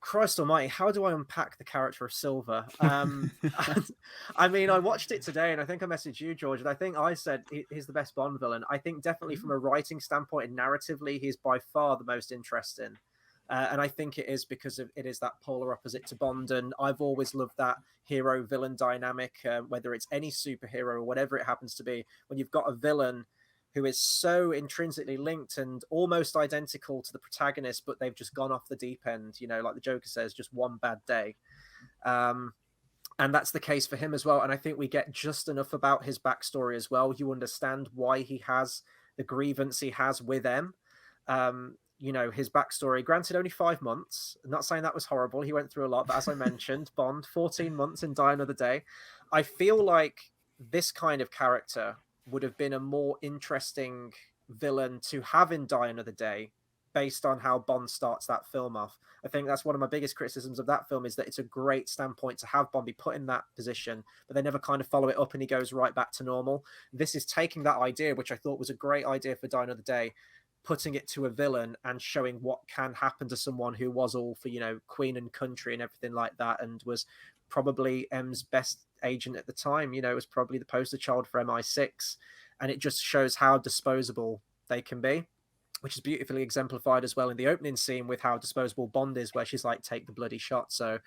Christ almighty, how do I unpack the character of Silva? I mean, I watched it today, and I think I messaged you, George, and I think I said he's the best Bond villain. I think definitely from a writing standpoint and narratively, he's by far the most interesting. And I think it is because it is that polar opposite to Bond, and I've always loved that hero-villain dynamic, whether it's any superhero or whatever it happens to be. When you've got a villain who is so intrinsically linked and almost identical to the protagonist, but they've just gone off the deep end, like the Joker says, just one bad day. And that's the case for him as well. And I think we get just enough about his backstory as well. You understand why he has the grievance he has with M. His backstory, granted only 5 months. I'm not saying that was horrible. He went through a lot, but as I mentioned, Bond, 14 months in Die Another Day. I feel like this kind of character would have been a more interesting villain to have in Die Another Day based on how Bond starts that film off. I think that's one of my biggest criticisms of that film, is that it's a great standpoint to have Bond be put in that position, but they never kind of follow it up and he goes right back to normal. This is taking that idea, which I thought was a great idea for Die Another Day, putting it to a villain and showing what can happen to someone who was all for, Queen and country and everything like that, and was probably M's best agent at the time. It was probably the poster child for MI6, and it just shows how disposable they can be, which is beautifully exemplified as well in the opening scene with how disposable Bond is, where she's like, take the bloody shot. So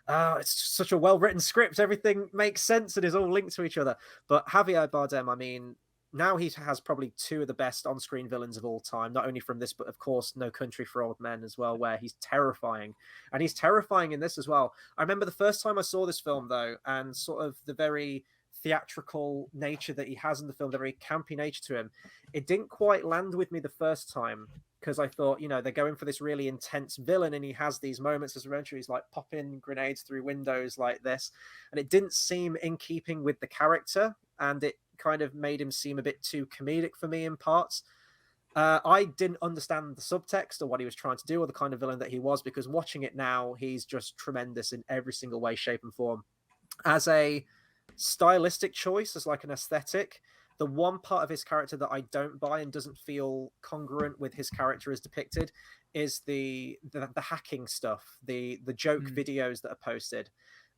it's just such a well-written script. Everything makes sense and is all linked to each other. But Javier Bardem, I mean, now he has probably 2 of the best on-screen villains of all time, not only from this, but of course No Country for Old Men as well, where he's terrifying. And he's terrifying in this as well. I remember the first time I saw this film, though, and sort of the very theatrical nature that he has in the film, the very campy nature to him, it didn't quite land with me the first time, because I thought, they're going for this really intense villain, and he has these moments as eventually he's like popping grenades through windows like this, and it didn't seem in keeping with the character, and it kind of made him seem a bit too comedic for me in parts. I didn't understand the subtext or what he was trying to do or the kind of villain that he was, because watching it now, he's just tremendous in every single way, shape, and form. As a stylistic choice, as like an aesthetic, the one part of his character that I don't buy and doesn't feel congruent with his character as depicted is the hacking stuff, the joke videos that are posted.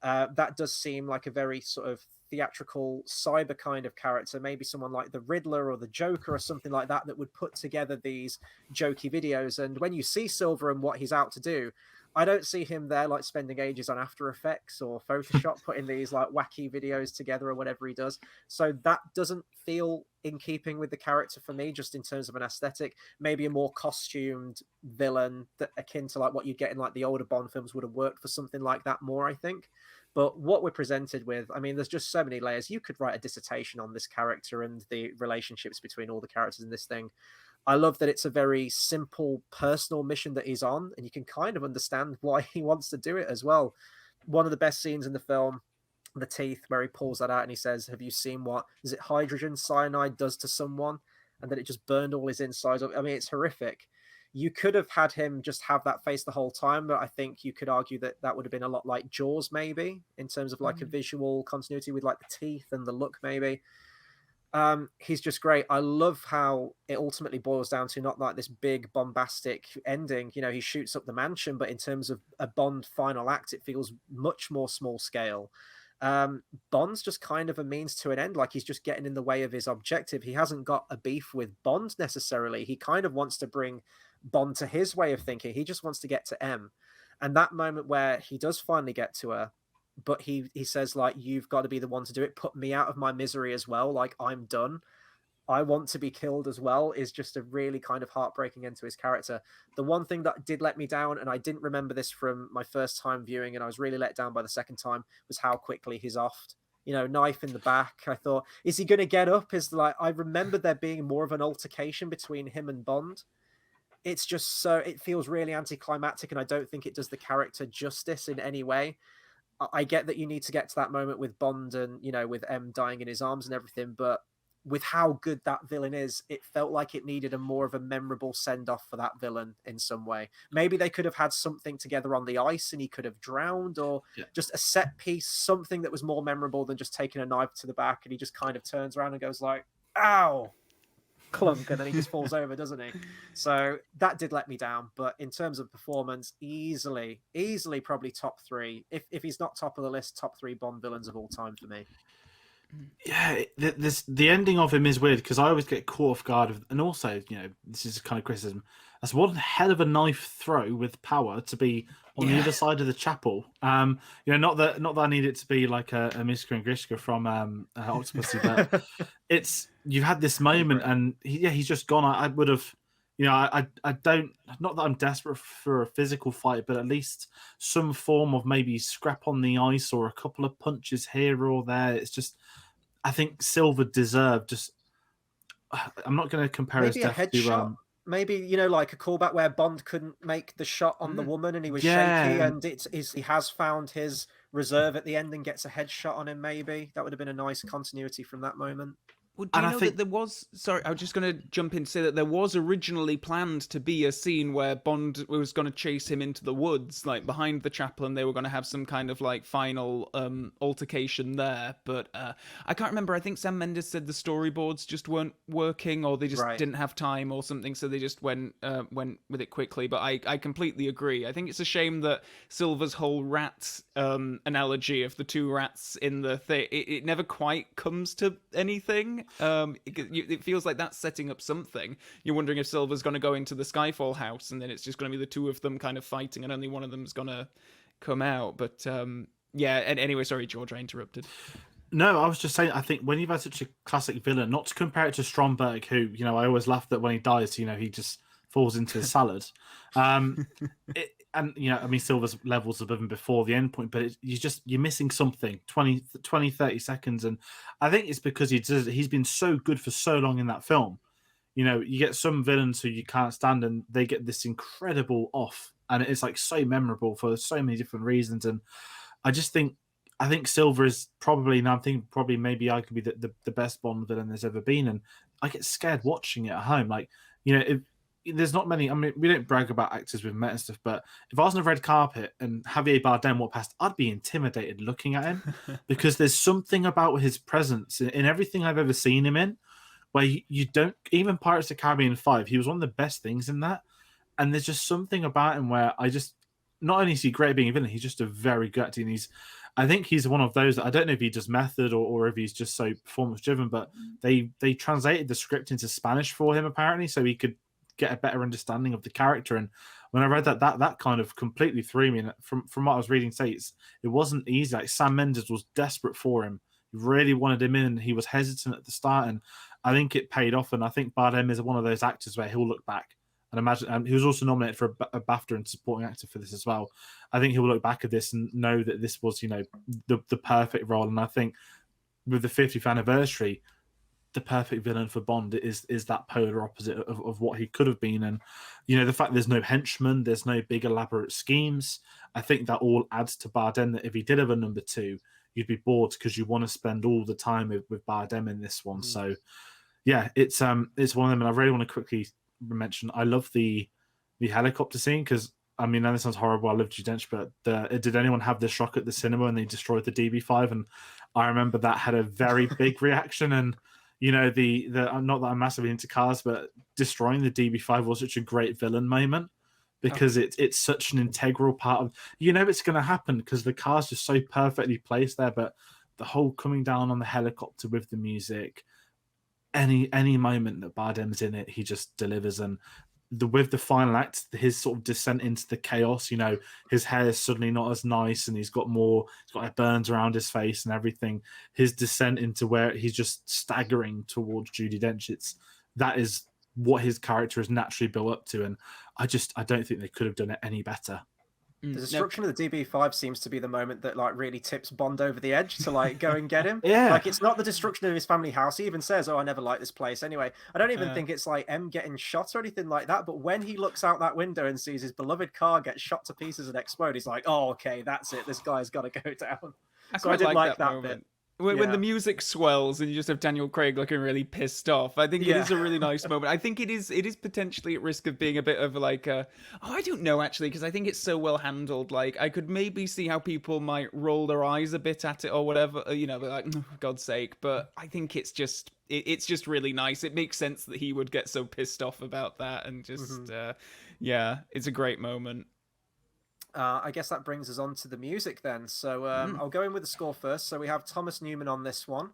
That does seem like a very sort of theatrical cyber kind of character, maybe someone like the Riddler or the Joker or something like that, that would put together these jokey videos. And when you see Silva and what he's out to do, I don't see him there like spending ages on After Effects or Photoshop putting these like wacky videos together or whatever he does. So that doesn't feel in keeping with the character for me, just in terms of an aesthetic. Maybe a more costumed villain that akin to like what you get in like the older Bond films would have worked for something like that more, I think. But what we're presented with, I mean, there's just so many layers. You could write a dissertation on this character and the relationships between all the characters in this thing. I love that it's a very simple personal mission that he's on, and you can kind of understand why he wants to do it as well. One of the best scenes in the film, the teeth, where he pulls that out and he says, have you seen what, is it hydrogen cyanide does to someone? And then it just burned all his insides. I mean, it's horrific. You could have had him just have that face the whole time, but I think you could argue that that would have been a lot like Jaws, maybe, in terms of like a visual continuity with like the teeth and the look, maybe. He's just great. I love how it ultimately boils down to not like this big bombastic ending. You know, he shoots up the mansion, but in terms of a Bond final act, it feels much more small scale. Bond's just kind of a means to an end, like he's just getting in the way of his objective. He hasn't got a beef with Bond necessarily. He kind of wants to bring Bond to his way of thinking. He just wants to get to M. And that moment where he does finally get to her, but he says, like, you've got to be the one to do it. Put me out of my misery as well. Like, I'm done. I want to be killed as well, is just a really kind of heartbreaking end to his character. The one thing that did let me down, and I didn't remember this from my first time viewing, and I was really let down by the second time, was how quickly he's offed. You know, knife in the back. I thought, is he going to get up? Is like, I remember there being more of an altercation between him and Bond. It's just so, it feels really anticlimactic, and I don't think it does the character justice in any way. I get that you need to get to that moment with Bond and, you know, with M dying in his arms and everything, but with how good that villain is, it felt like it needed a more of a memorable send-off for that villain in some way. Maybe they could have had something together on the ice and he could have drowned, or just a set piece, something that was more memorable than just taking a knife to the back and he just kind of turns around and goes like, ow, clunk, and then he just falls over, doesn't he? So that did let me down. But in terms of performance, easily probably top three. If he's not top of the list, top three Bond villains of all time for me. Yeah, the ending of him is weird because I always get caught off guard, and also, you know, this is kind of criticism. That's one hell of a knife throw with power to be on the other side of the chapel. You know, not that I need it to be like a Mishka and Grishka from Octopussy, but it's, you've had this moment, and he's just gone. I would have, you know, I don't, not that I'm desperate for a physical fight, but at least some form of maybe scrap on the ice or a couple of punches here or there. It's just, I think Silva deserved just. I'm not going to compare maybe his a death headshot. to. Maybe, you know, like a callback where Bond couldn't make the shot on the woman and he was shaky, and he has found his reserve at the end and gets a headshot on him. Maybe that would have been a nice continuity from that moment. Well, do you know that there was... Sorry, I was just going to jump in to say that there was originally planned to be a scene where Bond was going to chase him into the woods, like behind the chapel, and they were going to have some kind of like final altercation there. But I can't remember. I think Sam Mendes said the storyboards just weren't working, or they just didn't have time or something, so they just went with it quickly. But I completely agree. I think it's a shame that Silva's whole rat analogy of the two rats in the thing, it never quite comes to anything. It feels like that's setting up something. You're wondering if Silva's going to go into the Skyfall house and then it's just going to be the two of them kind of fighting and only one of them's going to come out. But yeah, and anyway, sorry, George, I interrupted. No, I was just saying, I think when you've had such a classic villain, not to compare it to Stromberg, who, you know, I always laugh that when he dies, you know, he just falls into his salad. And, you know, I mean, Silva's levels above him before the end point, but you're missing something, 20, 30 seconds. And I think it's because he's been so good for so long in that film. You know, you get some villains who you can't stand and they get this incredible off. And it's like so memorable for so many different reasons. And I think Silva is probably, and I'm thinking probably maybe I could be the best Bond villain there's ever been. And I get scared watching it at home. Like, you know, there's not many. I mean, we don't brag about actors we've met and stuff, but if I was on a red carpet and Javier Bardem walked past, I'd be intimidated looking at him because there's something about his presence in everything I've ever seen him in, where you don't, even Pirates of the Caribbean 5, he was one of the best things in that. And there's just something about him where I just, not only is he great at being a villain, he's just a very good actor. And I think he's one of those that I don't know if he does method or if he's just so performance driven, but they translated the script into Spanish for him apparently, so he could get a better understanding of the character. And when I read that kind of completely threw me. And from what I was reading, it wasn't easy. Like Sam Mendes was desperate for him. He really wanted him in. He was hesitant at the start, and I think it paid off. And I think Bardem is one of those actors where he'll look back and imagine. And he was also nominated for a BAFTA and supporting actor for this as well. I think he'll look back at this and know that this was, you know, the perfect role. And I think with the 50th anniversary, the perfect villain for Bond is that polar opposite of what he could have been. And, you know, the fact there's no henchmen, there's no big elaborate schemes, I think that all adds to Bardem, that if he did have a number 2, you'd be bored because you want to spend all the time with Bardem in this one. So yeah, it's one of them. And I really want to quickly mention, I love the helicopter scene, because I mean, I know this sounds horrible, I love Judi Dench, but did anyone have the shock at the cinema when they destroyed the DB5? And I remember that had a very big reaction. And you know, the not that I'm massively into cars, but destroying the DB5 was such a great villain moment, because it's such an integral part of, you know, it's going to happen because the car's just so perfectly placed there. But the whole coming down on the helicopter with the music, any moment that Bardem's in it, he just delivers. And with the final act, his sort of descent into the chaos, you know, his hair is suddenly not as nice and he's got like burns around his face and everything. His descent into where he's just staggering towards Judi Dench, that is what his character is naturally built up to. And I don't think they could have done it any better. The destruction of the DB5 seems to be the moment that like really tips Bond over the edge to like go and get him. Yeah. Like it's not the destruction of his family house. He even says, "Oh, I never liked this place." Anyway, I don't even think it's like M getting shot or anything like that. But when he looks out that window and sees his beloved car get shot to pieces and explode, he's like, "Oh, okay, that's it. This guy's got to go down." So I did like that bit. When the music swells and you just have Daniel Craig looking really pissed off, I think it is a really nice moment. I think it is potentially at risk of being a bit of like I don't know actually, because I think it's so well handled. Like I could maybe see how people might roll their eyes a bit at it or whatever, you know, like, oh, for God's sake. But I think it's just really nice. It makes sense that he would get so pissed off about that, and just it's a great moment. I guess that brings us on to the music then. So I'll go in with the score first. So we have Thomas Newman on this one,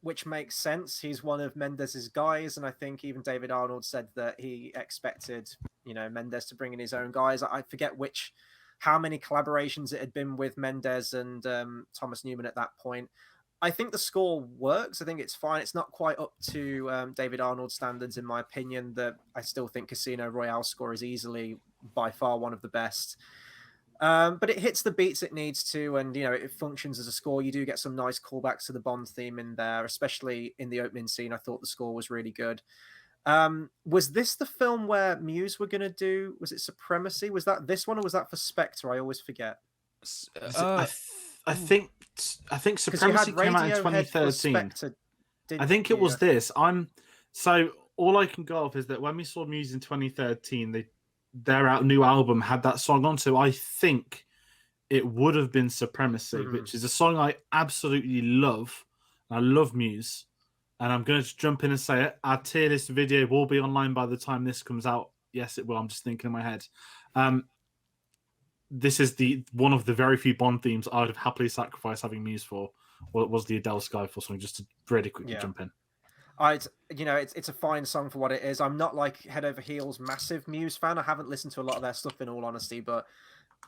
which makes sense. He's one of Mendes's guys, and I think even David Arnold said that he expected, you know, Mendes to bring in his own guys. I forget how many collaborations it had been with Mendes and Thomas Newman at that point. I think the score works. I think it's fine. It's not quite up to David Arnold standards, in my opinion. I still think Casino Royale score is easily by far one of the best. But it hits the beats it needs to, and you know, it functions as a score. You do get some nice callbacks to the Bond theme in there, especially in the opening scene. I thought the score was really good. Was this the film where Muse were going to do, was it Supremacy? Was that this one, or was that for Spectre? I always forget. I think Supremacy came out in 2013. I think it was this. So all I can go off is that when we saw Muse in 2013, their new album had that song on. So I think it would have been Supremacy, which is a song I absolutely love. I love Muse. And I'm going to jump in and say it. Our tier list video will be online by the time this comes out. Yes, it will. I'm just thinking in my head. This is one of the very few Bond themes I would have happily sacrificed having Muse for. Well, it was the Adele Skyfall song, just to really quickly jump in. It's a fine song for what it is. I'm not like head over heels massive Muse fan. I haven't listened to a lot of their stuff in all honesty, but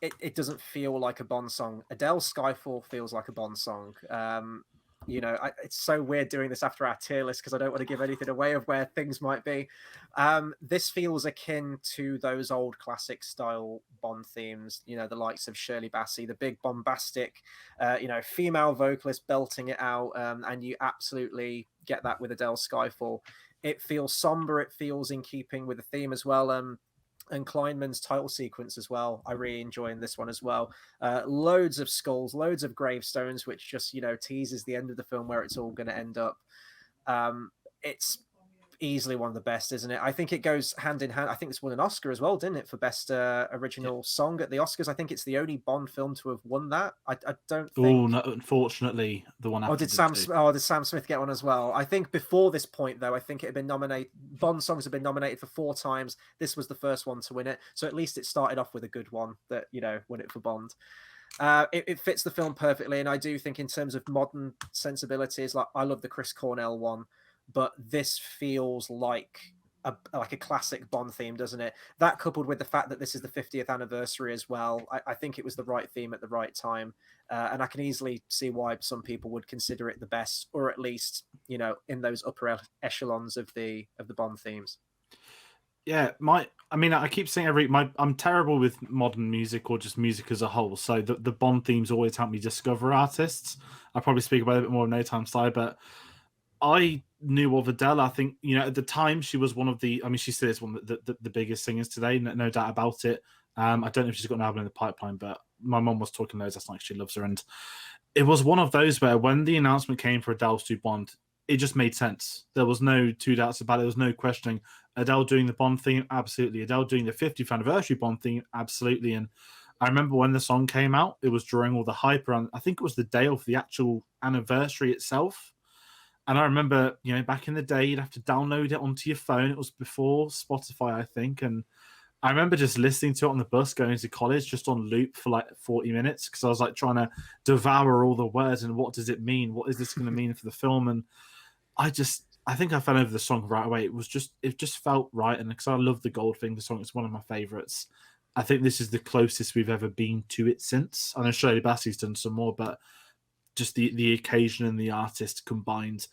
it doesn't feel like a Bond song. Adele Skyfall feels like a Bond song. It's so weird doing this after our tier list because I don't want to give anything away of where things might be. This feels akin to those old classic style Bond themes, you know, the likes of Shirley Bassey, the big bombastic, female vocalist belting it out, and you absolutely get that with Adele Skyfall. It feels somber, it feels in keeping with the theme as well. And Kleinman's title sequence as well. I really enjoy in this one as well. Loads of skulls, loads of gravestones, which just, teases the end of the film where it's all going to end up. easily one of the best, isn't it? I think it goes hand in hand. I think this won an Oscar as well, didn't it, for best original song at the Oscars? I think it's the only Bond film to have won that. I don't think. Oh, no, unfortunately, the one after Did Sam Smith get one as well? I think before this point, though, I think it had been nominated. Bond songs have been nominated for 4 times. This was the first one to win it, so at least it started off with a good one that won it for Bond. It fits the film perfectly, and I do think in terms of modern sensibilities, like I love the Chris Cornell one, but this feels like a classic Bond theme, doesn't it? That coupled with the fact that this is the 50th anniversary as well, I think it was the right theme at the right time, and I can easily see why some people would consider it the best, or at least in those upper echelons of the Bond themes. Yeah, I keep saying I'm terrible with modern music or just music as a whole. So the Bond themes always help me discover artists. I'll probably speak about it a bit more in no time style, but I knew of Adele. I think, at the time she was one of the, she still is one of the biggest singers today, no doubt about it. I don't know if she's got an album in the pipeline, but my mom was talking loads last night. She loves her. And it was one of those where when the announcement came for Adele to do Bond, it just made sense. There was no two doubts about it. There was no questioning. Adele doing the Bond theme, absolutely. Adele doing the 50th anniversary Bond theme, absolutely. And I remember when the song came out, it was during all the hype around, I think it was the day of the actual anniversary itself. And I remember, back in the day, you'd have to download it onto your phone. It was before Spotify, I think. And I remember just listening to it on the bus going to college, just on loop for like 40 minutes, because I was like trying to devour all the words and what does it mean? What is this going to mean for the film? And I think I fell over the song right away. It just felt right. And because I love the Goldfinger song, it's one of my favorites. I think this is the closest we've ever been to it since. I know Shirley Bassey's done some more, but just the occasion and the artist combined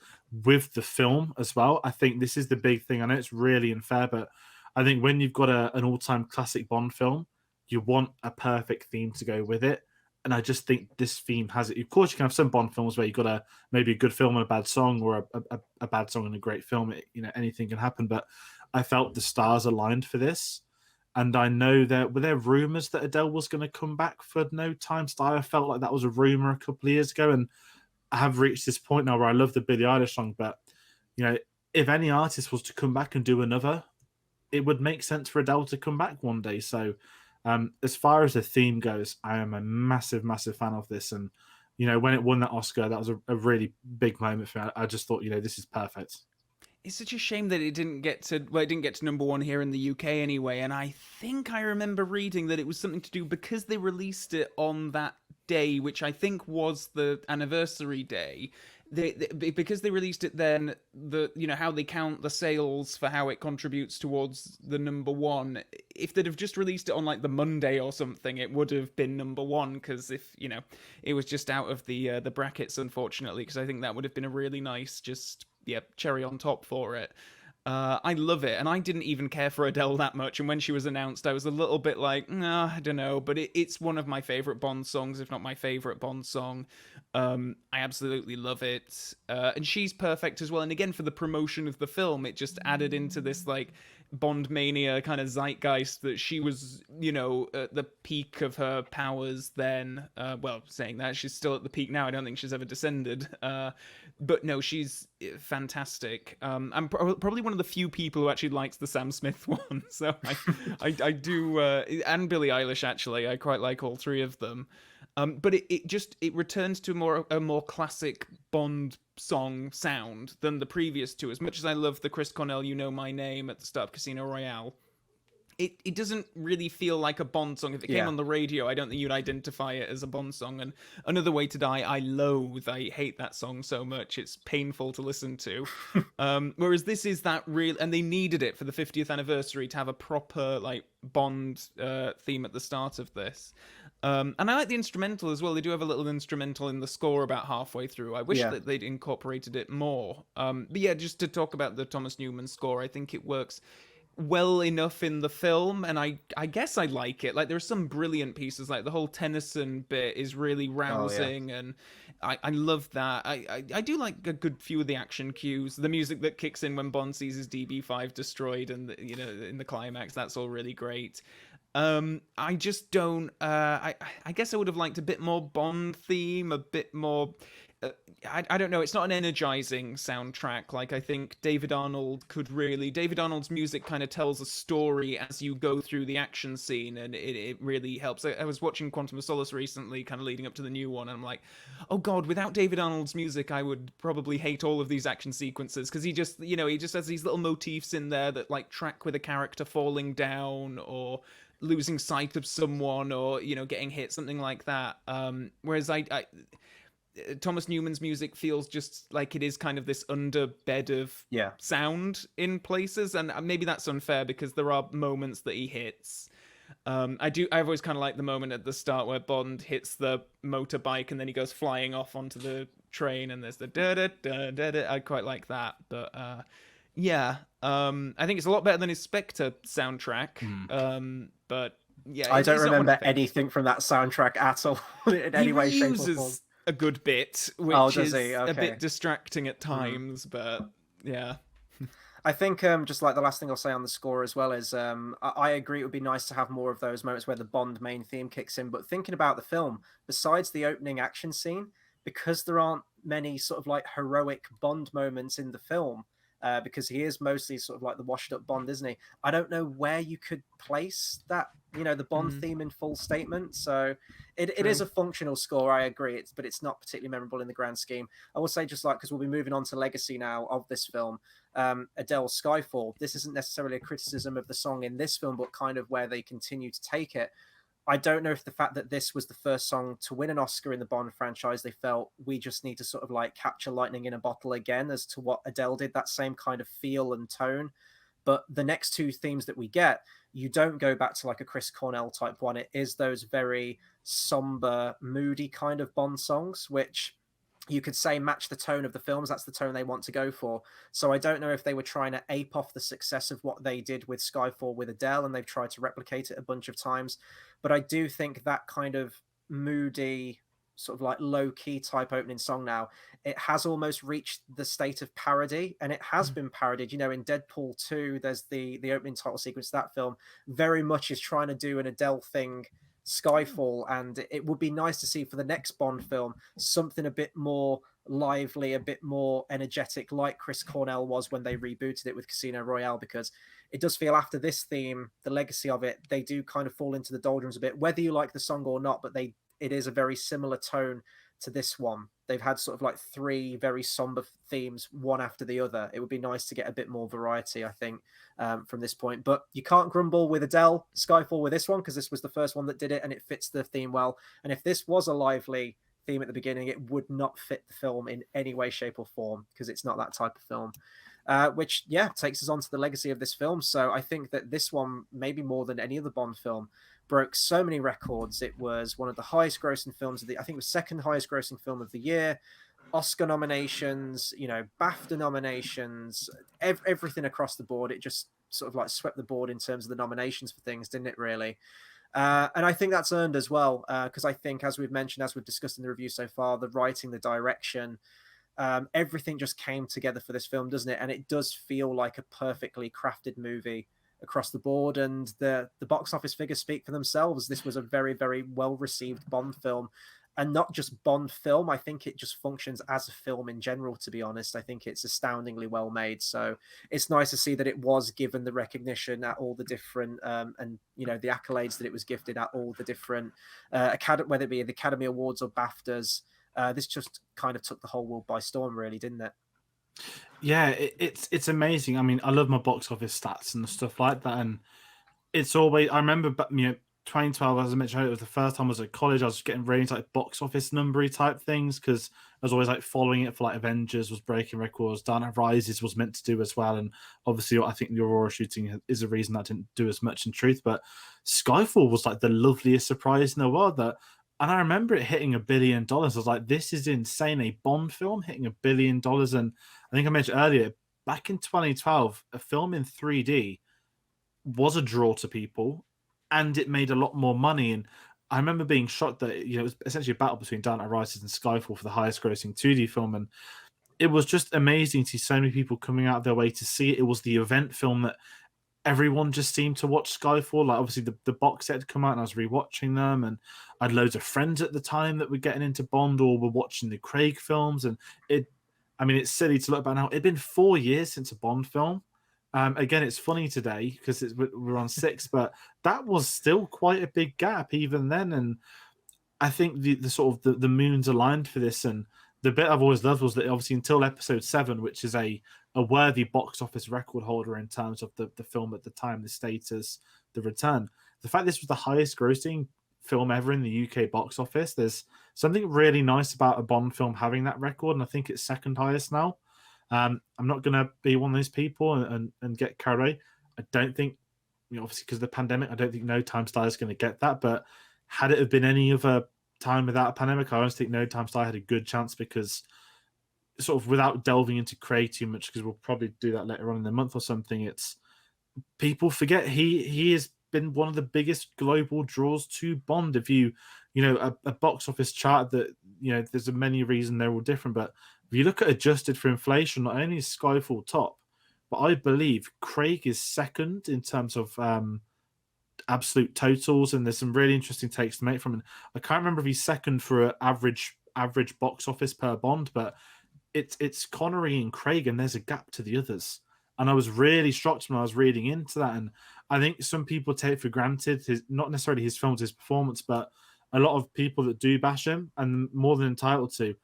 with the film as well. I think this is the big thing. I know it's really unfair, but I think when you've got an all-time classic Bond film, you want a perfect theme to go with it. And I just think this theme has it. Of course, you can have some Bond films where you've got maybe a good film and a bad song, or a bad song and a great film. Anything can happen. But I felt the stars aligned for this. And I know were there rumors that Adele was going to come back for No Time to Die. I felt like that was a rumor a couple of years ago. And I have reached this point now where I love the Billie Eilish song. But, if any artist was to come back and do another, it would make sense for Adele to come back one day. So, as far as the theme goes, I am a massive, massive fan of this. And, when it won that Oscar, that was a really big moment for me. I just thought, this is perfect. It's such a shame that it didn't get to number 1 here in the UK anyway. And I think I remember reading that it was something to do because they released it on that day, which I think was the anniversary day. Because they released it then, how they count the sales for how it contributes towards the number 1. If they'd have just released it on like the Monday or something, it would have been number 1. Because if it was just out of the brackets, unfortunately, because I think that would have been a really nice cherry on top for it. I love it, and I didn't even care for Adele that much, and when she was announced, I was a little bit like, nah, I don't know, but it's one of my favourite Bond songs, if not my favourite Bond song. I absolutely love it, and she's perfect as well, and again, for the promotion of the film, it just added into this, like, Bond mania kind of zeitgeist that she was, at the peak of her powers then. Saying that, she's still at the peak now. I don't think she's ever descended. But no, she's fantastic. I'm probably one of the few people who actually likes the Sam Smith one. So I do, and Billie Eilish, actually. I quite like all 3 of them. But it returns to a more classic Bond song sound than the previous 2. As much as I love the Chris Cornell "You Know My Name" at the start of Casino Royale, it doesn't really feel like a Bond song. If it came on the radio, I don't think you'd identify it as a Bond song. And Another Way to Die, I hate that song so much. It's painful to listen to. Whereas this is that real, and they needed it for the 50th anniversary to have a proper like Bond theme at the start of this. And I like the instrumental as well. They do have a little instrumental in the score about halfway through. I wish that they'd incorporated it more. But yeah, just to talk about the Thomas Newman score, I think it works well enough in the film, and I guess I like it. Like, there are some brilliant pieces, like the whole Tennyson bit is really rousing, and I love that. I do like a good few of the action cues, the music that kicks in when Bond sees his DB5 destroyed, and in the climax, that's all really great. I just don't. I guess I would have liked a bit more Bond theme, a bit more. I don't know, it's not an energizing soundtrack. Like, I think David Arnold's music kind of tells a story as you go through the action scene, and it really helps. I was watching Quantum of Solace recently, kind of leading up to the new one, and I'm like, oh god, without David Arnold's music, I would probably hate all of these action sequences, because he just has these little motifs in there that like track with a character falling down or losing sight of someone, or getting hit, something like that. Whereas Thomas Newman's music feels just like it is kind of this underbed of sound in places, and maybe that's unfair because there are moments that he hits. I've always kind of liked the moment at the start where Bond hits the motorbike and then he goes flying off onto the train, and there's the da da da da da. I quite like that, but I think it's a lot better than his Spectre soundtrack. But yeah, I don't remember anything from that soundtrack at all in any way, shape, or form. A good bit, which is a bit distracting at times, but yeah. I think just like the last thing I'll say on the score as well is I agree it would be nice to have more of those moments where the Bond main theme kicks in, but thinking about the film, besides the opening action scene, because there aren't many sort of like heroic Bond moments in the film, because he is mostly sort of like the washed up Bond, isn't he? I don't know where you could place that, the Bond theme in full statement. So it is a functional score, I agree, but it's not particularly memorable in the grand scheme. I will say, just like, because we'll be moving on to legacy now of this film, Adele's Skyfall, this isn't necessarily a criticism of the song in this film, but kind of where they continue to take it. I don't know if the fact that this was the first song to win an Oscar in the Bond franchise, they felt we just need to sort of like capture lightning in a bottle again, as to what Adele did, that same kind of feel and tone. But the next two themes that we get, you don't go back to like a Chris Cornell type one. It is those very somber, moody kind of Bond songs, which you could say match the tone of the films. That's the tone they want to go for. So I don't know if they were trying to ape off the success of what they did with Skyfall with Adele, and they've tried to replicate it a bunch of times. But I do think that kind of moody, sort of like low-key type opening song now, it has almost reached the state of parody, and it has been parodied. In Deadpool 2, there's the opening title sequence of that film very much is trying to do an Adele thing, Skyfall, and it would be nice to see for the next Bond film something a bit more lively, a bit more energetic, like Chris Cornell was when they rebooted it with Casino Royale, because it does feel after this theme, the legacy of it, they do kind of fall into the doldrums a bit, whether you like the song or not, but it is a very similar tone to this one. They've had sort of like three very somber themes, one after the other. It would be nice to get a bit more variety, I think, from this point. But you can't grumble with Adele Skyfall with this one, because this was the first one that did it, and it fits the theme well. And if this was a lively theme at the beginning, it would not fit the film in any way, shape, or form, because it's not that type of film. Which takes us on to the legacy of this film. So I think that this one, maybe more than any other Bond film, broke so many records. It was one of the highest grossing films I think it was second highest grossing film of the year. Oscar nominations, BAFTA nominations, everything across the board. It just sort of like swept the board in terms of the nominations for things, didn't it, really? And I think that's earned as well, because I think, as we've mentioned, as we've discussed in the review so far, the writing, the direction, everything just came together for this film, doesn't it? And it does feel like a perfectly crafted movie across the board, and the box office figures speak for themselves. This was a very, very well received Bond film, and not just Bond film. I think it just functions as a film in general, to be honest. I think it's astoundingly well made. So it's nice to see that it was given the recognition at all the different and the accolades that it was gifted at all the different whether it be the Academy Awards or BAFTAs. This just kind of took the whole world by storm, really, didn't it? Yeah, it's amazing. I mean, I love my box office stats and stuff like that, and it's always. I remember, 2012, as I mentioned, it was the first time I was at college. I was getting really into like box office numbery type things, because I was always like following it for like Avengers was breaking records, Dark Knight Rises was meant to do as well, and obviously I think the Aurora shooting is a reason that didn't do as much in truth. But Skyfall was like the loveliest surprise in the world. And I remember it hitting $1 billion. I was like, this is insane. A Bond film hitting $1 billion. And I think I mentioned earlier, back in 2012, a film in 3D was a draw to people, and it made a lot more money. And I remember being shocked that it was essentially a battle between Dark Knight Rises and Skyfall for the highest grossing 2D film. And it was just amazing to see so many people coming out of their way to see it. It was the event film that everyone just seemed to watch Skyfall. Like obviously the box set had come out and I was rewatching them, and I had loads of friends at the time that were getting into Bond or were watching the Craig films. And I mean, it's silly to look back now. It'd been 4 years since a Bond film. Again, it's funny today because we're on 6, but that was still quite a big gap even then. And I think the sort of the moons aligned for this. And the bit I've always loved was that obviously until episode 7, which is a worthy box office record holder in terms of the film at the time, the status, the return. The fact this was the highest grossing film ever in the UK box office, there's something really nice about a Bond film having that record, and I think it's second highest now. I'm not going to be one of those people and get carried away. I don't think, obviously because of the pandemic, I don't think No Time to Die is going to get that, but had it have been any other time without a pandemic, I honestly think No Time to Die had a good chance, because sort of without delving into Craig too much, because we'll probably do that later on in the month or something, it's people forget he has been one of the biggest global draws to Bond. If you a box office chart that there's a many reasons they're all different, but if you look at adjusted for inflation, not only is Skyfall top, but I believe Craig is second in terms of absolute totals, and there's some really interesting takes to make from him. I can't remember if he's second for an average box office per Bond, but it's Connery and Craig, and there's a gap to the others. And I was really shocked when I was reading into that. And I think some people take for granted not necessarily his films, his performance, but a lot of people that do bash him, and more than entitled to.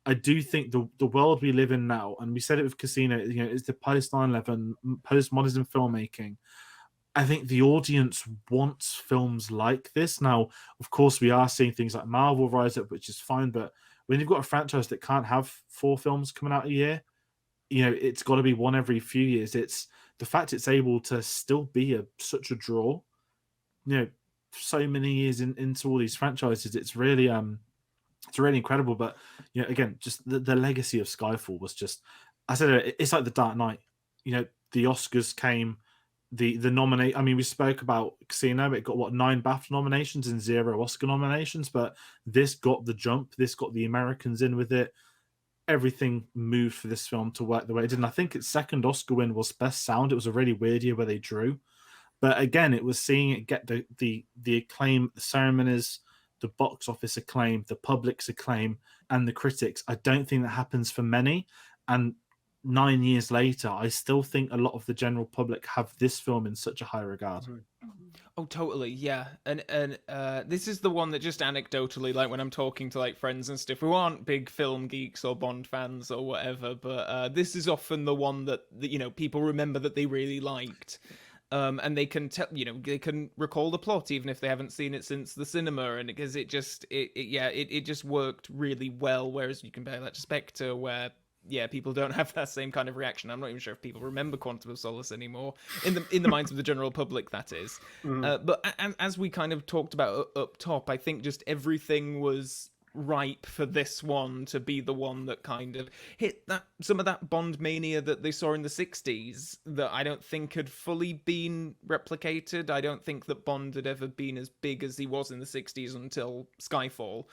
I do think the world we live in now, and we said it with Casino, is the post 9/11, postmodernism filmmaking. I think the audience wants films like this. Now, of course, we are seeing things like Marvel rise up, which is fine, but when you've got a franchise that can't have 4 films coming out a year, it's got to be one every few years. It's the fact it's able to still be such a draw, so many years into all these franchises. It's really incredible. But again, just the legacy of Skyfall was just, I said it's like the Dark Knight. The Oscars came, the nominate. I mean, we spoke about Casino. It got 9 BAFTA nominations and 0 Oscar nominations, but this got the jump. This got the Americans in with it. Everything moved for this film to work the way it did. And I think its second Oscar win was Best Sound. It was a really weird year where they drew. But again, it was seeing it get the acclaim, the ceremonies, the box office acclaim, the public's acclaim, and the critics. I don't think that happens for many. And 9 years later, I still think a lot of the general public have this film in such a high regard. Oh, totally, yeah. And this is the one that just anecdotally, like when I'm talking to like friends and stuff who aren't big film geeks or Bond fans or whatever, but this is often the one that people remember that they really liked. And they can tell, they can recall the plot even if they haven't seen it since the cinema, and because it just worked really well. Whereas you compare that to Spectre, where people don't have that same kind of reaction. I'm not even sure if people remember Quantum of Solace anymore in the minds of the general public. That is, but as we kind of talked about up top, I think just everything was ripe for this one to be the one that kind of hit some of that Bond mania that they saw in the 60s that I don't think had fully been replicated. I don't think that Bond had ever been as big as he was in the 60s until Skyfall.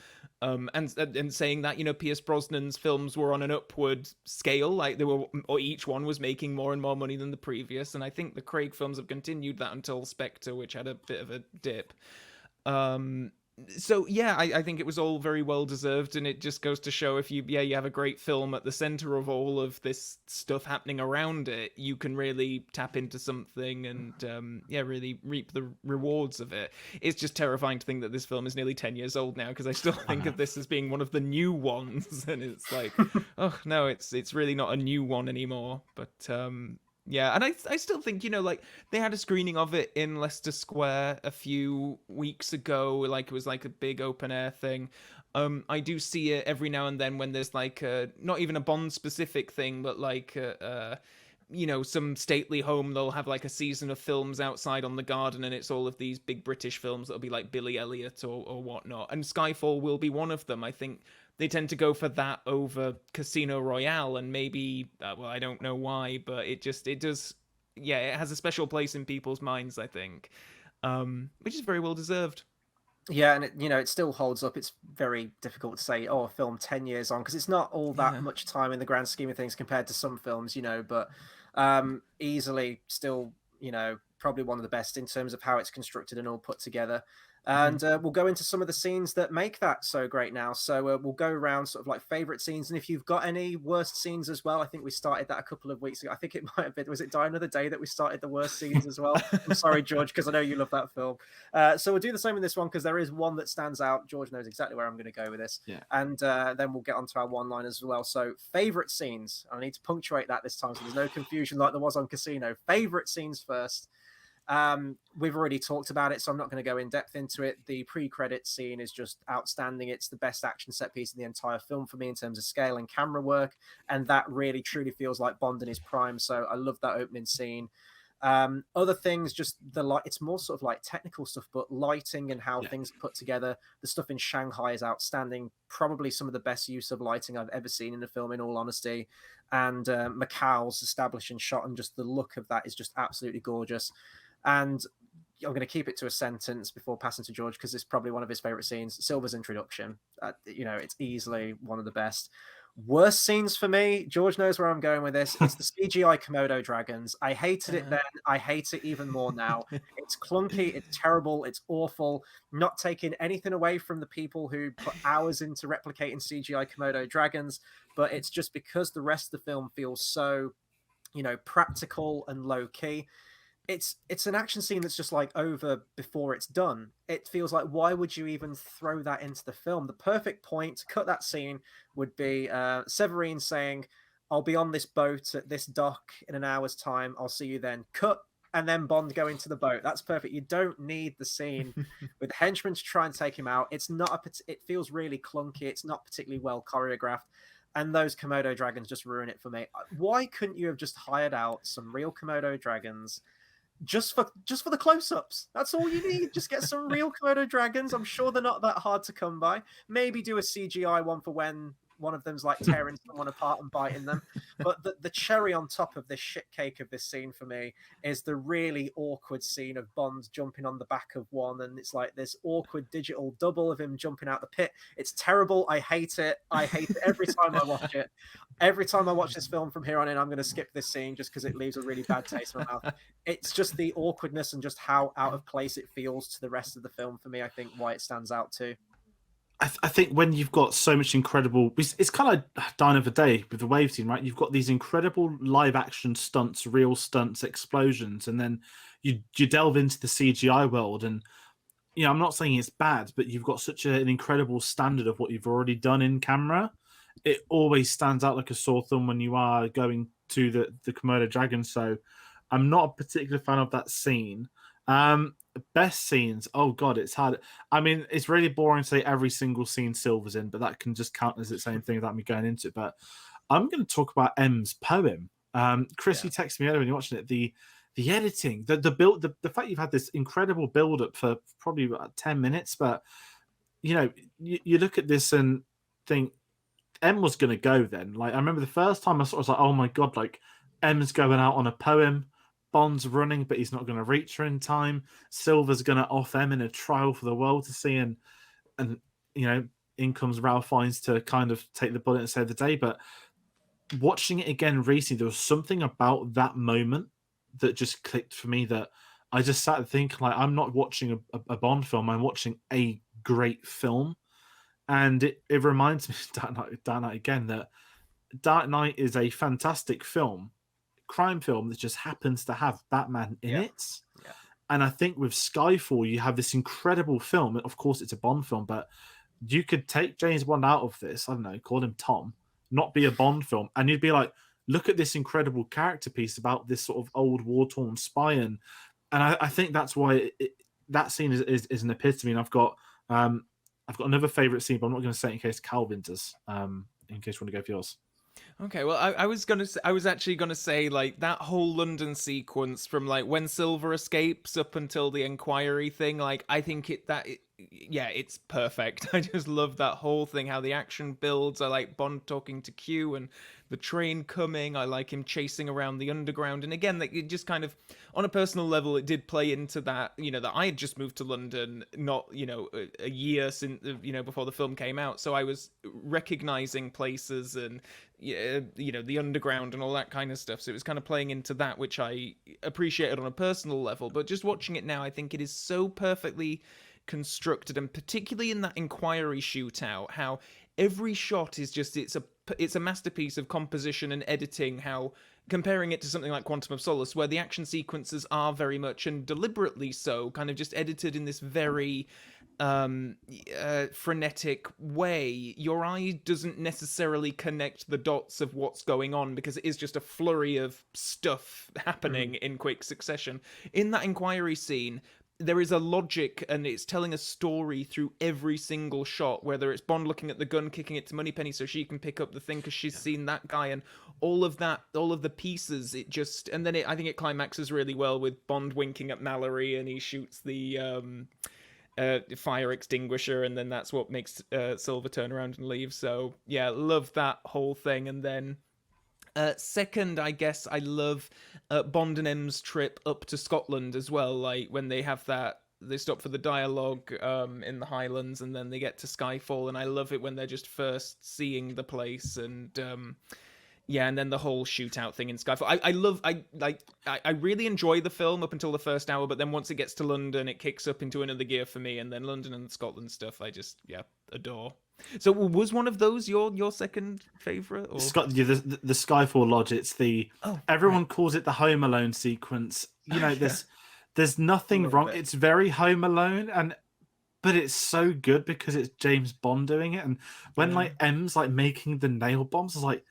And saying that, Pierce Brosnan's films were on an upward scale, like they were, or each one was making more and more money than the previous. And I think the Craig films have continued that until Spectre, which had a bit of a dip. So I think it was all very well deserved, and it just goes to show if you have a great film at the center of all of this stuff happening around it, you can really tap into something and really reap the rewards of it. It's just terrifying to think that this film is nearly 10 years old now, because I still think of this as being one of the new ones, and it's like, oh no, it's really not a new one anymore. But yeah, and I still think, they had a screening of it in Leicester Square a few weeks ago, like it was like a big open air thing. I do see it every now and then when there's like not even a Bond specific thing, but like some stately home, they'll have like a season of films outside on the garden, and it's all of these big British films that'll be like Billy Elliot or whatnot, and Skyfall will be one of them. I think they tend to go for that over Casino Royale, and maybe, I don't know why, but it does, it has a special place in people's minds, I think, which is very well deserved. Yeah, and it still holds up. It's very difficult to say, a film 10 years on, because it's not all that much time in the grand scheme of things compared to some films, but easily still, probably one of the best in terms of how it's constructed and all put together. And we'll go into some of the scenes that make that so great now. So we'll go around sort of like favorite scenes. And if you've got any worst scenes as well, I think we started that a couple of weeks ago. I think it might have been, was it Die Another Day that we started the worst scenes as well? I'm sorry, George, because I know you love that film. So we'll do the same in this one because there is one that stands out. George knows exactly where I'm going to go with this. Yeah. And then we'll get onto our one-liners as well. So favorite scenes. I need to punctuate that this time so there's no confusion like there was on Casino. Favorite scenes first. We've already talked about it, so I'm not going to go in depth into it. The pre-credit scene is just outstanding. It's the best action set piece in the entire film for me in terms of scale and camera work, and that really truly feels like Bond in his prime. So I love that opening scene. Other things, just the light, it's more sort of like technical stuff, but lighting and how things are put together. The stuff in Shanghai is outstanding. Probably some of the best use of lighting I've ever seen in a film, in all honesty. And Macau's establishing shot and just the look of that is just absolutely gorgeous. And I'm going to keep it to a sentence before passing to George because it's probably one of his favorite scenes. Silva's introduction, it's easily one of the best. Worst scenes for me, George knows where I'm going with this. It's the CGI Komodo dragons. I hated it then. I hate it even more now. It's clunky. It's terrible. It's awful. Not taking anything away from the people who put hours into replicating CGI Komodo dragons, but it's just because the rest of the film feels so, practical and low key. It's an action scene that's just like over before it's done. It feels like, why would you even throw that into the film? The perfect point to cut that scene would be Severine saying, I'll be on this boat at this dock in an hour's time. I'll see you then. Cut. And then Bond going to the boat. That's perfect. You don't need the scene with henchmen to try and take him out. It feels really clunky. It's not particularly well choreographed. And those Komodo dragons just ruin it for me. Why couldn't you have just hired out some real Komodo dragons just for the close-ups? That's all you need. Just get some real Komodo dragons. I'm sure they're not that hard to come by. Maybe do a CGI one for when one of them's like tearing someone apart and biting them. But the cherry on top of this shit cake of this scene for me is the really awkward scene of Bond jumping on the back of one, and it's like this awkward digital double of him jumping out the pit. It's terrible. I hate it. I hate it every time I watch it. Every time I watch this film from here on in, I'm going to skip this scene just because it leaves a really bad taste in my mouth. It's just the awkwardness and just how out of place it feels to the rest of the film for me, I think, why it stands out too. I think when you've got so much incredible, it's kind of like Die Another Day with the wave scene, right? You've got these incredible live action stunts, real stunts, explosions, and then you delve into the CGI world. And I'm not saying it's bad, but you've got such an incredible standard of what you've already done in camera. It always stands out like a sore thumb when you are going to the Komodo dragon. So I'm not a particular fan of that scene. Best scenes, oh god, it's hard. I mean, it's really boring to say every single scene Silva's in, but that can just count as its own thing without me going into it. But I'm going to talk about M's poem. Chris, you texted me earlier when you're watching it. The editing, the build, the fact you've had this incredible build up for probably about 10 minutes, but you look at this and think M was going to go then. Like, I remember the first time I saw it, I was like, oh my god, like M's going out on a poem. Bond's running, but he's not going to reach her in time. Silva's going to off M in a trial for the world to see, and in comes Ralph Fiennes to kind of take the bullet and save the day. But watching it again recently, there was something about that moment that just clicked for me, that I just sat and think, like, I'm not watching a Bond film, I'm watching a great film. And it reminds me of Dark Knight again, that Dark Knight is a fantastic film, crime film, that just happens to have Batman in it. Yeah. And I think with Skyfall, you have this incredible film. Of course, it's a Bond film, but you could take James Bond out of this, I don't know, call him Tom, not be a Bond film, and you'd be like, look at this incredible character piece about this sort of old war-torn spy. And I think that's why that scene is an epitome. And I've got another favorite scene, but I'm not going to say it in case Calvin does, in case you want to go for yours. Okay, well, I was actually gonna say, like, that whole London sequence from like when Silva escapes up until the inquiry thing. Like, I think yeah, it's perfect. I just love that whole thing, how the action builds. I like Bond talking to Q and the train coming. I like him chasing around the underground. And again, like, it just kind of, on a personal level, it did play into that, that I had just moved to London, not, a year since, before the film came out. So I was recognizing places and, the underground and all that kind of stuff. So it was kind of playing into that, which I appreciated on a personal level. But just watching it now, I think it is so perfectly constructed, and particularly in that inquiry shootout, how every shot is just it's a masterpiece of composition and editing. How, comparing it to something like Quantum of Solace, where the action sequences are very much, and deliberately so, kind of just edited in this very frenetic way, your eye doesn't necessarily connect the dots of what's going on, because it is just a flurry of stuff happening in quick succession. In that inquiry scene, there is a logic, and it's telling a story through every single shot, whether it's Bond looking at the gun, kicking it to Moneypenny so she can pick up the thing because she's seen that guy, and all of that, all of the pieces, it just, and then I think it climaxes really well with Bond winking at Mallory, and he shoots the fire extinguisher, and then that's what makes Silva turn around and leave. So yeah, love that whole thing. And then second, I guess I love Bond and M's trip up to Scotland as well. Like when they have they stop for the dialogue in the Highlands, and then they get to Skyfall, and I love it when they're just first seeing the place, and and then the whole shootout thing in Skyfall. I really enjoy the film up until the first hour, but then once it gets to London, it kicks up into another gear for me, and then London and Scotland stuff I just adore. So was one of those your second favorite? Or? The Skyfall Lodge. It's everyone calls it the Home Alone sequence. There's nothing wrong. It's very Home Alone, but it's so good because it's James Bond doing it. And when M's making the nail bombs, I was like,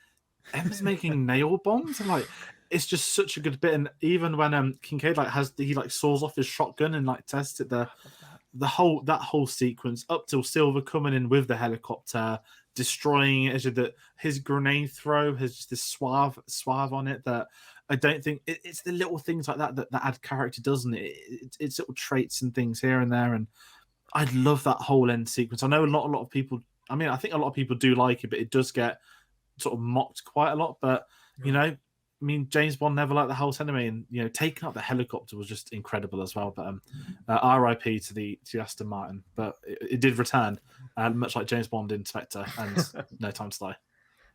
M's making nail bombs. And it's just such a good bit. And even when Kincade he saws off his shotgun and tests it there. That whole sequence up till Silva coming in with the helicopter, destroying it, his grenade throw has just this suave on it that I don't think it's the little things like that add character, doesn't it? It's little traits and things here and there, and I love that whole end sequence. I know a lot of people. I mean, I think a lot of people do like it, but it does get sort of mocked quite a lot. But James Bond never liked the house enemy, and taking up the helicopter was just incredible as well. But R.I.P. to Aston Martin, but it did return, much like James Bond in Spectre and No Time to Die.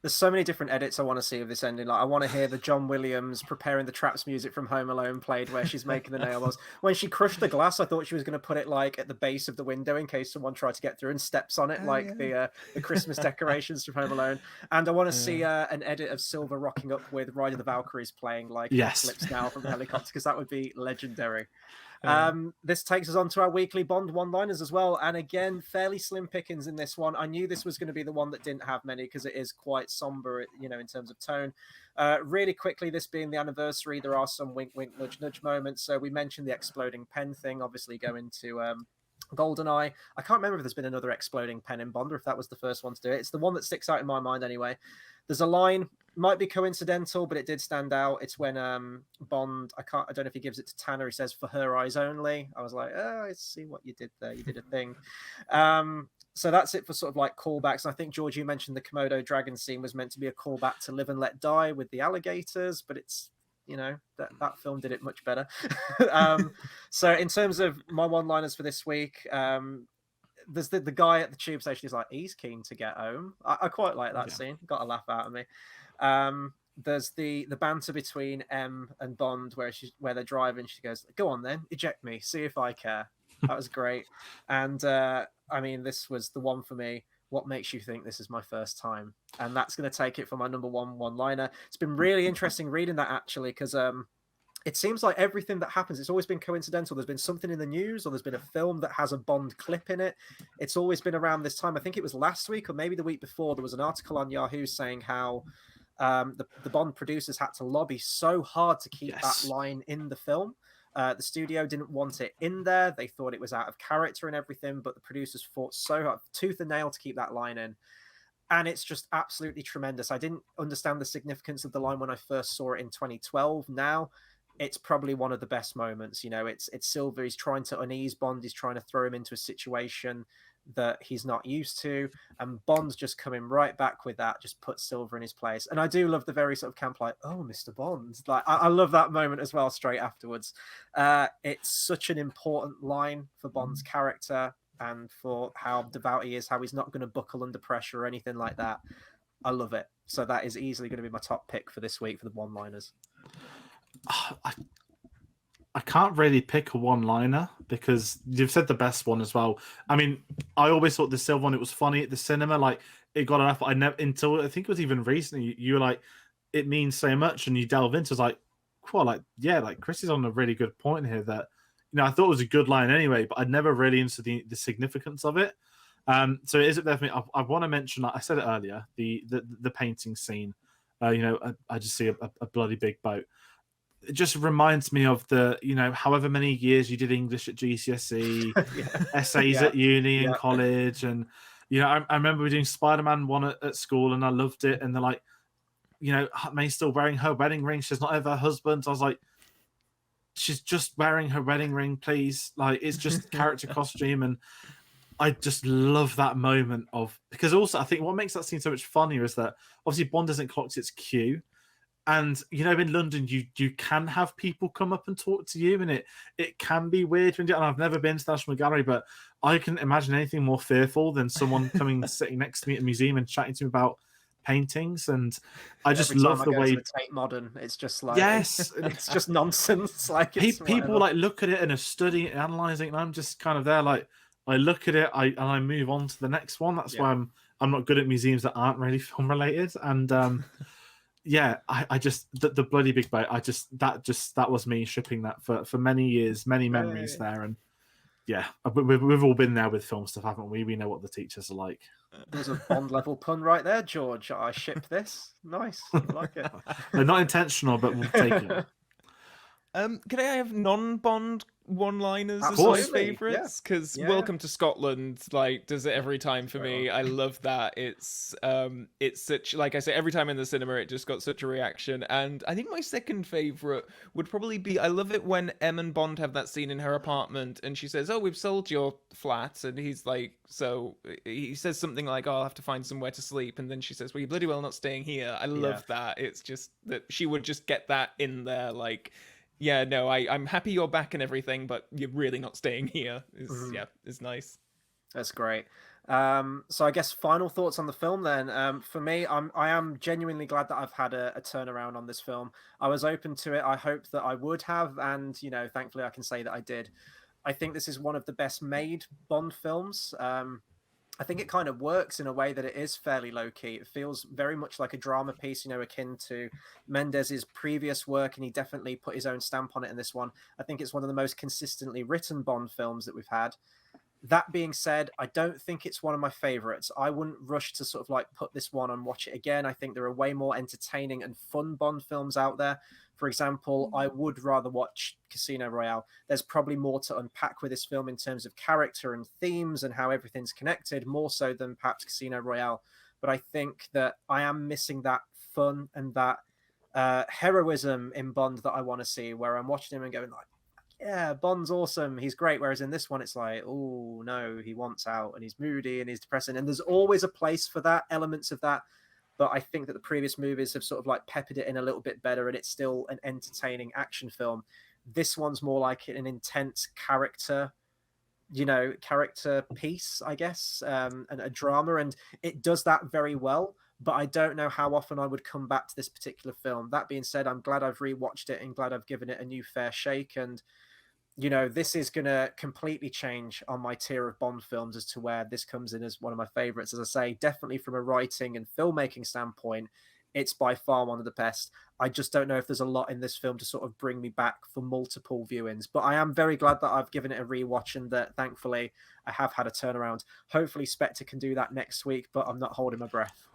There's so many different edits I want to see of this ending. I want to hear the John Williams preparing the traps music from Home Alone played, where she's making the nail balls. When she crushed the glass, I thought she was going to put it at the base of the window in case someone tried to get through and steps on it, the Christmas decorations from Home Alone. And I want to see an edit of Silva rocking up with Ride of the Valkyries playing Flips Now from the helicopter, because that would be legendary. This takes us on to our weekly Bond one-liners as well, and again, fairly slim pickings in this one. I knew this was going to be the one that didn't have many because it is quite somber, in terms of tone. Really quickly, this being the anniversary, there are some wink, wink, nudge, nudge moments. So we mentioned the exploding pen thing, obviously going to GoldenEye. I can't remember if there's been another exploding pen in Bond or if that was the first one to do it. It's the one that sticks out in my mind anyway. There's a line, might be coincidental, but it did stand out. It's when Bond, I don't know if he gives it to Tanner, he says, "For her eyes only." I was like, oh, I see what you did there. You did a thing. So that's it for sort of callbacks. And I think, George, you mentioned the Komodo dragon scene was meant to be a callback to Live and Let Die with the alligators, but it's, that film did it much better. So in terms of my one-liners for this week, there's the guy at the tube station. He's like, he's keen to get home. I quite like that scene. Got a laugh out of me. There's the banter between M and Bond where they're driving. She goes, "Go on then, eject me, see if I care." That was great. And this was the one for me. What makes you think this is my first time? And that's going to take it for my number one-liner. It's been really interesting reading that, actually, because it seems like everything that happens, it's always been coincidental. There's been something in the news, or there's been a film that has a Bond clip in it. It's always been around this time. I think it was last week or maybe the week before, there was an article on Yahoo saying how the Bond producers had to lobby so hard to keep that line in the film. The studio didn't want it in there. They thought it was out of character and everything, but the producers fought so hard, tooth and nail, to keep that line in. And it's just absolutely tremendous. I didn't understand the significance of the line when I first saw it in 2012. Now, it's probably one of the best moments. You know, it's Silva. He's trying to unease Bond. He's trying to throw him into a situation that he's not used to, and Bond's just coming right back with that, just puts Silva in his place. And I do love the very sort of camp, like, oh, Mr. Bond. Like, I love that moment as well. Straight afterwards, it's such an important line for Bond's character and for how devout he is, how he's not going to buckle under pressure or anything like that. I love it. So that is easily going to be my top pick for this week for the one-liners. I can't really pick a one-liner because you've said the best one as well. I mean, I always thought the Silva one, it was funny at the cinema, like it got enough. I never, until I think it was even recently, you were like, it means so much, and you delve into it, like, well, like, yeah, like Chris is on a really good point here that, you know, I thought it was a good line anyway, but I'd never really into the significance of it. So it is up there for me. I want to mention, like I said it earlier, the painting scene. You know, I just see a bloody big boat. It just reminds me of the, you know, however many years you did English at GCSE, essays at uni and college. And, you know, I remember we doing Spider-Man 1 at school and I loved it. And they're like, you know, May's still wearing her wedding ring. She's not ever her husband. I was like, she's just wearing her wedding ring, please. Like, it's just character costume. And I just love that moment of, because also I think what makes that scene so much funnier is that obviously Bond hasn't clocked its cue. And, you know, in London, you can have people come up and talk to you, and it can be weird. And I've never been to the National Gallery, but I can imagine anything more fearful than someone coming sitting next to me at a museum and chatting to me about paintings. And I just love the way Tate Modern, it's just like, yes, it's just nonsense. Like, people like look at it and are studying it, analyzing it, and I'm just kind of there, like, I look at it, and I move on to the next one. That's why I'm not good at museums that aren't really film related. And yeah, I just the bloody big boat. That was me shipping that for many years, many memories there. And yeah, we've all been there with film stuff, haven't we? We know what the teachers are like. There's a Bond level pun right there, George. I ship this. Nice, I like it. They're not intentional, but we'll take it. Can I have non-Bond one-liners as my favourites? Because Welcome to Scotland, like, does it every time for me. I love that. It's such, like I say, every time in the cinema, it just got such a reaction. And I think my second favourite would probably be, I love it when M and Bond have that scene in her apartment, and she says, "Oh, we've sold your flat," and he's like, so he says something like, "Oh, I'll have to find somewhere to sleep," and then she says, "Well, you're bloody well not staying here." I love that. It's just that she would just get that in there, like, yeah, no, I'm happy you're back and everything, but you're really not staying here. It's nice. That's great. So I guess final thoughts on the film then. For me, I am genuinely glad that I've had a turnaround on this film. I was open to it. I hoped that I would have, and, you know, thankfully I can say that I did. I think this is one of the best made Bond films. I think it kind of works in a way that it is fairly low-key. It feels very much like a drama piece, you know, akin to Mendes's previous work, and he definitely put his own stamp on it in this one. I think it's one of the most consistently written Bond films that we've had. That being said, I don't think it's one of my favorites. I wouldn't rush to sort of like put this one and watch it again. I think there are way more entertaining and fun Bond films out there. For example, I would rather watch Casino Royale. There's probably more to unpack with this film in terms of character and themes and how everything's connected, more so than perhaps Casino Royale. But I think that I am missing that fun and that heroism in Bond that I want to see, where I'm watching him and going like, yeah, Bond's awesome, he's great. Whereas in this one, it's like, oh no, he wants out and he's moody and he's depressing. And there's always a place for that, elements of that. But I think that the previous movies have sort of like peppered it in a little bit better, and it's still an entertaining action film. This one's more like an intense character piece, I guess, and a drama. And it does that very well. But I don't know how often I would come back to this particular film. That being said, I'm glad I've rewatched it and glad I've given it a new fair shake. And, you know, this is going to completely change on my tier of Bond films as to where this comes in as one of my favorites. As I say, definitely from a writing and filmmaking standpoint, it's by far one of the best. I just don't know if there's a lot in this film to sort of bring me back for multiple viewings. But I am very glad that I've given it a rewatch and that thankfully I have had a turnaround. Hopefully Spectre can do that next week, but I'm not holding my breath.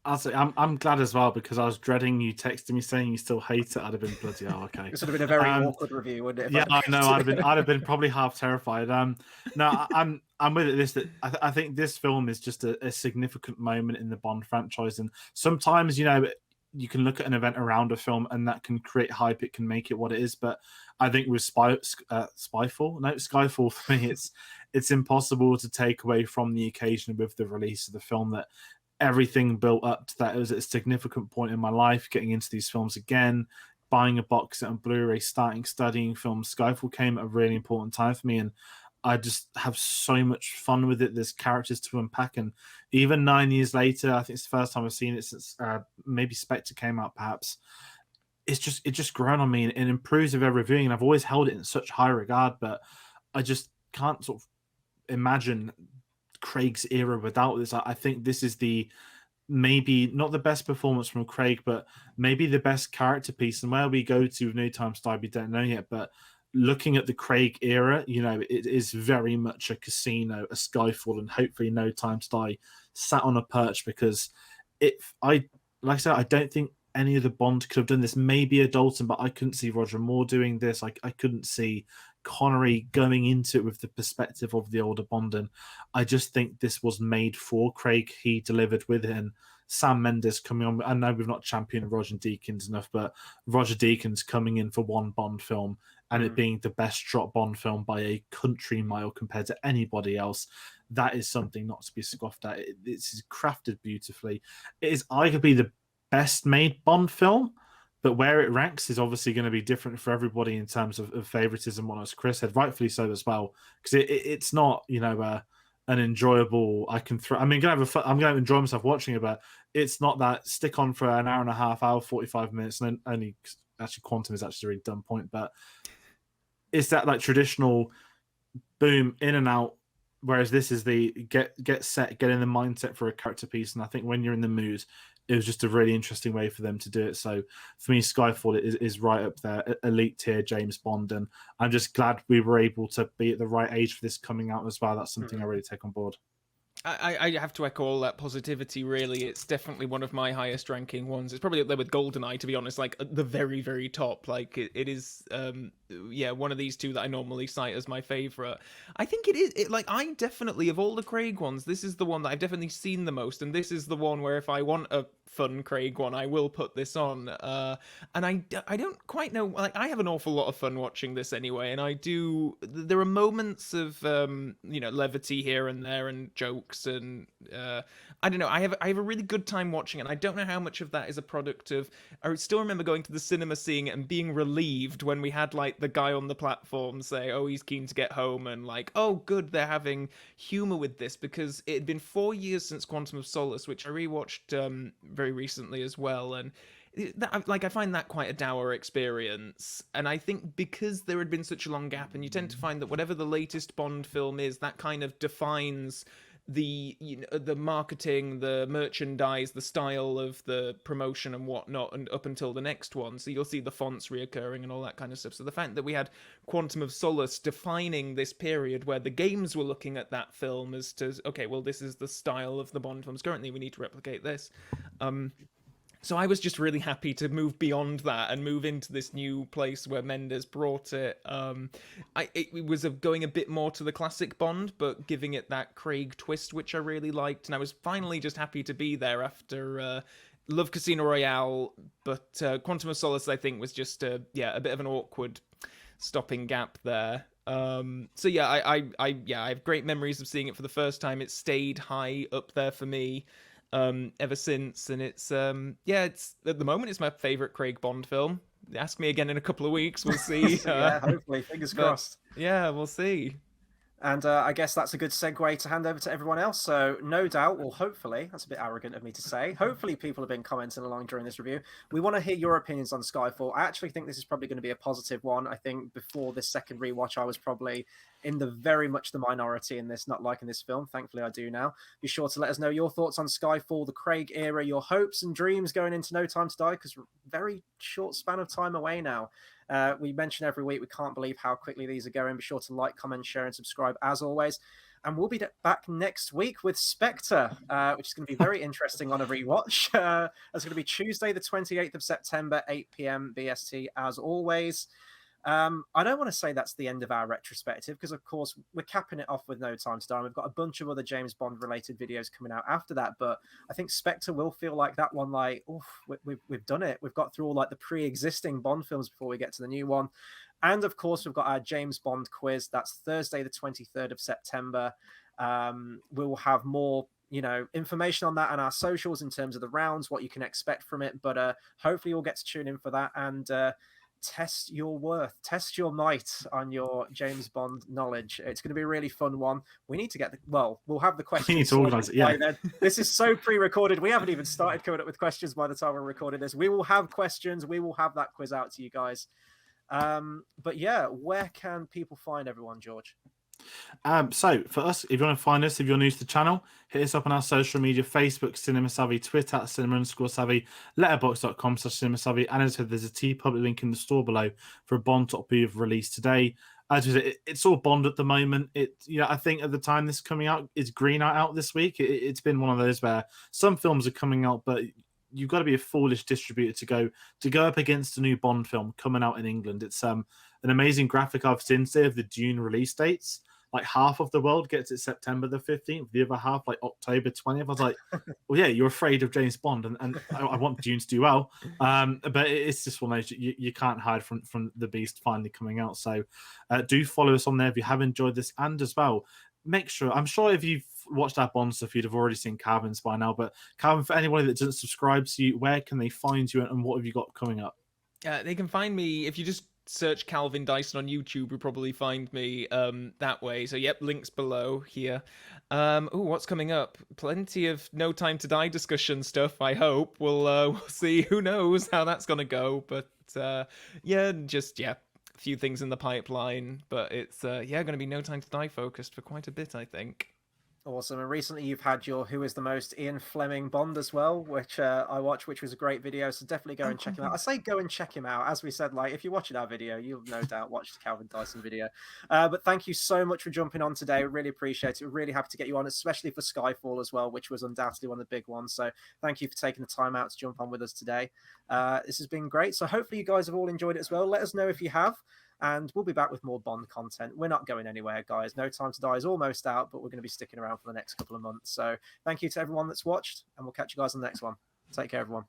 I'll say I'm glad as well, because I was dreading you texting me saying you still hate it. I'd have been bloody okay. This would have been a very awkward review, wouldn't it? Yeah, I know. I'd have been probably half terrified. No, I'm with it. I think this film is just a significant moment in the Bond franchise, and sometimes, you know, you can look at an event around a film and that can create hype. It can make it what it is. But I think with Skyfall for me, it's impossible to take away from the occasion with the release of the film that everything built up to that. It was a significant point in my life, getting into these films again, buying a box set on Blu-ray, studying films. Skyfall came at a really important time for me, and I just have so much fun with it. There's characters to unpack, and even 9 years later, I think it's the first time I've seen it since maybe Spectre came out, perhaps. It's just grown on me, and it improves with every viewing, and I've always held it in such high regard, but I just can't sort of imagine Craig's era without this. I think this is maybe not the best performance from Craig, but maybe the best character piece. And where we go to with No Time to Die, we don't know yet, but looking at the Craig era, it is very much a Casino, a Skyfall, and hopefully No Time to Die sat on a perch, because like I said, I don't think any of the Bond could have done this. Maybe a Dalton, but I couldn't see Roger Moore doing this. I couldn't see Connery going into it with the perspective of the older Bond, and I just think this was made for Craig. He delivered with it, and Sam Mendes coming on. I know we've not championed Roger Deakins enough, but Roger Deakins coming in for one Bond film and it being the best shot Bond film by a country mile compared to anybody else, that is something not to be scoffed at. It's crafted beautifully. It is arguably the best made Bond film, but where it ranks is obviously going to be different for everybody in terms of favoritism. What as Chris said, rightfully so as well, because it's not an enjoyable. I'm going to enjoy myself watching it, but it's not that stick on for an hour and a half, hour 45 minutes, and then only actually Quantum is actually a really dumb point, but it's that like traditional boom in and out. Whereas this is the get set, get in the mindset for a character piece, and I think when you're in the mood, it was just a really interesting way for them to do it. So for me, Skyfall is right up there, elite tier James Bond, and I'm just glad we were able to be at the right age for this coming out as well. That's something I really take on board. I have to echo all that positivity, really. It's definitely one of my highest ranking ones. It's probably up there with GoldenEye, to be honest, like at the very, very top. Like it is, one of these two that I normally cite as my favorite. I think it is, I definitely, of all the Craig ones, this is the one that I've definitely seen the most. And this is the one where if I want a fun Craig one, I will put this on. And I don't quite know, like I have an awful lot of fun watching this anyway. And there are moments of, levity here and there and jokes. And I don't know, I have a really good time watching it, and I don't know how much of that is a product of, I still remember going to the cinema, seeing it and being relieved when we had like the guy on the platform say, oh, he's keen to get home, and like, oh good, they're having humor with this, because it had been 4 years since Quantum of Solace, which I rewatched very recently as well, and I find that quite a dour experience. And I think because there had been such a long gap, and you tend to find that whatever the latest Bond film is, that kind of defines the marketing, the merchandise, the style of the promotion and whatnot, and up until the next one. So you'll see the fonts reoccurring and all that kind of stuff. So the fact that we had Quantum of Solace defining this period where the games were looking at that film as to, okay, well, this is the style of the Bond films currently, we need to replicate this. So I was just really happy to move beyond that and move into this new place where Mendes brought it. It was going a bit more to the classic Bond, but giving it that Craig twist, which I really liked. And I was finally just happy to be there after love Casino Royale. But Quantum of Solace, I think, was just a bit of an awkward stopping gap there. So yeah, I have great memories of seeing it for the first time. It stayed high up there for me ever since, and it's it's at the moment it's my favorite Craig Bond film. Ask me again in a couple of weeks, we'll see. Yeah, hopefully, fingers crossed. Yeah, we'll see. And I guess that's a good segue to hand over to everyone else. So no doubt, well, hopefully, that's a bit arrogant of me to say, hopefully people have been commenting along during this review. We want to hear your opinions on Skyfall. I actually think this is probably going to be a positive one. I think before this second rewatch, I was probably in the very much the minority in this, not liking this film. Thankfully, I do now. Be sure to let us know your thoughts on Skyfall, the Craig era, your hopes and dreams going into No Time to Die, because very short span of time away now. We mention every week, we can't believe how quickly these are going. Be sure to like, comment, share, and subscribe as always. And we'll be back next week with Spectre, which is going to be very interesting on a rewatch. That's going to be Tuesday, the 28th of September, 8 p.m. BST, as always. I don't want to say that's the end of our retrospective because, of course, we're capping it off with No Time to Die. We've got a bunch of other James Bond related videos coming out after that, but I think Spectre will feel like that one. Like, oof, we've done it. We've got through all like the pre-existing Bond films before we get to the new one, and of course, we've got our James Bond quiz. That's Thursday, the 23rd of September. We will have more information on that and our socials in terms of the rounds, what you can expect from it. But hopefully you'll get to tune in for that and test your worth, test your might on your James Bond knowledge. It's going to be a really fun one. We need to get we'll have the questions. We need to organize it, yeah. Then. This is so pre-recorded. We haven't even started coming up with questions by the time we're recording this. We will have questions. We will have that quiz out to you guys. But yeah, where can people find everyone, George? So for us, if you want to find us, if you're new to the channel, hit us up on our social media: Facebook, Cinema Savvy, Twitter at cinema_savvy, letterboxd.com/cinema savvy, and as I said, there's a TeePublic link in the store below for a Bond top we've released today. As we said, it's all Bond at the moment. I think at the time this is coming out, it's Green Knight out this week. It's been one of those where some films are coming out, but you've got to be a foolish distributor to go up against a new Bond film coming out in England. It's an amazing graphic I've seen today of the Dune release dates. Like half of the world gets it September the 15th, the other half like October 20th. I was like, well, yeah, you're afraid of James Bond, and I want Dune to do well. But it's just one of those, you can't hide from the beast finally coming out. So do follow us on there if you have enjoyed this, and as well, make sure, I'm sure if you've watched our Bond stuff, you'd have already seen Calvin's by now. But Calvin, for anybody that doesn't subscribe to you, where can they find you and what have you got coming up? They can find me if you just search Calvin Dyson on YouTube. You'll probably find me that way. So yep, links below here. What's coming up? Plenty of No Time to Die discussion stuff, I hope. We'll see. Who knows how that's gonna go, but a few things in the pipeline, but it's gonna be No Time to Die focused for quite a bit, I think. Awesome. And recently you've had your Who is the Most Ian Fleming Bond as well, which I watched, which was a great video. So definitely go and check him out. I say go and check him out. As we said, like if you're watching our video, you'll no doubt watch the Calvin Dyson video. But thank you so much for jumping on today. Really appreciate it. We're really happy to get you on, especially for Skyfall as well, which was undoubtedly one of the big ones. So thank you for taking the time out to jump on with us today. This has been great. So hopefully you guys have all enjoyed it as well. Let us know if you have. And we'll be back with more Bond content. We're not going anywhere, guys. No Time to Die is almost out, but we're going to be sticking around for the next couple of months. So thank you to everyone that's watched, and we'll catch you guys on the next one. Take care, everyone.